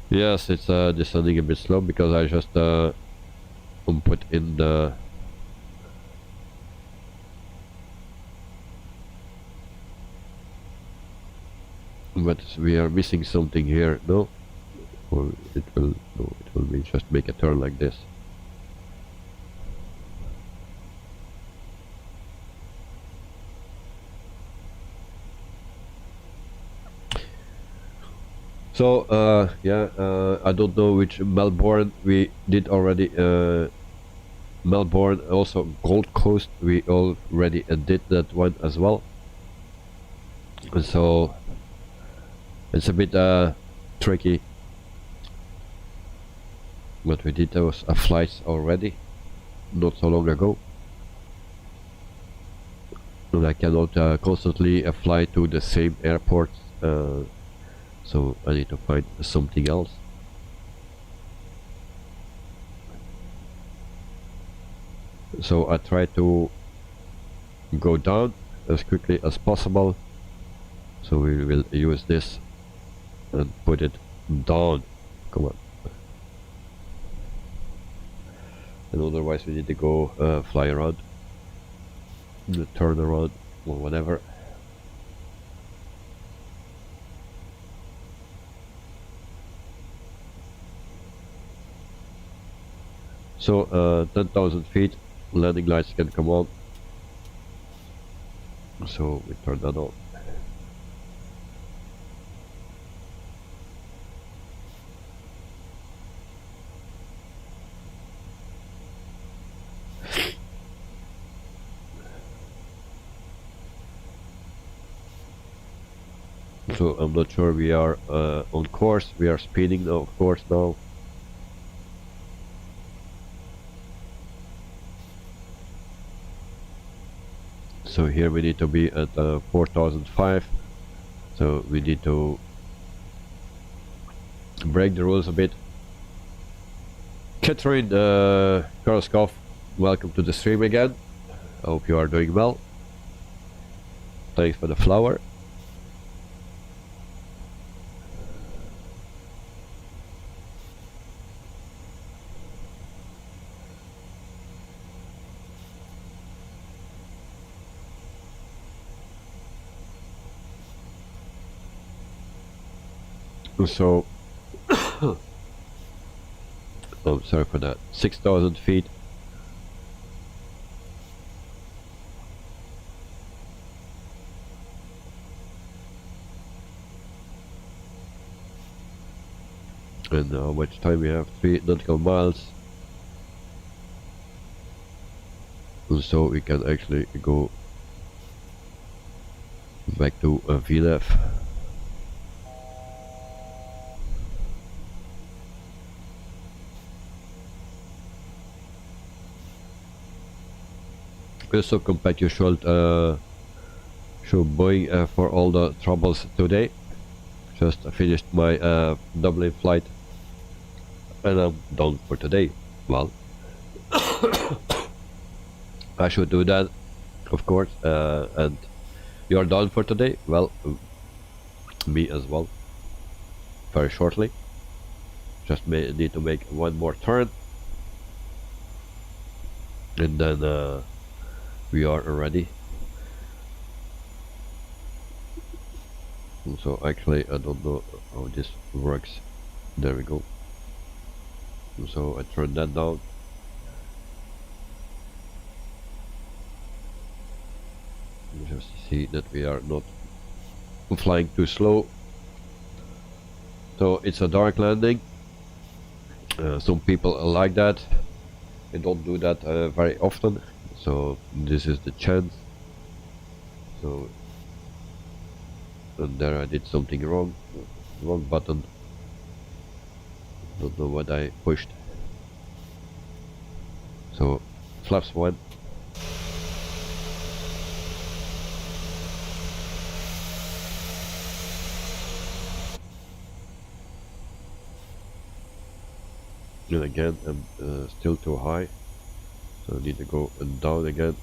Yes, it's descending a bit slow because I just put in the but we are missing something here. No, or it will be just make a turn like this. So yeah, I don't know which Melbourne we did already. Melbourne, also Gold Coast, we already did that one as well. And so it's a bit tricky, but we did those flights already not so long ago, and I cannot constantly fly to the same airport, so I need to find something else. So I try to go down as quickly as possible, so we will use this and put it down. Come on. And otherwise we need to go fly around, turn around or whatever. So 10,000 feet, landing lights can come on, so we turn that on. So I'm not sure we are on course. We are speeding now, of course, now. So here we need to be at 4005. So we need to break the rules a bit. Catherine Koroskov, welcome to the stream again. I hope you are doing well. Thanks for the flower. So, oh, sorry for that. 6,000 feet. And how much time we have? 3 nautical miles. And so we can actually go back to VLF. Also, compared should Boeing for all the troubles today. Just finished my Dublin flight and I'm done for today. Well, I should do that, of course, and you're done for today. Well, me as well, very shortly. Just need to make one more turn and then we are ready. So actually I don't know how this works. There we go. So I turn that down. Just to see that we are not flying too slow. So it's a dark landing. Some people like that. I don't do that very often. So this is the chance. So and there I did something wrong. Wrong button. Don't know what I pushed. So flaps 1. And again I'm still too high, so I need to go down again.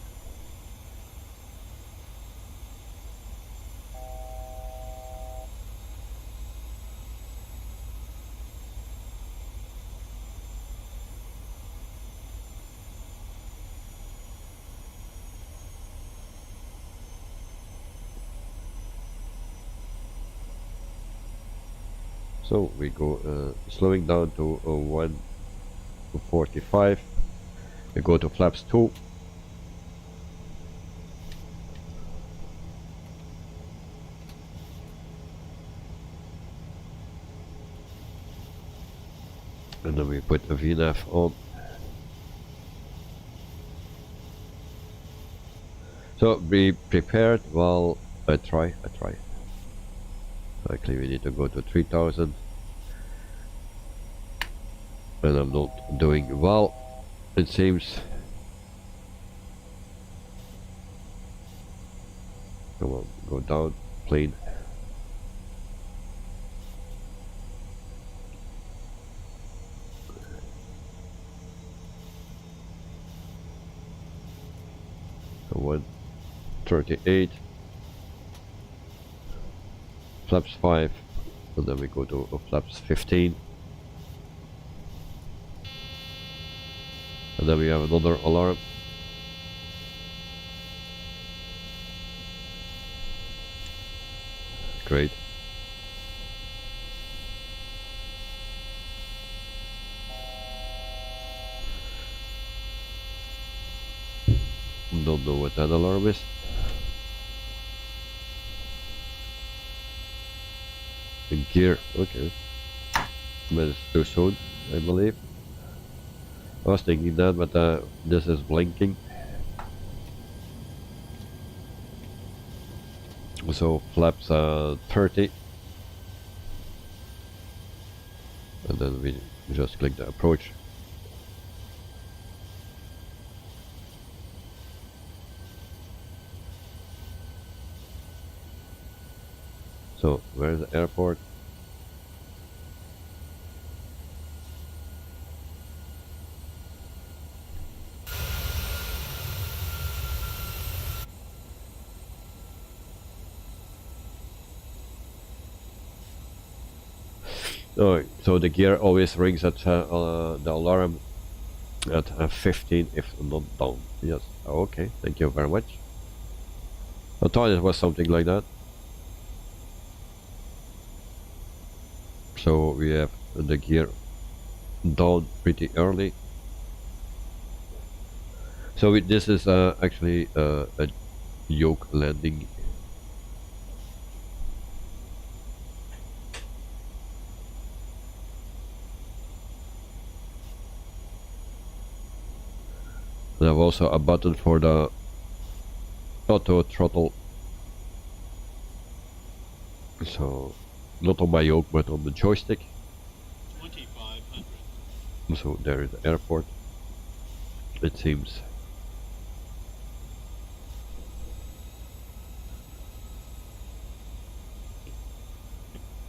So we go slowing down to 1:45. We go to flaps 2. And then we put a VNAV on. So be prepared while I try. Actually we need to go to 3000. And I'm not doing well, it seems. Come on, go down, plane. So 138. Flaps 5. And then we go to flaps 15. And then we have another alarm. Great. Don't know what that alarm is. In gear, okay. But it's too soon, I believe. I was thinking that, but this is blinking. So flaps 30. And then we just click the approach. So where's the airport? Oh, so the gear always rings at the alarm at 15 if not down. Yes, okay, thank you very much. I thought it was something like that. So we have the gear down pretty early. So this is actually a yoke landing. I have also a button for the auto throttle. So not on my yoke but on the joystick. 2500. So there is the airport. It seems.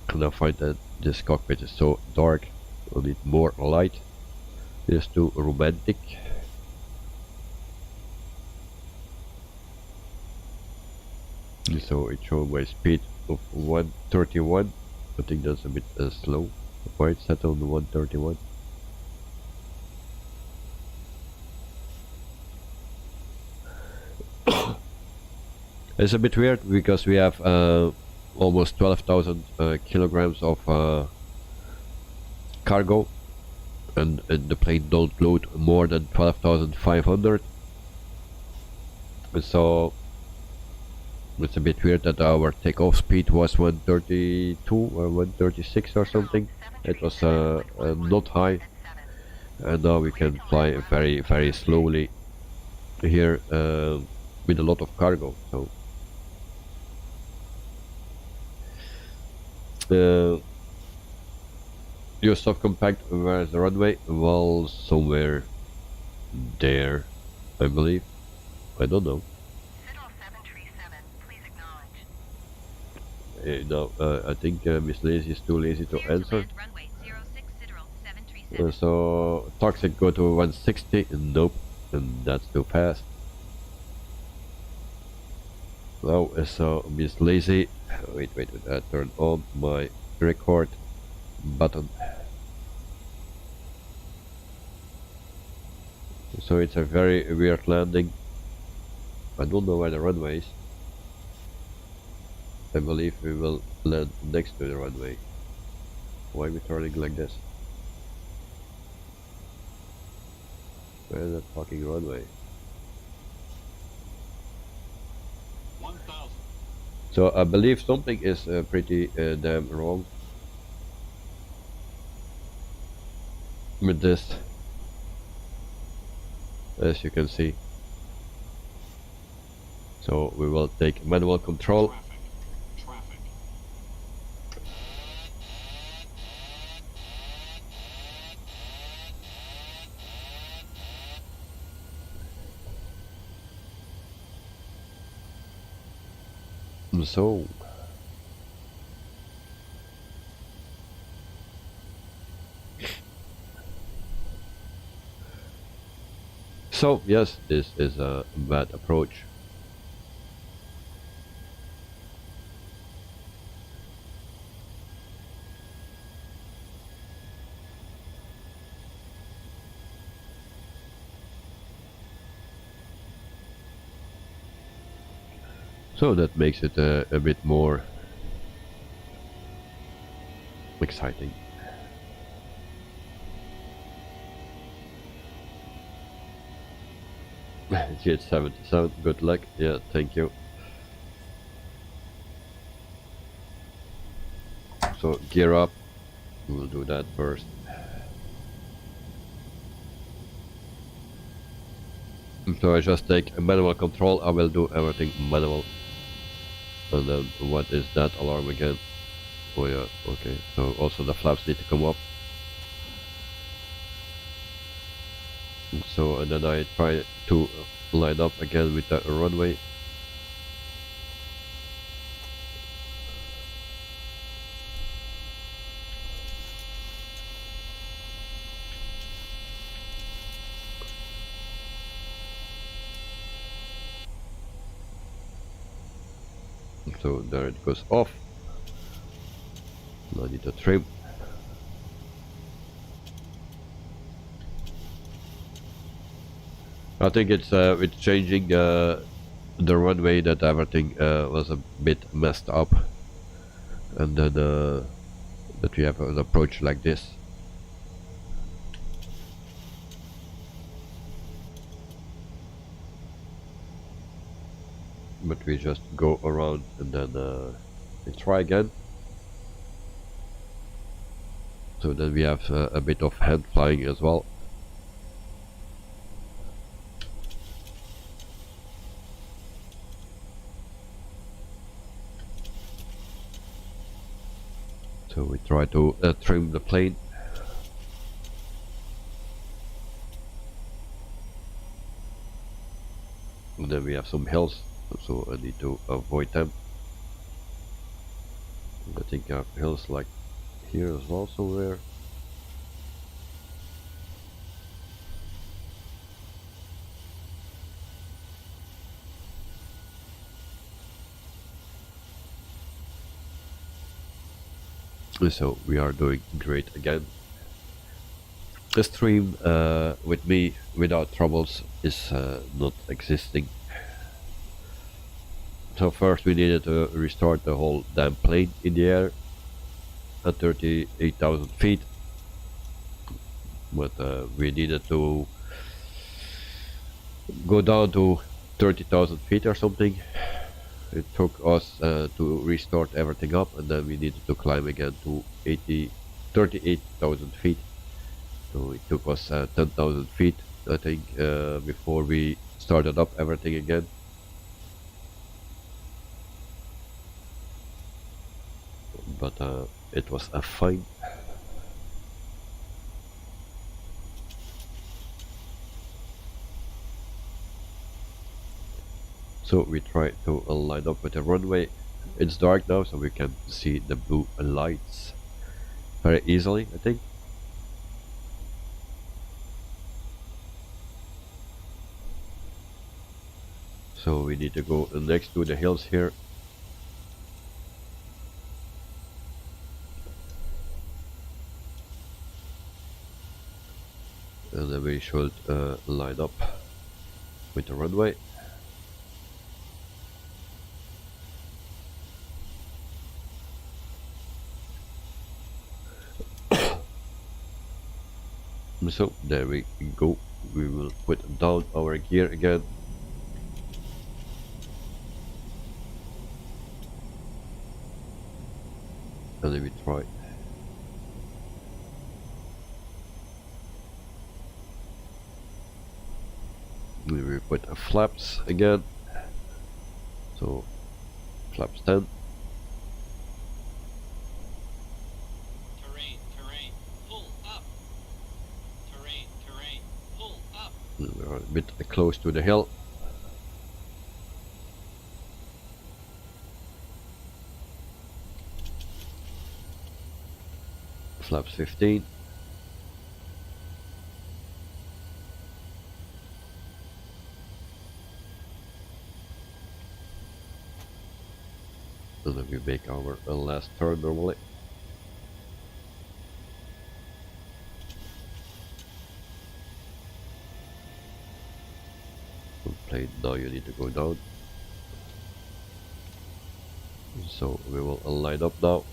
And I find that this cockpit is so dark. I need more light. It is too romantic. So it showed my speed of 131. I think that's a bit slow. Why it's set on 131? It's a bit weird because we have almost 12,000 kilograms of cargo, and the plane don't load more than 12,500. So it's a bit weird that our takeoff speed was 132 or 136 or something. It was not high, and now we can fly very slowly here with a lot of cargo. So your soft compact, where is the runway? Well, somewhere there, I believe. I don't know. SIDERAL 737, please acknowledge. No, I think Miss Lazy is too lazy to Clear to answer. land runway 06 SIDERAL 737. So toxic go to 160. Nope, and that's too fast. Now, so Miss Lazy. Wait, I turn on my record button. So it's a very weird landing. I don't know where the runway is. I believe we will land next to the runway. Why are we turning like this? Where is that fucking runway? 1,000. So I believe something is pretty damn wrong with this, as you can see. So we will take manual control. Traffic. So yes, this is a bad approach. So that makes it a bit more exciting. Jet 77, good luck. Yeah, thank you. So gear up. We'll do that first. So I just take a manual control. I will do everything manual. And then what is that alarm again? Oh yeah, okay. So also the flaps need to come up. So and then I try to line up again with the runway. So there it goes off. I need to trim. I think it's with changing the runway that everything was a bit messed up, and then that we have an approach like this. But we just go around and then we try again. So then we have a bit of hand flying as well. So we try to trim the plane. And then we have some hills, so I need to avoid them. I think I have hills like here as well somewhere. So we are doing great again. The stream with me without troubles is not existing. So first we needed to restart the whole damn plane in the air at 38,000 feet. but we needed to go down to 30,000 feet or something. It took us to restart everything up, and then we needed to climb again to 38,000 feet. So it took us 10,000 feet, I think, before we started up everything again. But it was fine. So we try to line up with the runway. It's dark now, so we can see the blue lights very easily, I think. So we need to go next to the hills here. And then we should line up with the runway. So there we go. We will put down our gear again. And then we try. We will put flaps again. So flaps 10. Terrain, pull up. Terrain, pull up. We are a bit close to the hill. Flaps 15. And then we make our last turn normally. Plane, now you need to go down. So we will line up now.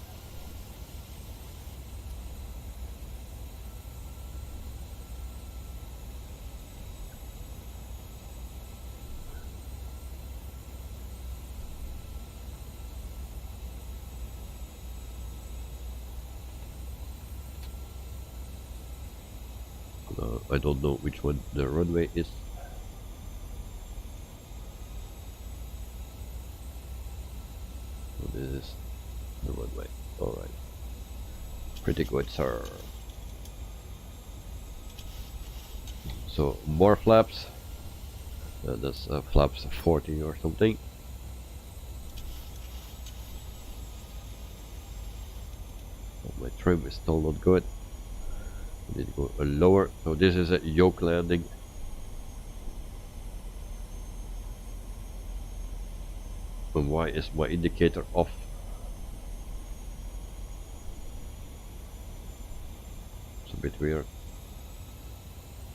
I don't know which one the runway is. So this is the runway. Alright. Pretty good, sir. So more flaps. That's flaps 40 or something. Oh, my trim is still not good. I need to go lower. So this is a yoke landing. And why is my indicator off? It's a bit weird.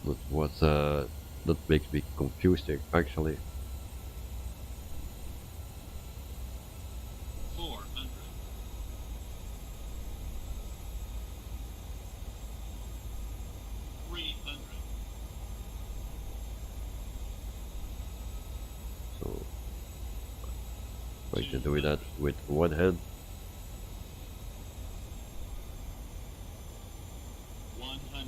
But what that makes me confused actually. 400. 300. So I can do that with one hand. 100.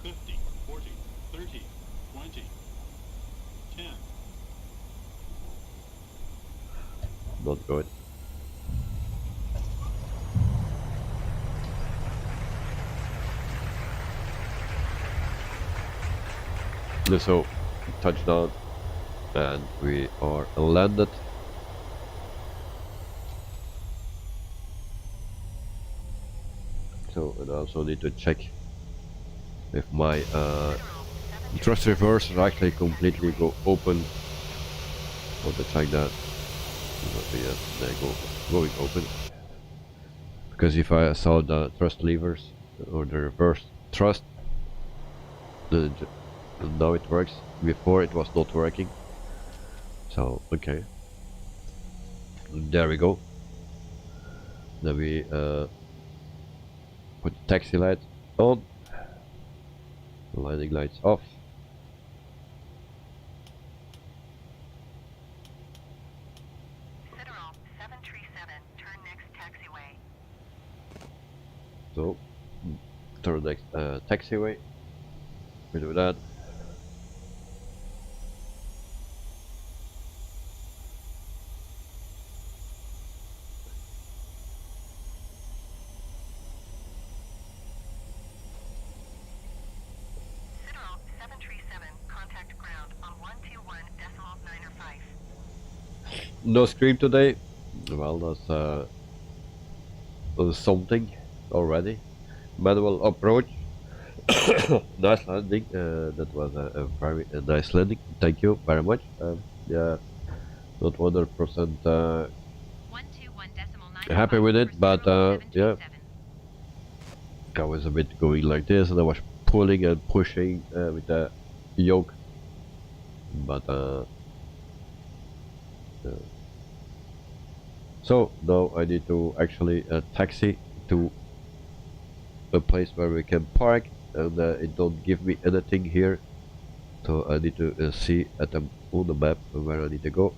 50, 40, 30, 20, 10. Not good. So touchdown, and we are landed. So and I also need to check if my thrust reverse is actually completely go open. Want to check that. Yes, they go going open. Because if I saw the thrust levers or the reverse thrust, now it works. Before it was not working. So okay. There we go. Then we put the taxi lights on, landing lights off. SIDERAL 737, turn next taxiway. So, turn next taxiway. We do that. SIDERAL 737, contact ground on 121.905. No stream today. Well, that's something already. Manual approach. Nice landing. That was a very nice landing. Thank you very much. Yeah, not 100% 121.9 happy with it, but yeah, 737. I was a bit going like this, and I was pulling and pushing with the yoke. But so now I need to actually taxi to a place where we can park, and it don't give me anything here, so I need to see on the map where I need to go.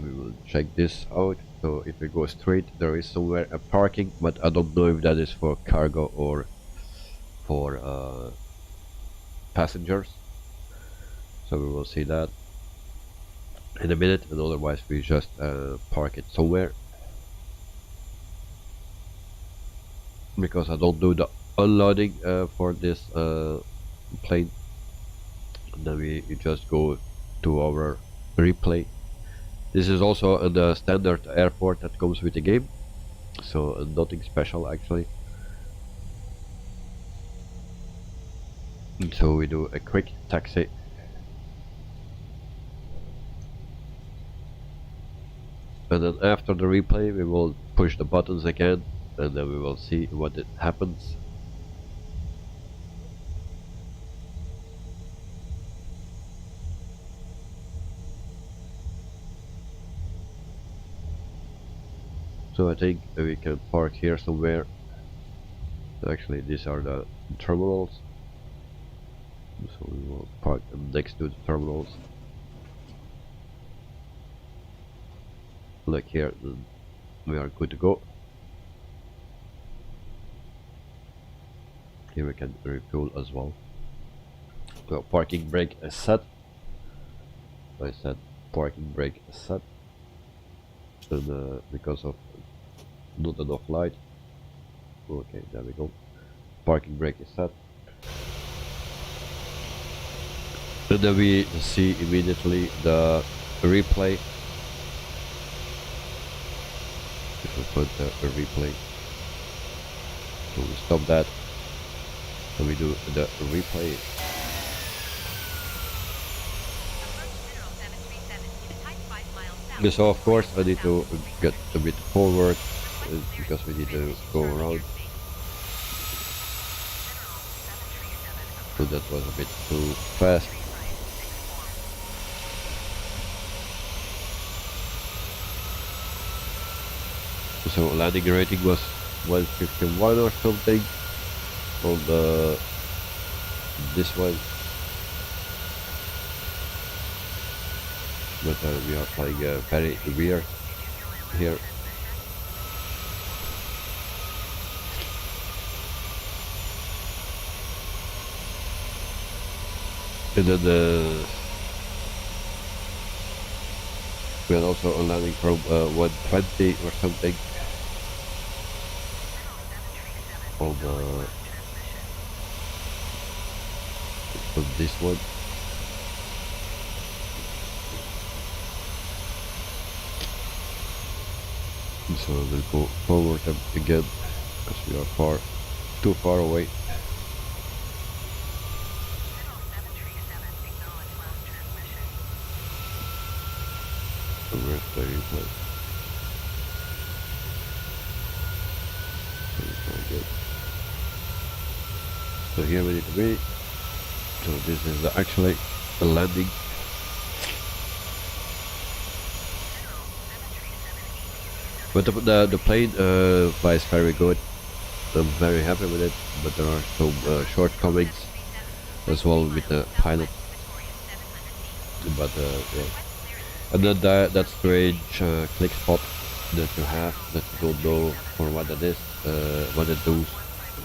We will check this out. So if we go straight, there is somewhere a parking, but I don't know if that is for cargo or for passengers. So we will see that in a minute, and otherwise we just park it somewhere, because I don't do the unloading for this plane. And then we just go to our replay. This is also a standard airport that comes with the game, so nothing special actually. And so we do a quick taxi. And then after the replay we will push the buttons again, and then we will see what it happens. So I think we can park here somewhere. Actually, these are the terminals, so we will park them next to the terminals. Like here, then we are good to go. Here we can refuel as well. So parking brake is set. I said parking brake is set, and because of not enough light. Okay, there we go. Parking brake is set. And then we see immediately the replay. If we put the replay, so we stop that, and we do the replay. So of course I need to get a bit forward because we need to go around. So that was a bit too fast. So landing rating was 151 or something on this one. But we are flying very weird here. And then we are also landing from 120 or something on this one. So we'll go forward again because we are too far away. So where's the replay? So here we need to be. So this is actually the landing. But the plane flies very good. I'm very happy with it, but there are some shortcomings as well with the pilot. But yeah. And then that strange click spot that you have that you don't know for what it is, what it does.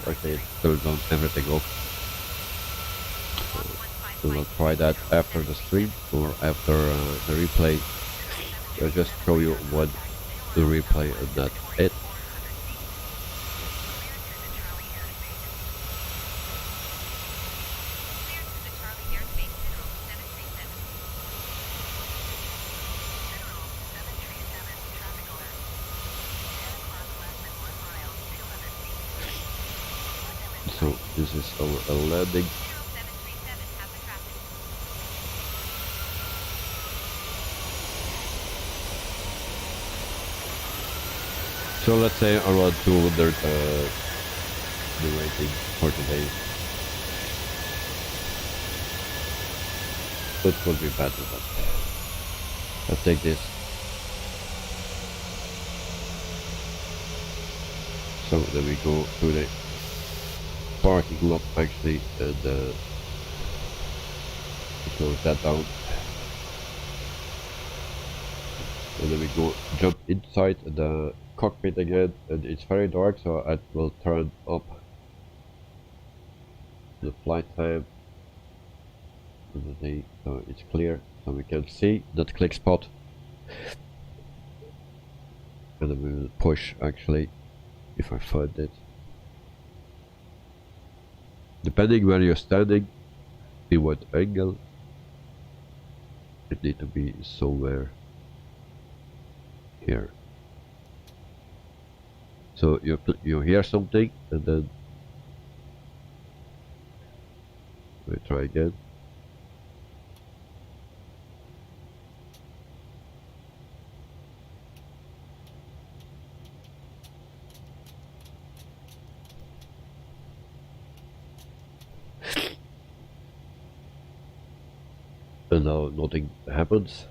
Actually, it turns on everything off. So we'll try that after the stream or after the replay. I'll just show you one the replay and that's it. So this is our landing. So let's say around 200 the rating for today. It would be better, but let's take this. So then we go to the parking lot actually, and close that down. And then we go jump inside the cockpit again, and it's very dark, so I will turn up the flight time so it's clear, so we can see that click spot. And then we will push actually, if I find it. Depending where you're standing, in what angle, it needs to be somewhere here. So you hear something, and then we try again. And now nothing happens.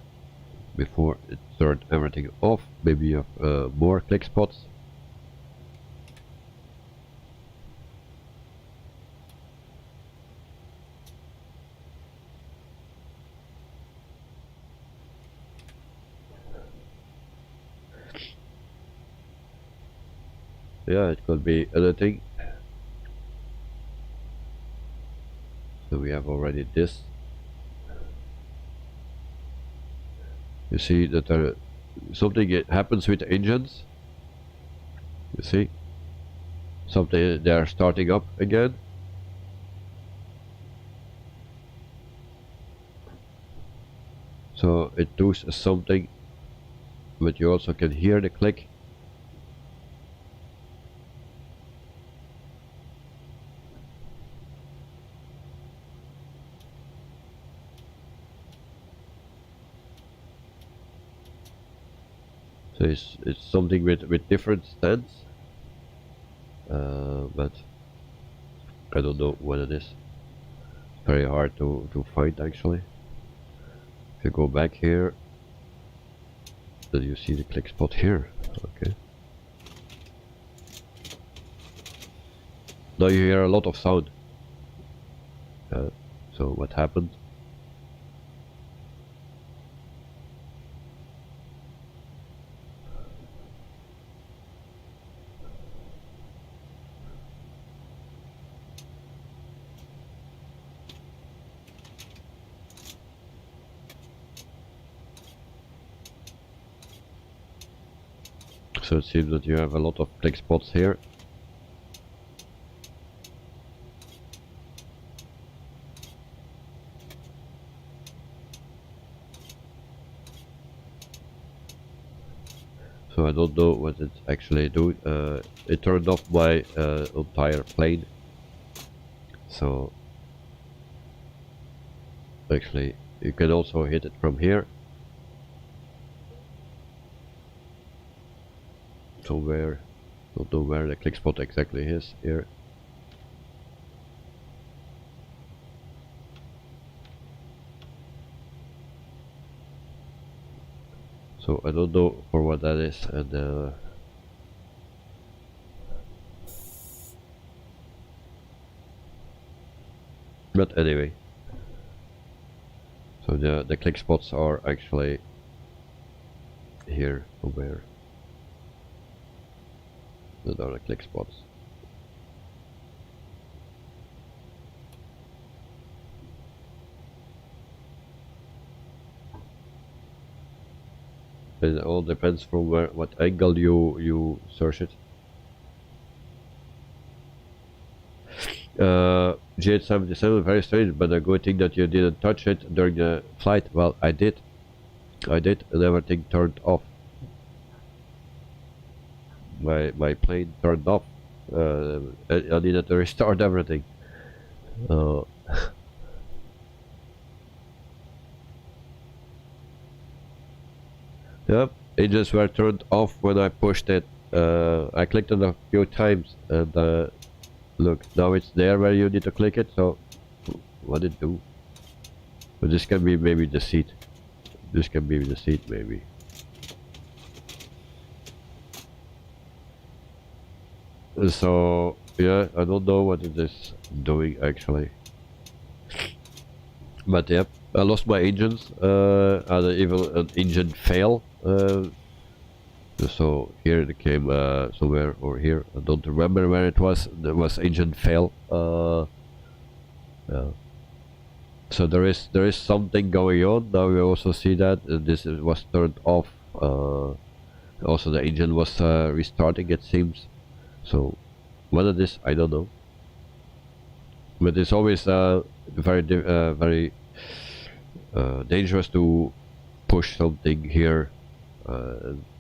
Before it turned everything off. Maybe you have more click spots. Yeah, it could be anything. So we have already this. You see that something happens with the engines. You see? Something, they are starting up again. So it does something, but you also can hear the click. So it's something with different stands, but I don't know what it is. Very hard to find actually. If you go back here, then you see the click spot here. Okay. Now you hear a lot of sound. So what happened? So it seems that you have a lot of click spots here. So I don't know what it's actually doing. It turned off my entire plane. So actually you can also hit it from here. Somewhere, don't know where the click spot exactly is here. So I don't know for what that is, and But anyway, so the click spots are actually here somewhere. That are the click spots. It all depends from what angle you search it. G877, very strange, but a good thing that you didn't touch it during the flight. Well, I did, and everything turned off. My plane turned off. I needed to restart everything. Yep, engines were turned off when I pushed it. I clicked on it a few times, and look, now it's there where you need to click it. So, what did it do? But this can be maybe the seat. This can be the seat, maybe. So, yeah, I don't know what it is doing actually. But yep, I lost my engines. Had even an engine fail. So here it came somewhere over here. I don't remember where it was. There was engine fail. Yeah. So there is something going on. Now we also see that this was turned off. Also the engine was restarting, it seems. So what it is, I don't know. But it's always very dangerous to push something here.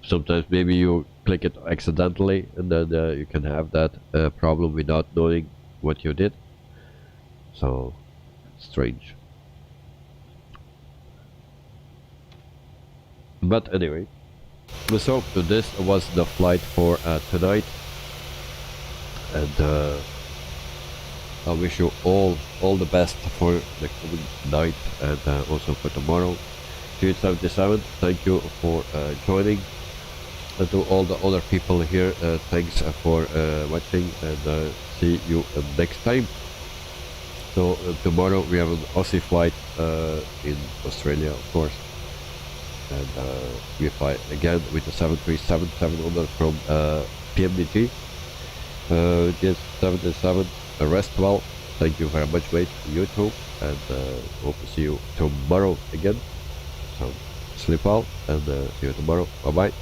Sometimes maybe you click it accidentally, and then you can have that problem without knowing what you did. So strange. But anyway, so this was the flight for tonight, and I wish you all the best for the coming night, and also for tomorrow. G877, thank you for joining, and to all the other people here, thanks for watching, and see you next time. So tomorrow we have an Aussie flight in Australia, of course, and we fly again with the 737-700 from PMDG. G877, rest well. Thank you very much, mate, you too, and hope to see you tomorrow again. So sleep well, and see you tomorrow. Bye bye.